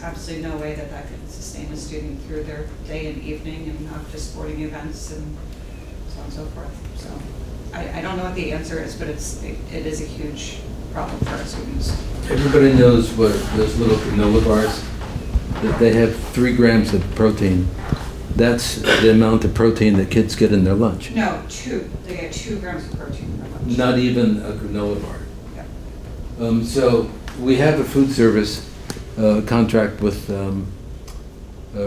absolutely no way that can sustain a student through their day and evening and not just sporting events and so on and so forth. So I don't know what the answer is, but it is a huge problem for our students. Everybody knows what those little granola bars, that they have 3 grams of protein. That's the amount of protein that kids get in their lunch. No, 2. They get 2 grams of protein in their lunch. Not even a granola bar. Yeah. So we have a food service contract with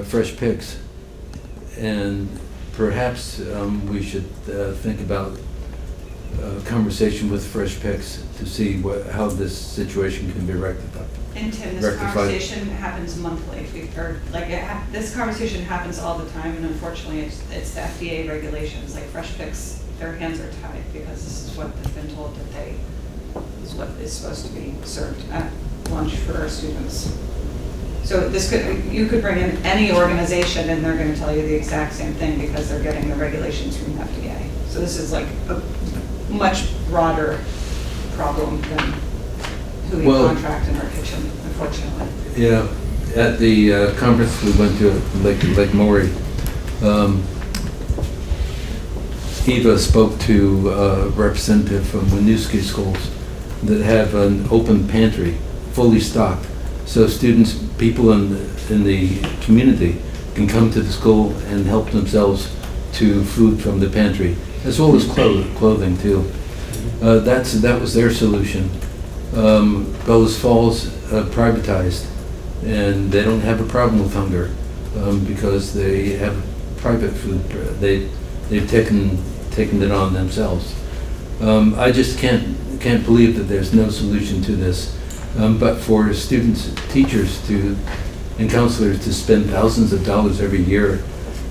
Fresh Picks, and perhaps we should think about a conversation with Fresh Picks to see how this situation can be rectified. And Tim, this conversation happens monthly, or this conversation happens all the time, and unfortunately, it's the FDA regulations. Like Fresh Picks, their hands are tied because this is what they've been told that is what is supposed to be served at lunch for our students. So you could bring in any organization, and they're going to tell you the exact same thing because they're getting the regulations from the FDA. So this is like a much broader problem than who we contract in our kitchen, unfortunately. Yeah, at the conference we went to at Lake Maury, Eva spoke to a representative from Winooski schools that have an open pantry, fully stocked. So students, people in the community can come to the school and help themselves to food from the pantry, as well as clothing too. That was their solution. Bellows Falls privatized, and they don't have a problem with hunger because they have private food. They've taken it on themselves. I just can't believe that there's no solution to this. But for students, teachers and counselors to spend thousands of dollars every year,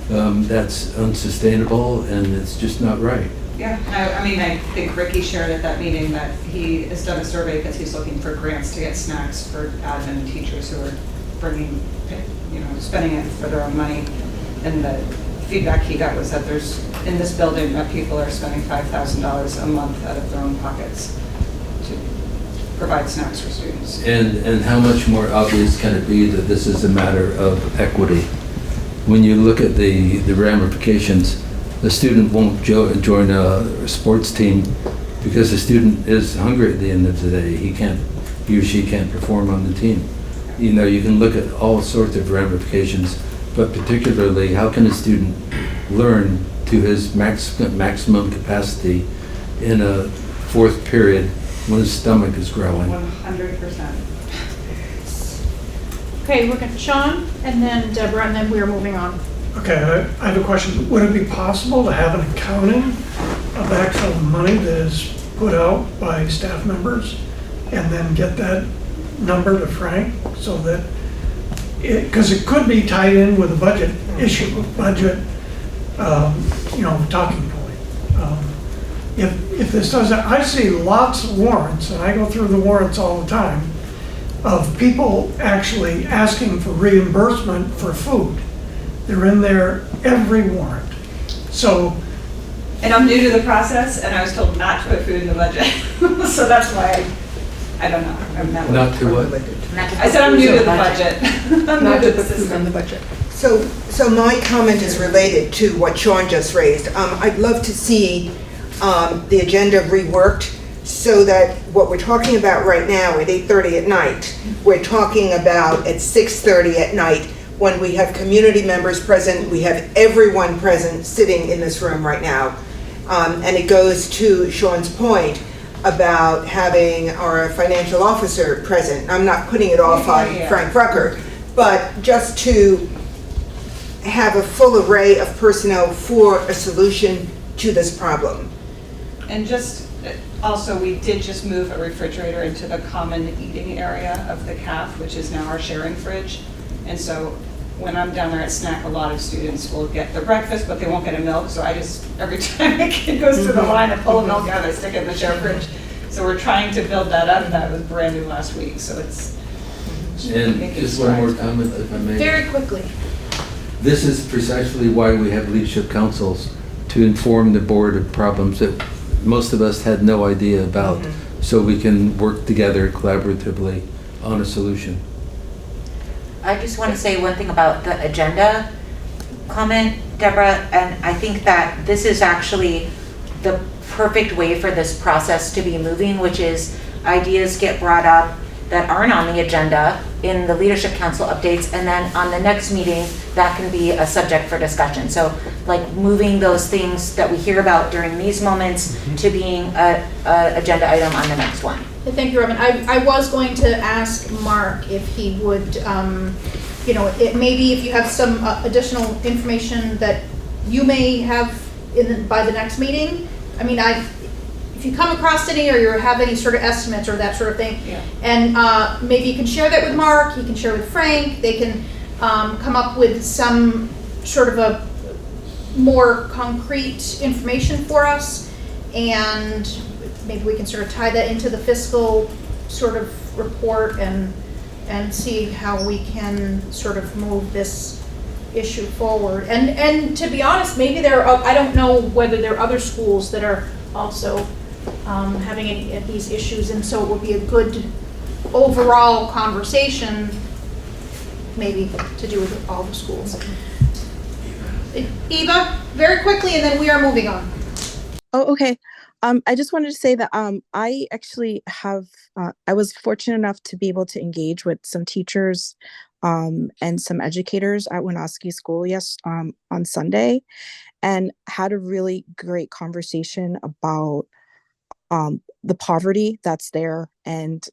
that's unsustainable, and it's just not right. Yeah, I mean, I think Ricky shared at that meeting that he has done a survey because he's looking for grants to get snacks for admin teachers who are spending it for their own money. And the feedback he got was that there's, in this building, that people are spending $5,000 a month out of their own pockets to provide snacks for students. And how much more obvious can it be that this is a matter of equity? When you look at the ramifications, the student won't join a sports team because the student is hungry at the end of the day. He or she can't perform on the team. You can look at all sorts of ramifications, but particularly, how can a student learn to his maximum capacity in a 4th period when his stomach is growling? 100%. Okay, we're going to Sean, and then Deborah, and then we're moving on. Okay, I have a question. Would it be possible to have an accounting of actual money that is put out by staff members and then get that number to Frank so that, because it could be tied in with a budget issue, talking point. If this doesn't, I see lots of warrants, and I go through the warrants all the time, of people actually asking for reimbursement for food. They're in there every warrant. So. And I'm new to the process, and I was told not to put food in the budget. So that's why I don't know. I'm not to what? I said I'm new to the budget. I'm Not new to to the put food system. on the budget. So my comment is related to what Sean just raised. I'd love to see the agenda reworked so that what we're talking about right now at 8:30 at night, we're talking about at 6:30 at night when we have community members present, we have everyone present sitting in this room right now. And it goes to Sean's point, about having our financial officer present. I'm not putting it off on Frank Rucker, but just to have a full array of personnel for a solution to this problem. And just, also, we did just move a refrigerator into the common eating area of the CAF, which is now our sharing fridge. And so when I'm down there at snack, a lot of students will get their breakfast, but they won't get a milk. So I just, every time a kid goes to the line and pull a milk out, I stick it in the share fridge. So we're trying to build that up. That was brand new last week. So it's. And just one more comment, if I may. Very quickly. This is precisely why we have leadership councils, to inform the board of problems that most of us had no idea about, so we can work together collaboratively on a solution. I just want to say one thing about the agenda comment, Deborah, and I think that this is actually the perfect way for this process to be moving, which is ideas get brought up that aren't on the agenda in the Leadership Council updates, and then on the next meeting, that can be a subject for discussion. So like moving those things that we hear about during these moments to being a agenda item on the next one. Thank you, Robin. I was going to ask Mark if he would, you know, maybe if you have some additional information that you may have by the next meeting. I mean, if you come across any or you have any sort of estimates or that sort of thing, and maybe you can share that with Mark, you can share with Frank, they can come up with some sort of a more concrete information for us, and maybe we can sort of tie that into the fiscal sort of report and see how we can sort of move this issue forward. And to be honest, maybe I don't know whether there are other schools that are also having any of these issues, and so it would be a good overall conversation maybe to do with all the schools. Eva, very quickly, and then we are moving on. Oh, okay. I just wanted to say that I actually have, I was fortunate enough to be able to engage with some teachers and some educators at Winooski School on Sunday, and had a really great conversation about the poverty that's there. And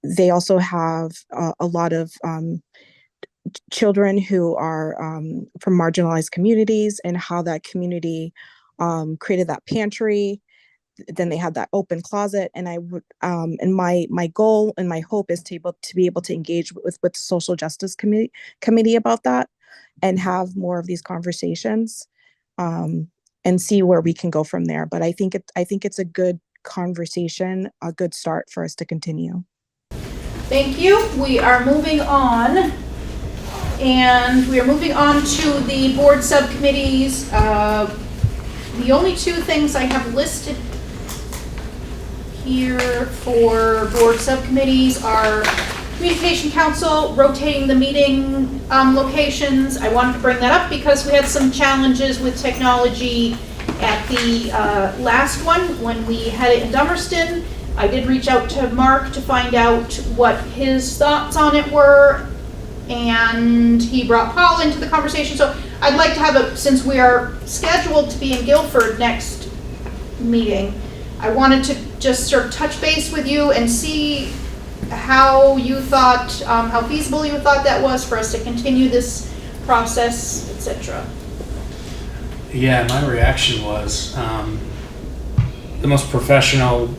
they also have a lot of children who are from marginalized communities, and how that community created that pantry. Then they had that open closet, and I would and my goal and my hope is to be able to engage with the social justice committee about that, and have more of these conversations, and see where we can go from there. But I think it's a good conversation, a good start for us to continue. Thank you. We are moving on. And we are moving on to the board subcommittees. The only two things I have listed here for board subcommittees are Communication Council rotating the meeting locations. I wanted to bring that up because we had some challenges with technology at the last one when we had it in Dummerston. I did reach out to Mark to find out what his thoughts on it were, and he brought Paul into the conversation. So I'd like to have since we are scheduled to be in Guilford next meeting, I wanted to just sort of touch base with you and see how you thought, how feasible you thought that was for us to continue this process, etc. Yeah, my reaction was the most professional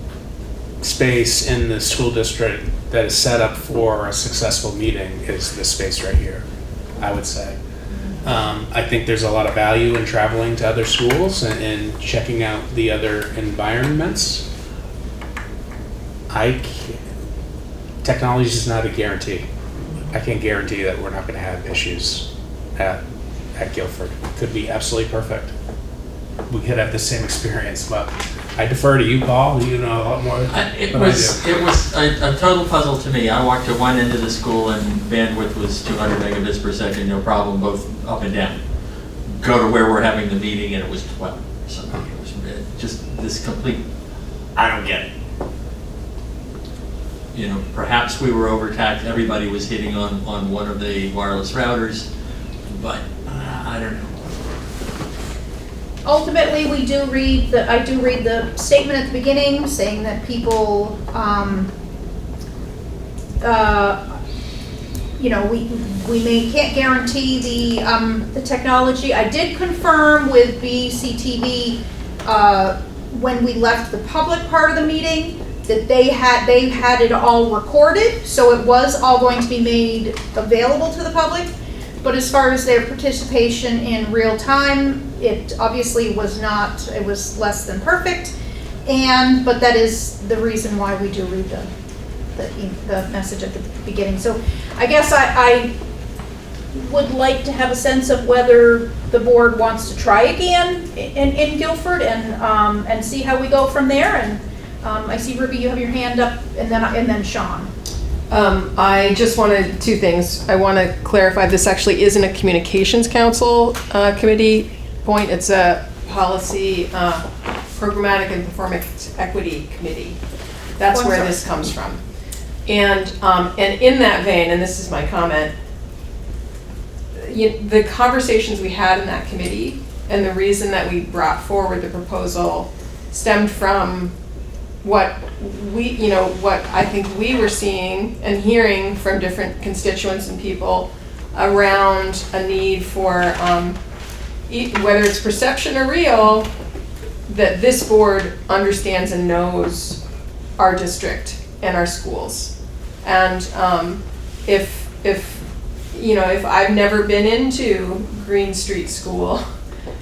space in the school district that is set up for a successful meeting is this space right here, I would say. I think there's a lot of value in traveling to other schools and checking out the other environments. Technology is not a guarantee. I can't guarantee that we're not going to have issues at Guilford. It could be absolutely perfect. We could have the same experience, but I defer to you, Paul. You know a lot more It than was I do. a total puzzle to me. I walked to one end of the school and bandwidth was 200 megabits per second, no problem, both up and down. Go to where we're having the meeting and it was 12 or something. It was just this complete, I don't get it. You know, perhaps we were overtaxed. Everybody was hitting on one of the wireless routers, but I don't know. ultimately, I do read the statement at the beginning saying that people, can't guarantee the technology. I did confirm with BCTV when we left the public part of the meeting that they had it all recorded, so it was all going to be made available to the public. But as far as their participation in real time, it obviously was not. It was less than perfect, but that is the reason why we do read the message at the beginning. So I guess I would like to have a sense of whether the board wants to try again in Guilford and see how we go from there. And I see Ruby, you have your hand up, and then Sean. I just wanted two things. I want to clarify, this actually isn't a communications council committee point. It's a policy, programmatic and performance equity committee. That's where this comes from. And in that vein, and this is my comment, the conversations we had in that committee and the reason that we brought forward the proposal stemmed from what I think we were seeing and hearing from different constituents and people around a need for, whether it's perception or real, that this board understands and knows our district and our schools. And if I've never been into Green Street School,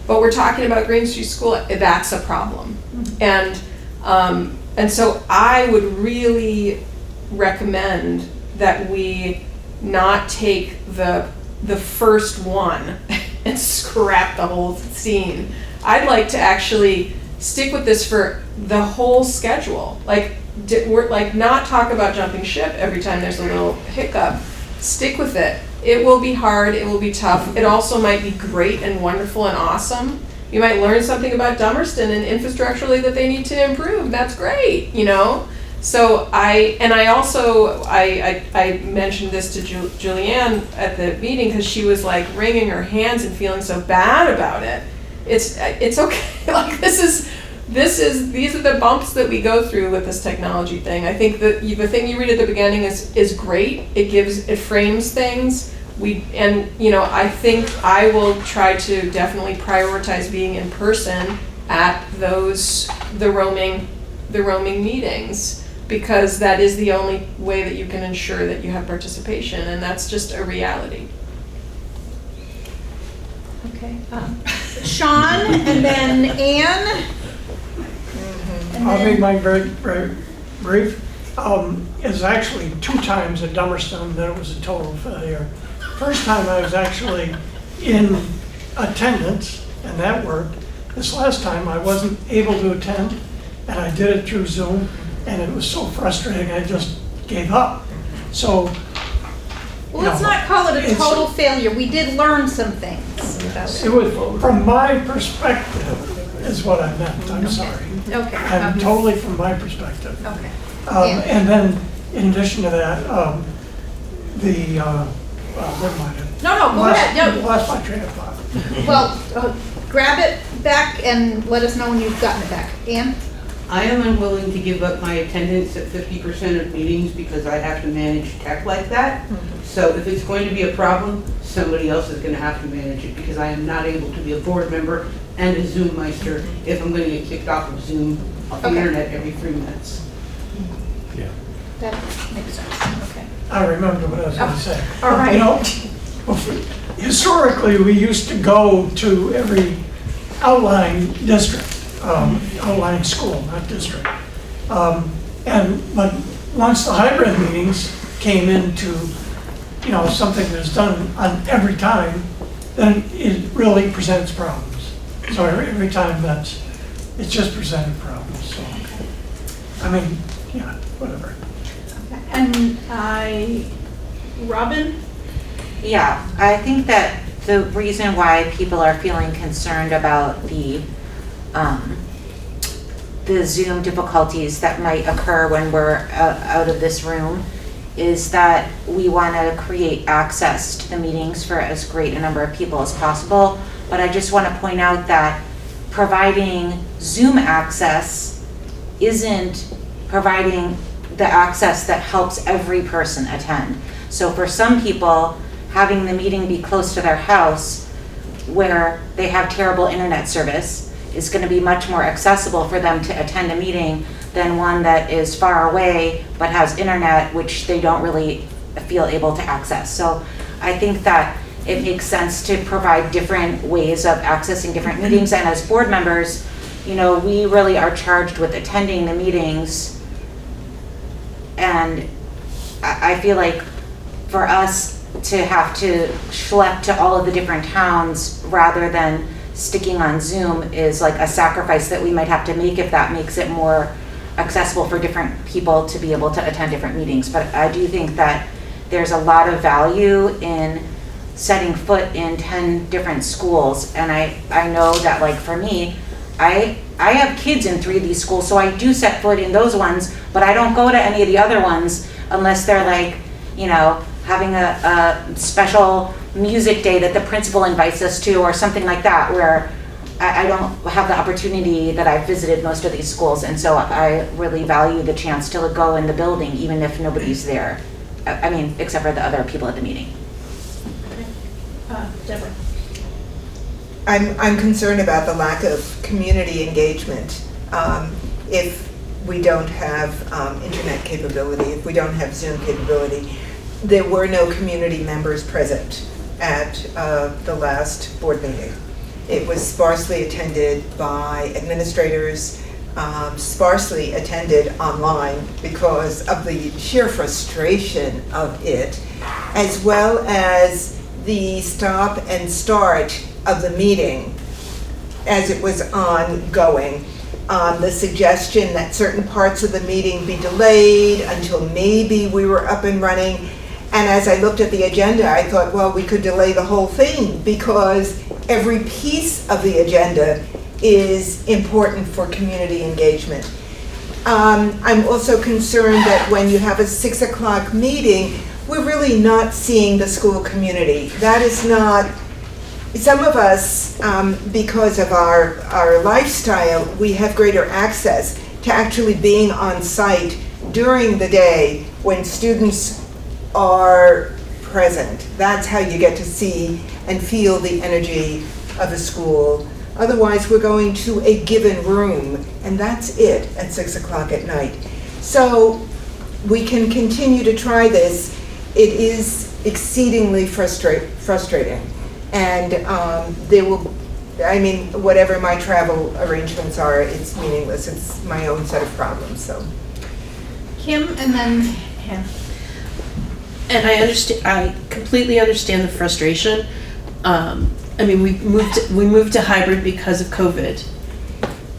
but we're talking about Green Street School, that's a problem. And so I would really recommend that we not take the first one and scrap the whole scene. I'd like to actually stick with this for the whole schedule. Not talk about jumping ship every time there's a little hiccup. Stick with it. It will be hard, it will be tough. It also might be great and wonderful and awesome. You might learn something about Dummerston and infrastructurally that they need to improve. That's great, So I mentioned this to Julianne at the meeting because she was like wringing her hands and feeling so bad about it. It's okay. These are the bumps that we go through with this technology thing. I think that the thing you read at the beginning is great. It frames things. I think I will try to definitely prioritize being in person at the roaming meetings, because that is the only way that you can ensure that you have participation, and that's just a reality. Okay. Sean, and then Anne. I'll make mine very, very brief. It's actually 2 times at Dummerston that it was a total failure. First time I was actually in attendance, and that worked. This last time I wasn't able to attend, and I did it through Zoom, and it was so frustrating I just gave up. So, let's not call it a total failure. We did learn some things about it. It was, from my perspective, is what I meant. I'm sorry. Okay. I'm totally from my perspective. Okay. And then, in addition to that, never mind. No, go ahead. No. Lost my train of thought. Well, grab it back and let us know when you've gotten it back. Ann? I am unwilling to give up my attendance at 50% of meetings because I have to manage tech like that. So if it's going to be a problem, somebody else is going to have to manage it, because I am not able to be a board member and a Zoom meister if I'm going to get kicked off of Zoom off the internet every 3 minutes. Yeah. That makes sense. Okay. I remember what I was going to say. All right. Historically, we used to go to every outlying district, outlying school, not district. But once the hybrid meetings came into, something that's done on every time, then it really presents problems. So every time it's just presented problems. So, whatever. And Robin? Yeah, I think that the reason why people are feeling concerned about the Zoom difficulties that might occur when we're out of this room is that we want to create access to the meetings for as great a number of people as possible. But I just want to point out that providing Zoom access isn't providing the access that helps every person attend. So for some people, having the meeting be close to their house where they have terrible internet service is going to be much more accessible for them to attend a meeting than one that is far away but has internet which they don't really feel able to access. So I think that it makes sense to provide different ways of accessing different meetings, and as board members, you know, we really are charged with attending the meetings, and I feel like for us to have to schlep to all of the different towns rather than sticking on Zoom is like a sacrifice that we might have to make if that makes it more accessible for different people to be able to attend different meetings. But I do think that there's a lot of value in setting foot in 10 different schools. And I know that, like, for me, I have kids in 3 of these schools, so I do set foot in those ones, but I don't go to any of the other ones unless they're like, you know, having a special music day that the principal invites us to or something like that, where I don't have the opportunity that I've visited most of these schools. And so I really value the chance to go in the building even if nobody's there. I mean, except for the other people at the meeting. Deborah. I'm concerned about the lack of community engagement. If we don't have internet capability, if we don't have Zoom capability. There were no community members present at the last board meeting. It was sparsely attended by administrators, sparsely attended online because of the sheer frustration of it, as well as the stop and start of the meeting as it was ongoing. The suggestion that certain parts of the meeting be delayed until maybe we were up and running. And as I looked at the agenda, I thought, well, we could delay the whole thing because every piece of the agenda is important for community engagement. I'm also concerned that when you have a 6 o'clock meeting, we're really not seeing the school community. That is not, some of us, because of our lifestyle, we have greater access to actually being on site during the day when students are present. That's how you get to see and feel the energy of a school. Otherwise, we're going to a given room, and that's it at 6 o'clock at night. So we can continue to try this. It is exceedingly frustrating. And there will, I mean, whatever my travel arrangements are, it's meaningless. It's my own set of problems, so. Kim, and then Hannah. And I completely understand the frustration. I mean, we moved to hybrid because of COVID,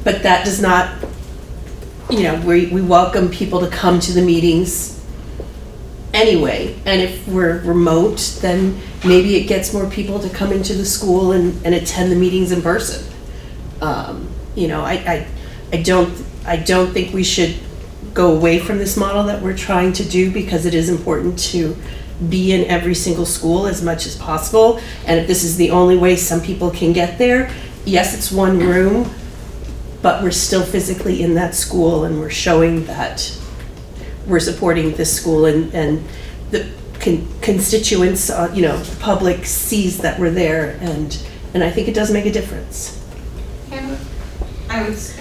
but that does not, you know, we welcome people to come to the meetings anyway. And if we're remote, then maybe it gets more people to come into the school and attend the meetings in person. You know, I don't think we should go away from this model that we're trying to do, because it is important to be in every single school as much as possible. And if this is the only way some people can get there, yes, it's one room, but we're still physically in that school and we're showing that we're supporting this school, and the constituents, you know, the public sees that we're there, and I think it does make a difference.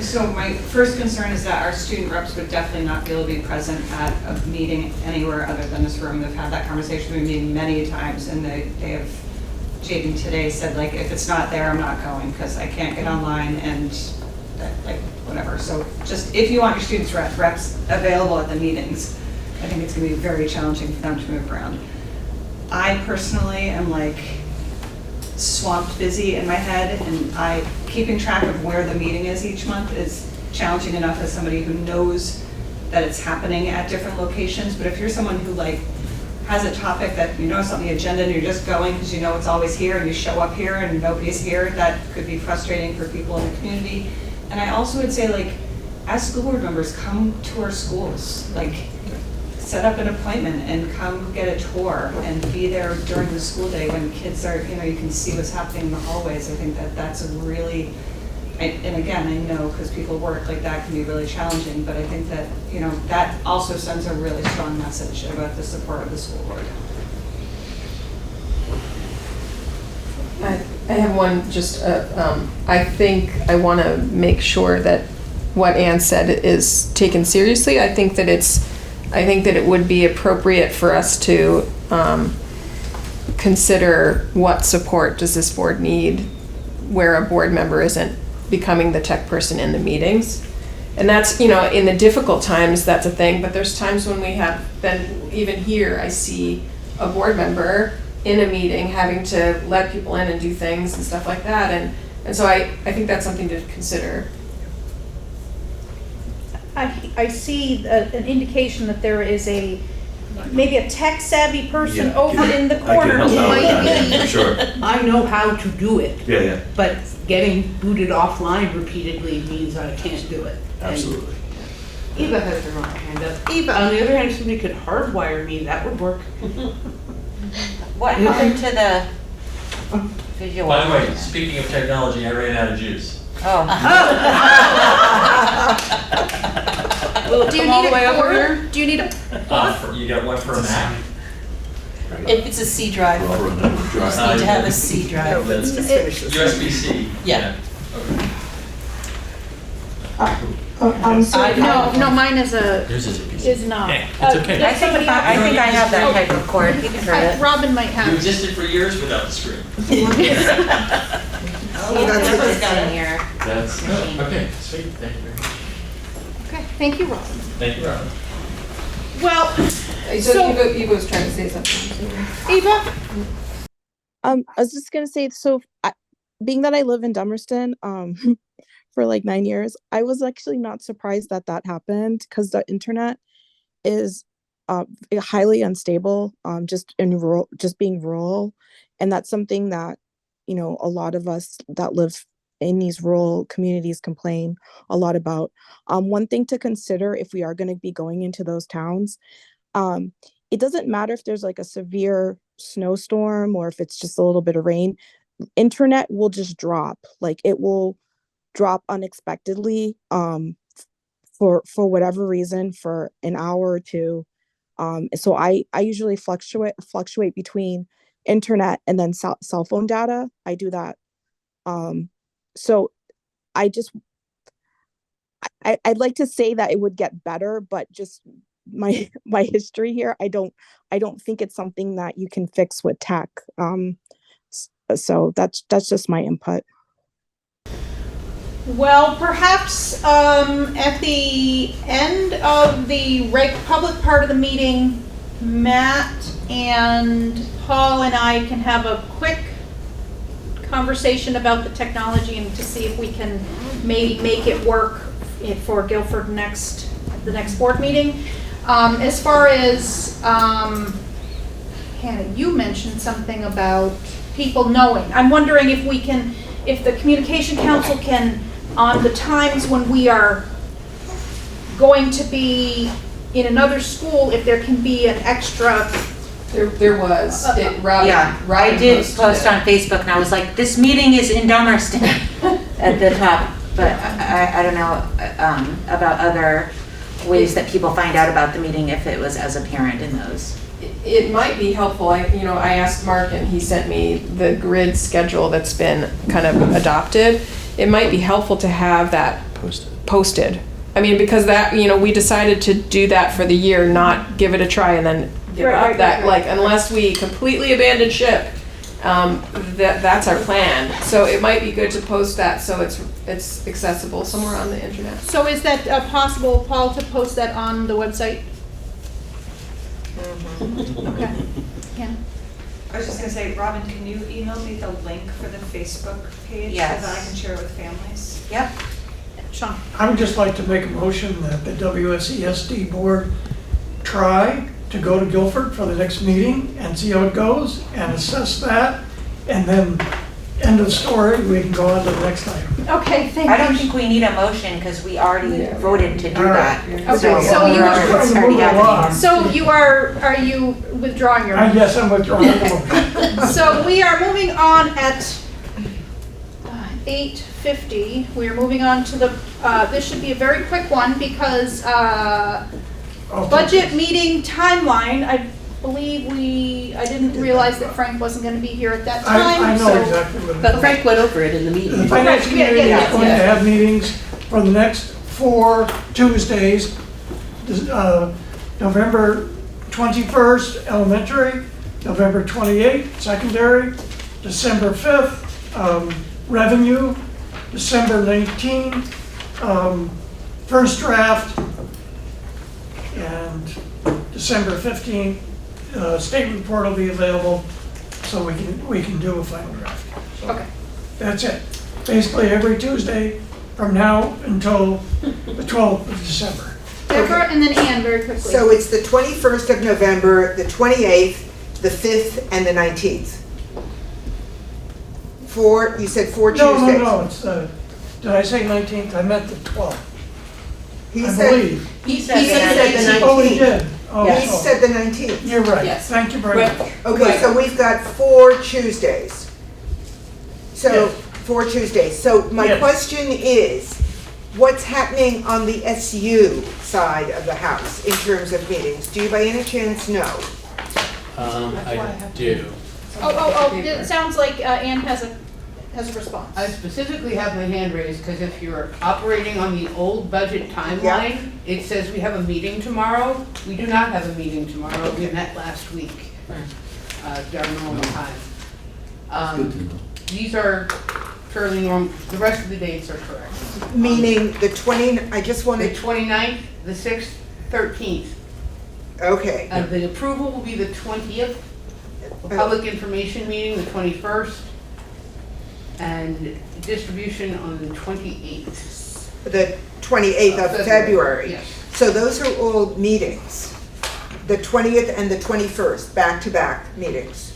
So my first concern is that our student reps would definitely not be able to be present at a meeting anywhere other than this room. They've had that conversation with me many times, and they have, Jaden today said, like, if it's not there, I'm not going because I can't get online and that, like, whatever. So just if you want your students reps available at the meetings, I think it's going to be very challenging for them to move around. I personally am like swamped busy in my head, and keeping track of where the meeting is each month is challenging enough as somebody who knows that it's happening at different locations. But if you're someone who like has a topic that you know is on the agenda and you're just going because you know it's always here and you show up here and nobody's here, that could be frustrating for people in the community. And I also would say, like, as school board members, come to our schools, like set up an appointment and come get a tour and be there during the school day when kids are, you know, you can see what's happening in the hallways. I think that that's a really and again, I know because people work, like that can be really challenging, but I think that, you know, that also sends a really strong message about the support of the school board. I have one, just, I think I want to make sure that what Ann said is taken seriously. I think that it would be appropriate for us to consider what support does this board need where a board member isn't becoming the tech person in the meetings. And that's, you know, in the difficult times, that's a thing, but there's times when we have been, even here, I see a board member in a meeting having to let people in and do things and stuff like that. And so I think that's something to consider. I see an indication that there is maybe a tech savvy person over in the corner who might be. Sure. I know how to do it. Yeah. But getting booted offline repeatedly means I can't do it. Absolutely. And Eva has her own hand up. Eva. On the other hand, if somebody could hardwire me, that would work. What happened to the visual? By the way, speaking of technology, I ran out of juice. Oh. Do you need a cord? Do you need a You got one for a Mac? If it's a C drive, you just need to have a C drive. Let's just finish this. USB-C. Yeah. No, mine is not. It's okay. I think I have that type of cord. You can try it. Robin might have. You existed for years without the screen. That's in here. That's okay. Sweet. Thank you very much. Okay, thank you, Robin. Thank you, Robin. Well, So Eva was trying to say something. Eva? I was just gonna say, so being that I live in Dummerston, for like 9 years, I was actually not surprised that happened because the internet is highly unstable, just being rural, and that's something that, you know, a lot of us that live in these rural communities complain a lot about. One thing to consider if we are going to be going into those towns, it doesn't matter if there's like a severe snowstorm or if it's just a little bit of rain, internet will just drop. Like it will drop unexpectedly for whatever reason for an hour or two. So I usually fluctuate between internet and then cell phone data. I do that. So I'd like to say that it would get better, but just my history here, I don't think it's something that you can fix with tech. So that's just my input. Well, perhaps at the end of the public part of the meeting, Matt and Paul and I can have a quick conversation about the technology and to see if we can maybe make it work for Guilford the next board meeting. As far as Hannah, you mentioned something about people knowing. I'm wondering if the communication council can, on the times when we are going to be in another school, if there can be an extra. There was. Robin I did post on Facebook and I was like, this meeting is in Dummerston at the top, but I don't know about other ways that people find out about the meeting if it was as a parent in those. It might be helpful. I asked Mark and he sent me the grid schedule that's been kind of adopted. It might be helpful to have that posted. I mean, because that, we decided to do that for the year, not give it a try and then give up. Like, unless we completely abandon ship, that's our plan. So it might be good to post that so it's accessible somewhere on the internet. So is that possible, Paul, to post that on the website? Okay. Yeah. I was just gonna say, Robin, can you email me the link for the Facebook page? Yes. So that I can share with families? Yep. Sean. I would just like to make a motion that the WSESD board try to go to Guilford for the next meeting and see how it goes and assess that, and then end of story, we can go on to the next item. Okay, thank you. I don't think we need a motion because we already voted to do that. Okay, so you are, are you withdrawing your motion? Yes, I'm withdrawing the motion. So we are moving on at 8:50. 50. We are moving on to the, this should be a very quick one because budget meeting timeline, I believe I didn't realize that Frank wasn't going to be here at that time. I know so- exactly what it is. But Frank went over it in the meeting. The finance Right, yeah, committee yeah, is going to yeah. have meetings for the next 4 Tuesdays. November 21st, elementary, November 28th, secondary, December 5th, revenue, December 19th, first draft, and December 15th, state report will be available, so we can do a final draft. So Okay. that's it. Basically, every Tuesday from now until the 12th of December. Deborah and then Ann very quickly. So it's the 21st of November, the 28th, the 5th, and the 19th. You said 4 Tuesdays. No, it's did I say 19th? I meant the 12th. He I said, believe. he said the 19th. Oh, he did? Oh, He so- said the 19th. You're right. Yes. Thank you very Right. much. Okay, so we've got 4 Tuesdays. So, Yes. 4 Tuesdays. So my Yes. question is, what's happening on the SU side of the house in terms of meetings? Do you by any chance know? I do. It sounds like Ann has a response. I specifically have my hand raised because if you're operating on the old budget timeline, it says we have a meeting tomorrow. We do not have a meeting tomorrow. We met last week, during normal time. Good to know. These are fairly normal, the rest of the dates are correct. Meaning the 20, I just The wanted, 29th, the 6th, 13th. okay. The approval will be the 20th, the public information meeting, the 21st, and distribution on the 28th. The 28th of February. Yes. So those are all meetings. The 20th and the 21st, back-to-back meetings.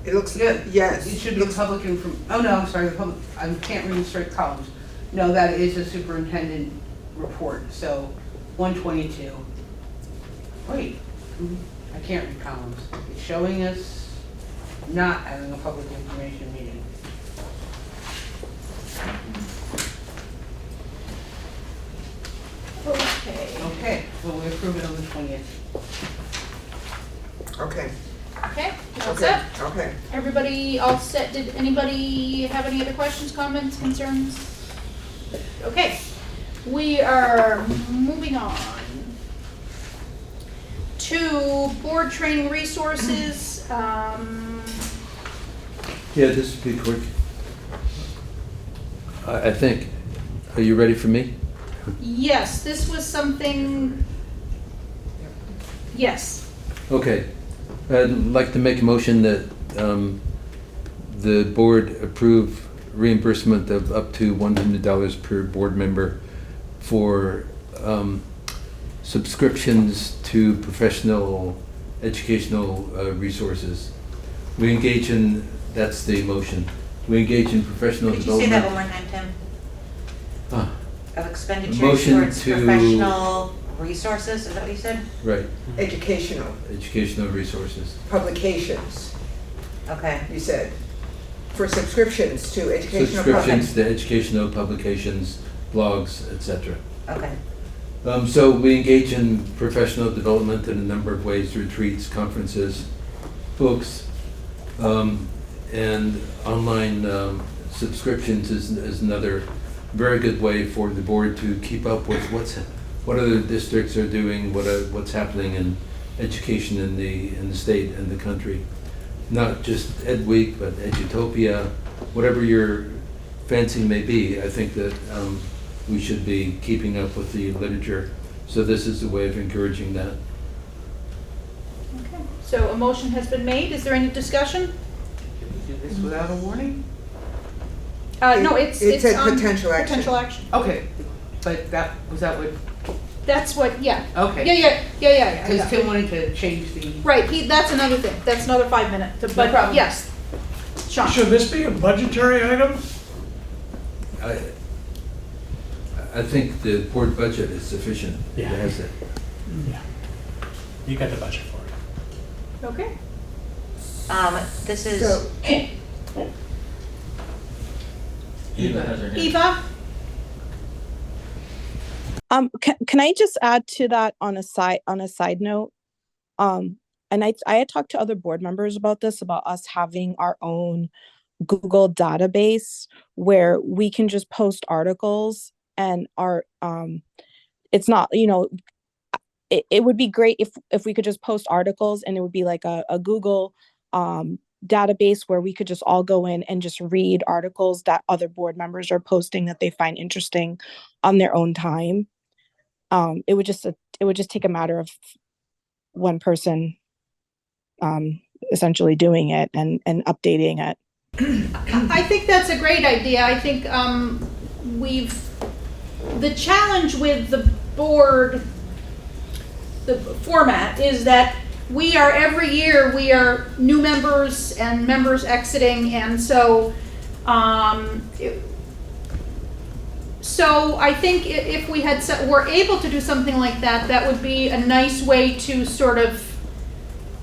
It looks, yes. It should be public oh no, I'm sorry, I can't read the straight columns. No, that is a superintendent report, so 122. Wait, I can't read columns. It's showing us not having a public information meeting. Okay. Okay, well, we approve it on the 20th. Okay. Okay, all Okay. set? Okay. Everybody all set? Did anybody have any other questions, comments, concerns? Okay, we are moving on to board training resources. Yeah, this would be quick. I think. Are you ready for me? Yes, this was something, yes. Okay. I'd like to make a motion that the board approve reimbursement of up to $100 per board member for subscriptions to professional educational resources. We engage in, that's the motion. We engage in professional Could you say development. that one more time, Tim? Of expenditures Motion towards to- professional resources, is that what you said? Right, Educational, educational resources. publications, Okay. you said. For subscriptions to educational Subscriptions publications. to educational publications, blogs, etc. Okay. So we engage in professional development in a number of ways, retreats, conferences, books, and online subscriptions is another very good way for the board to keep up with what other districts are doing, what's happening in education in the state and the country. Not just Ed Week, but Edutopia, whatever your fancy may be. I think that we should be keeping up with the literature. So this is a way of encouraging that. Okay, so a motion has been made. Is there any discussion? Did we do this without a warning? No, it's a on potential action. Potential action. Okay, but was that what? That's what, yeah. Okay. Yeah. Because Tim wanted to change the. Right, that's another thing. That's another 5 minutes. But problem. yes, Sean. Should this be a budgetary item? I think the board budget is sufficient. Yeah. It has it. Yeah. You got the budget for it. Okay. This is, So, Eva has her hand. Eva? Can I just add to that on a side note? And I had talked to other board members about this, about us having our own Google database where we can just post articles and it's not, it would be great if we could just post articles and it would be like a Google database where we could just all go in and just read articles that other board members are posting that they find interesting on their own time. It would just take a matter of one person essentially doing it and updating it. I think that's a great idea. I think the challenge with the board, the format is that every year we are new members and members exiting, and so I think if we were able to do something like that, that would be a nice way to sort of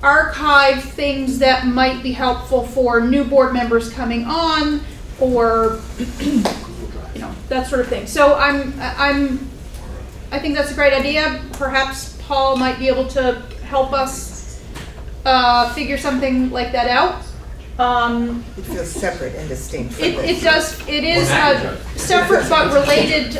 archive things that might be helpful for new board members coming on, or that sort of thing. So I think that's a great idea. Perhaps Paul might be able to help us figure something like that out. It feels separate and distinct. It does. It is a separate but related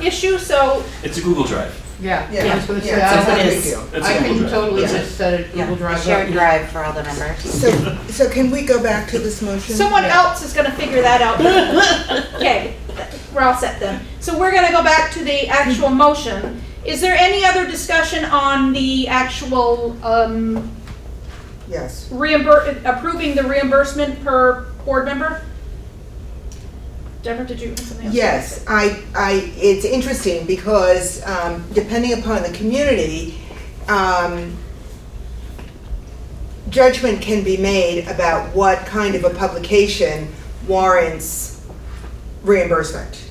issue. So It's a Google Drive. Yeah, Yeah. I was gonna say, Yeah, I it's a can- big deal. I can Drive. totally Yeah. just set a Google Drive. Shared up. drive for all the members. So can we go back to this motion? someone else is going to figure that out. Okay, we're all set then. So we're going to go back to the actual motion. Is there any other discussion on the actual Yes. approving the reimbursement per board member? Deborah, did you have something else? Yes, it's interesting because depending upon the community, judgment can be made about what kind of a publication warrants reimbursement.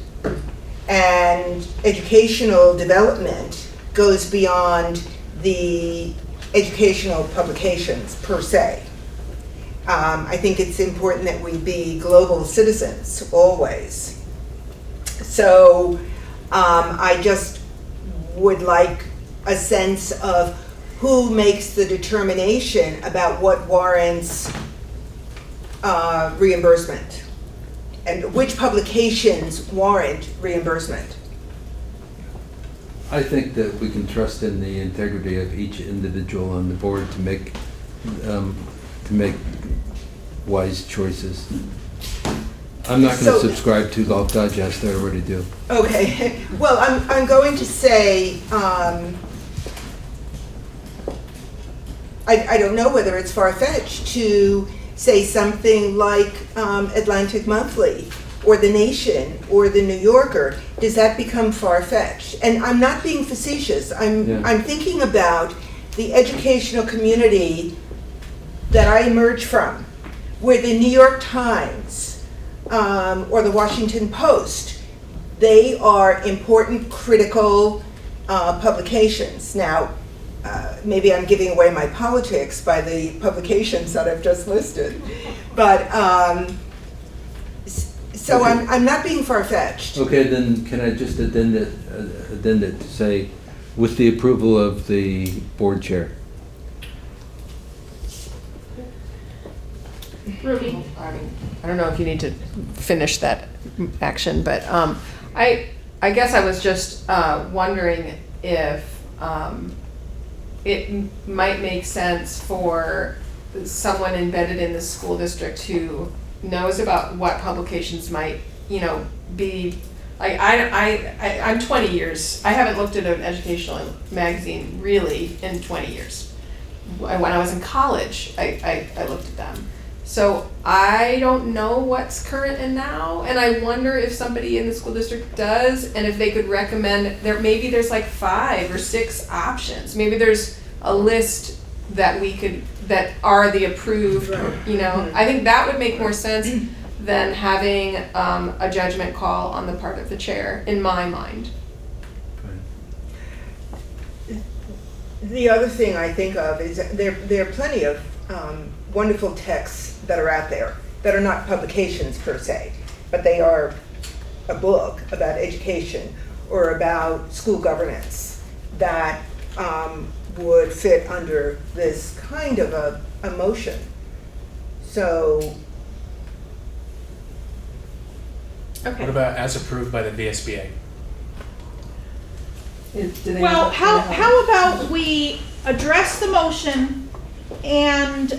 And educational development goes beyond the educational publications per se. I think it's important that we be global citizens always. So I just would like a sense of who makes the determination about what warrants reimbursement and which publications warrant reimbursement. I think that we can trust in the integrity of each individual on the board to make wise choices. I'm not going to subscribe to Golf Digest, I already do. Okay, well, I'm going to say, I don't know whether it's far-fetched to say something like Atlantic Monthly or The Nation or The New Yorker. Does that become far-fetched? And I'm not being facetious. I'm thinking about the educational community that I emerge from, where the New York Times or the Washington Post, they are important, critical publications. Now, maybe I'm giving away my politics by the publications that I've just listed, but so Okay. I'm not being far-fetched. Okay, then can I just addend it to say, with the approval of the board chair? Ruby. I don't know if you need to finish that action, but I guess I was just wondering if it might make sense for someone embedded in the school district who knows about what publications might, be, like, I'm 20 years, I haven't looked at an educational magazine really in 20 years. When I was in college, I looked at them. So I don't know what's current and now, and I wonder if somebody in the school district does, and if they could recommend, maybe there's like 5 or 6 options. Maybe there's a list that that are the approved, I think that would make more sense than having a judgment call on the part of the chair, in my mind. The other thing I think of is that there are plenty of wonderful texts that are out there that are not publications per se, but they are a book about education or about school governance that would fit under this kind of a motion. So, Okay. What about as approved by the VSBA? Well, how about we address the motion and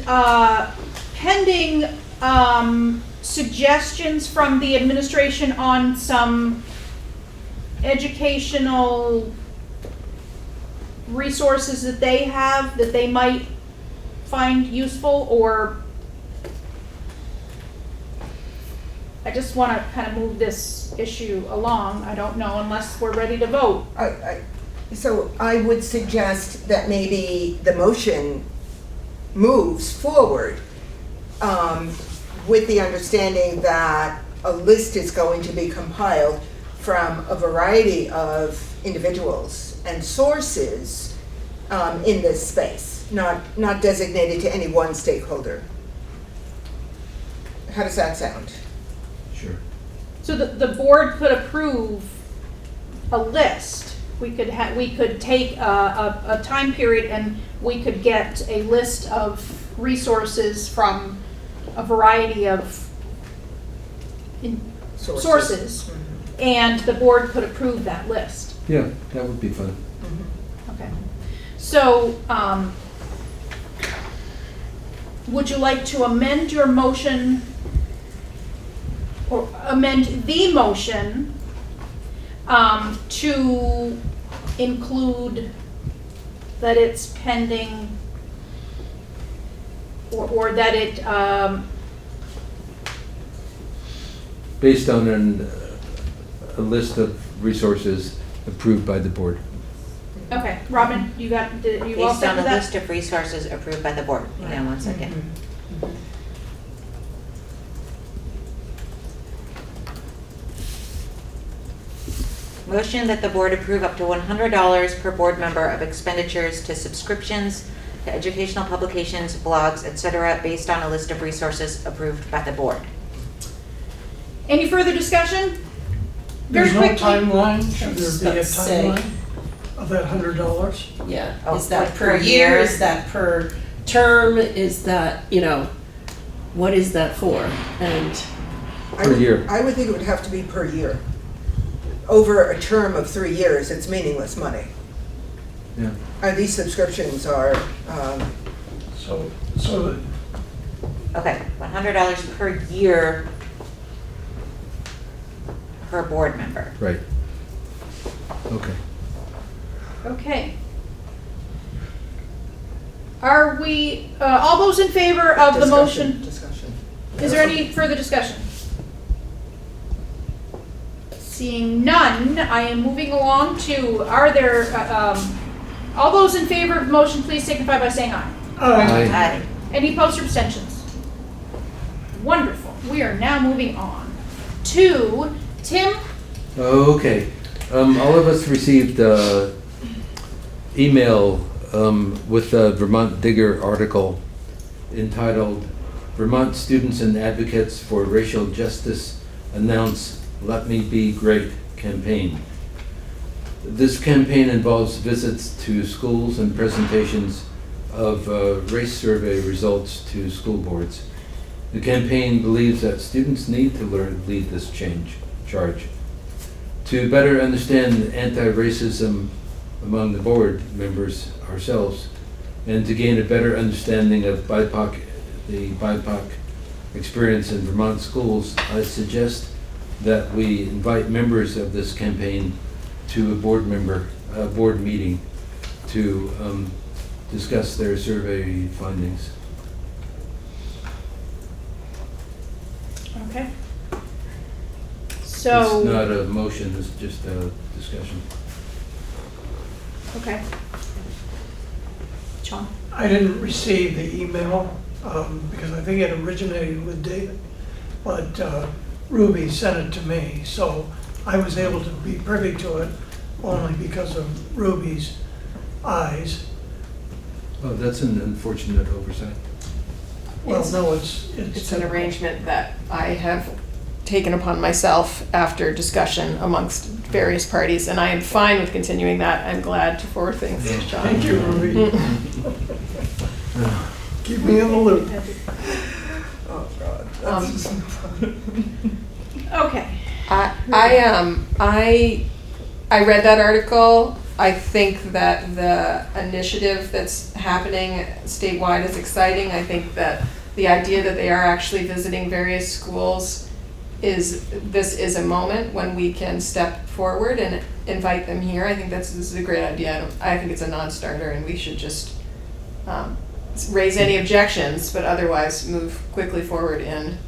pending suggestions from the administration on some educational resources that they have that they might find useful, or I just want to kind of move this issue along. I don't know unless we're ready to vote. So I would suggest that maybe the motion moves forward with the understanding that a list is going to be compiled from a variety of individuals and sources in this space, not designated to any one stakeholder. How does that sound? Sure. So the board could approve a list. We could take a time period and we could get a list of resources from a variety of sources. Mm-hmm. And the board could approve that list. Yeah, that would be fun. Okay. So, would you like to amend your motion or amend the motion to include that it's pending or that it Based on a list of resources approved by the board. okay, Robin, you all Based set on with a that? list of resources approved by the board. Hang on one second. Motion that the board approve up to $100 per board member of expenditures to subscriptions, to educational publications, blogs, etc., based on a list of resources approved by the board. Any further discussion? There's no Very quickly. timeline, should there be a Let's say- timeline of that $100? Yeah, Oh, is that like per per year, year? is that per term, is that, what is that for? And Per year. I would think it would have to be per year. Over a term of 3 years, it's meaningless money. Yeah. These subscriptions are, So Okay, $100 per year per board member. Right. Okay. Okay. Are we, all those in favor of the motion? discussion. Is there any further discussion? Seeing none, I am moving along to, are there, all those in favor of the motion, please signify by saying aye. Aye. Any opposed or abstentions? Wonderful. We are now moving on to Tim. Okay. All of us received email with the Vermont Digger article entitled Vermont Students and Advocates for Racial Justice Announce Let Me Be Great campaign. This campaign involves visits to schools and presentations of race survey results to school boards. The campaign believes that students need to lead this charge. To better understand anti-racism among the board members ourselves, and to gain a better understanding of the BIPOC experience in Vermont schools, I suggest that we invite members of this campaign to a board meeting to discuss their survey findings. Okay. So. It's not a motion, it's just a discussion. Okay. Sean? I didn't receive the email because I think it originated with David, but Ruby sent it to me, so I was able to be privy to it only because of Ruby's eyes. Oh, that's an unfortunate oversight. Well, no, It's an arrangement that I have taken upon myself after discussion amongst various parties, and I am fine with continuing that. I'm glad to forward things to Sean. Thank you, Ruby. Keep me in the loop. Oh, God. Okay. I read that article. I think that the initiative that's happening statewide is exciting. I think that the idea that they are actually visiting various schools this is a moment when we can step forward and invite them here. I think this is a great idea. I think it's a non-starter, and we should just raise any objections, but otherwise move quickly forward in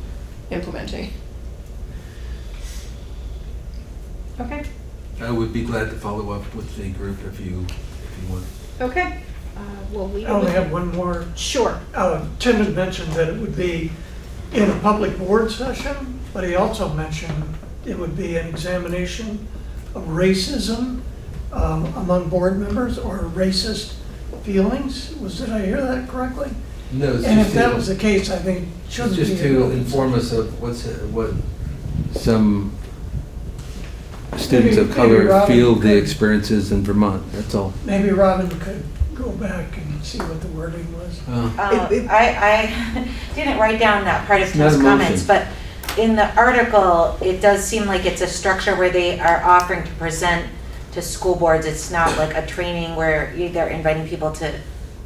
implementing. Okay. I would be glad to follow up with the group if you want. Okay. Well, we. I only have one more. Sure. Tim had mentioned that it would be in a public board session, but he also mentioned it would be an examination of racism among board members or racist feelings. Did I hear that correctly? No, it's and just if that was the case, I think it shouldn't be. Just to inform us of what some students of color feel the experiences in Vermont. That's all. Maybe Robin could go back and see what the wording was. I didn't write down that part of Tim's comments, but in the article, it does seem like it's a structure where they are offering to present to school boards. It's not like a training where they're inviting people to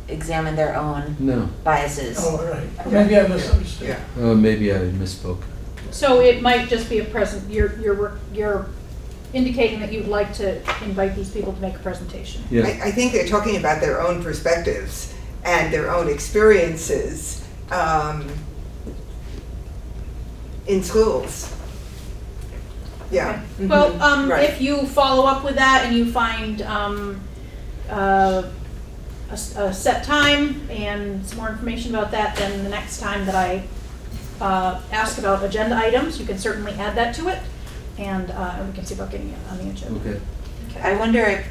examine their own biases. Oh, right. Maybe I misunderstood. Yeah. Oh, maybe I misspoke. So it might just be a present. You're indicating that you'd like to invite these people to make a presentation. Yeah. I think they're talking about their own perspectives and their own experiences in schools. Yeah. Okay. Well, Right. if you follow up with that and you find a set time and some more information about that, then the next time that I ask about agenda items, you can certainly add that to it, and we can see about getting it on the agenda. Okay. I wonder if,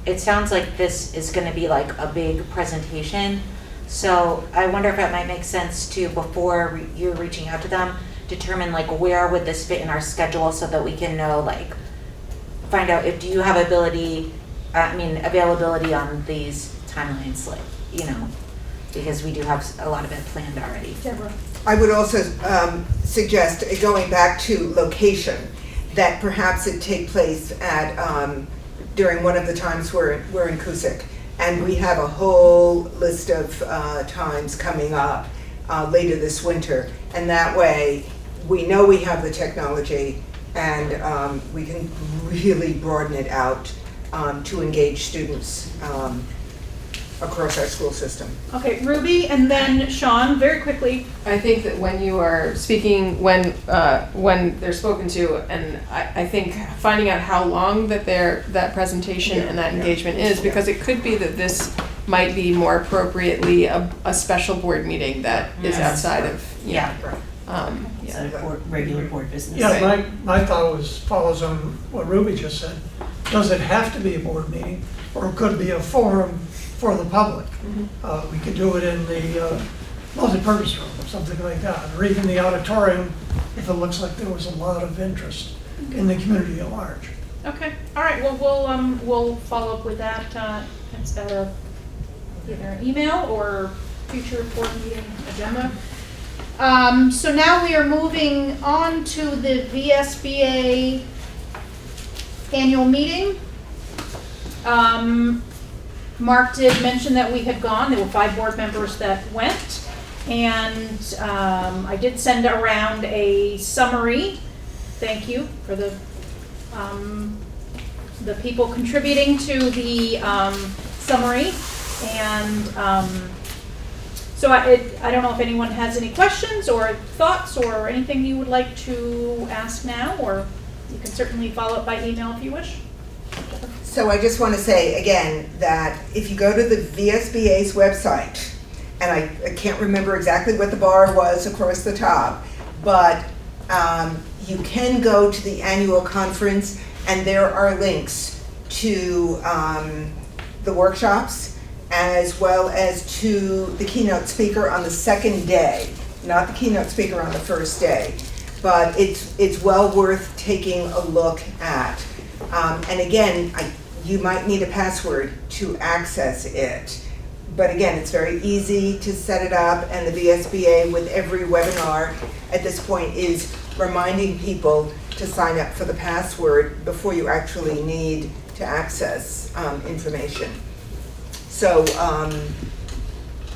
it sounds like this is gonna be like a big presentation. So I wonder if it might make sense to, before you're reaching out to them, determine like where would this fit in our schedule so that we can know, like, find out if, do you have availability on these timelines, like, because we do have a lot of it planned already. Deborah. I would also suggest, going back to location, that perhaps it take place at during one of the times we're in Cusick, and we have a whole list of times coming up later this winter, and that way we know we have the technology, and we can really broaden it out to engage students across our school system. Okay, Ruby, and then Sean, very quickly. I think that when you are speaking, when they're spoken to, and I think finding out how long that presentation and that engagement is, because it could be that this might be more appropriately a special board meeting that is outside of, regular board business. Yeah, my thought follows on what Ruby just said. Does it have to be a board meeting, or could it be a forum for the public? We could do it in the multi-purpose room or something like that, or even the auditorium if it looks like there was a lot of interest in the community at large. Okay, all right, well, we'll follow up with that instead of either an email or future board meeting agenda. So now we are moving on to the VSBA annual meeting. Mark did mention that we had gone. There were 5 board members that went, and I did send around a summary. Thank you for the people contributing to the summary, and so I don't know if anyone has any questions or thoughts or anything you would like to ask now, or you can certainly follow up by email if you wish. So I just want to say again that if you go to the VSBA's website, and I can't remember exactly what the bar was across the top, but you can go to the annual conference, and there are links to the workshops as well as to the keynote speaker on the second day, not the keynote speaker on the first day. but it's well worth taking a look at. And again, you might need a password to access it. But again, it's very easy to set it up, and the VSBA with every webinar at this point is reminding people to sign up for the password before you actually need to access information. So,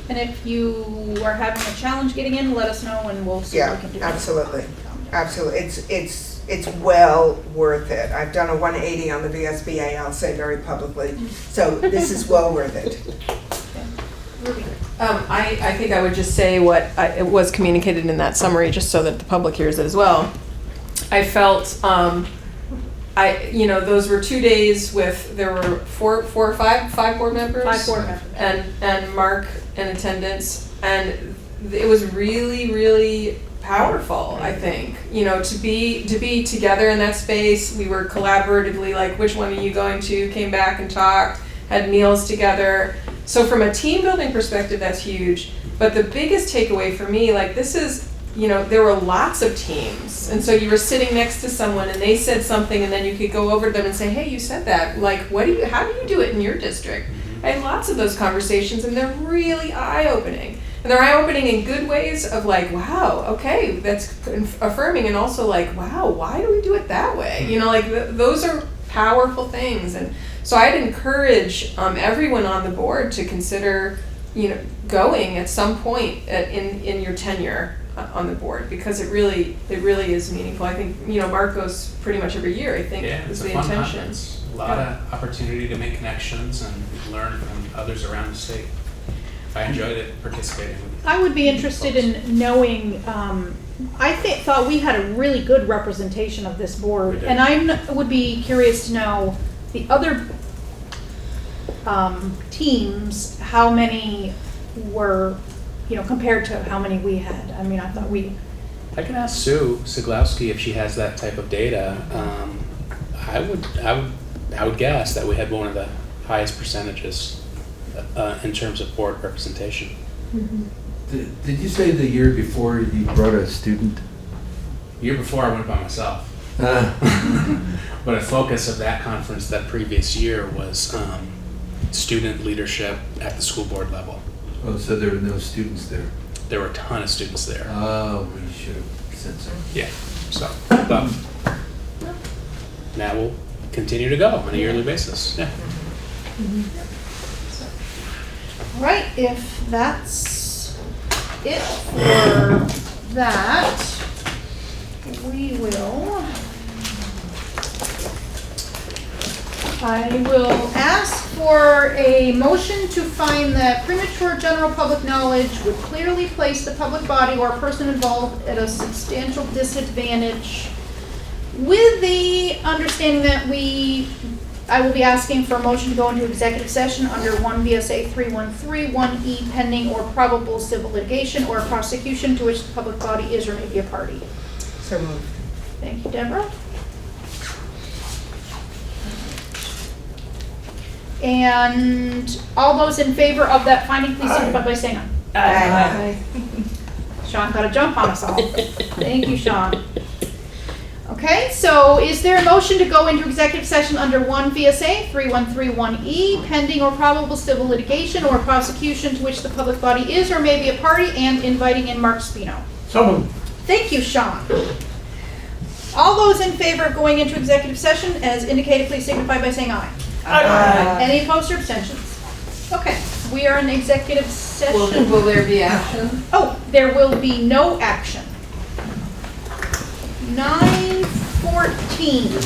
And if you are having a challenge getting in, let us know and we'll see what we can do. Absolutely, absolutely. It's well worth it. I've done a 180 on the VSBA, I'll say very publicly. So this is well worth it. I think I would just say what it was communicated in that summary, just so that the public hears it as well. I felt, those were 2 days with, there were five board members? 5 board members. And Mark in attendance, and it was really, really powerful, I think. To be together in that space. We were collaboratively like, which one are you going to? Came back and talked, had meals together. So from a team building perspective, that's huge. But the biggest takeaway for me, like this is, there were lots of teams. And so you were sitting next to someone and they said something, and then you could go over to them and say, hey, you said that. Like, how do you do it in your district? I had lots of those conversations, and they're really eye-opening. And they're eye-opening in good ways of like, wow, okay, that's affirming, and also like, wow, why do we do it that way? Those are powerful things. And so I'd encourage everyone on the board to consider, going at some point in your tenure on the board, because it really is meaningful. I think, Mark goes pretty much every year, I think, is the intention. Conference. A lot of opportunity to make connections and learn from others around the state. I enjoyed it, participating with you. I would be interested in knowing, thought we had a really good representation of this board, and I would be curious to know the other teams, how many were, compared to how many we had. I mean, I thought I can ask Sue Siglowski if she has that type of data. I would guess that we had one of the highest percentages in terms of board representation. Mm-hmm. Did you say the year before you brought a student? Year before I went by myself. But a focus of that conference that previous year was student leadership at the school board level. Oh, so there were no students there? There were a ton of students there. Oh, we should have said so. Yeah, so, but now we'll continue to go on a yearly basis. Yeah. All right, if that's it for that, I will ask for a motion to find that premature general public knowledge would clearly place the public body or person involved at a substantial disadvantage, with the understanding that I will be asking for a motion to go into executive session under 1 VSA 313(1)E pending or probable civil litigation or prosecution to which the public body is or may be a party. So moved. Thank you, Deborah. And all those in favor of that finding, please signify by saying aye. Aye. Sean got a jump on us all. Thank you, Sean. Okay, so is there a motion to go into executive session under 1 VSA 313(1)E pending or probable civil litigation or prosecution to which the public body is or may be a party, and inviting in Mark Spino? So moved. Thank you, Sean. All those in favor of going into executive session as indicated, please signify by saying aye. Aye. Any opposed or abstentions? Okay, we are in executive session. Will there be action? Oh, there will be no action. 9:14.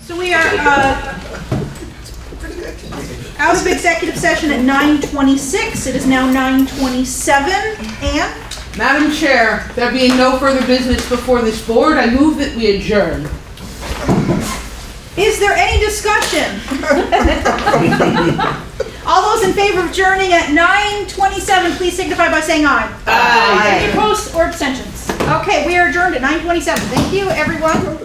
So we are out of executive session at 9:26. It is now 9:27. Ann? Madam Chair, there being no further business before this board, I move that we adjourn. Is there any discussion? All those in favor of adjourning at 9:27, please signify by saying aye. Aye. Any opposed or abstentions? Okay, we are adjourned at 9:27. Thank you, everyone.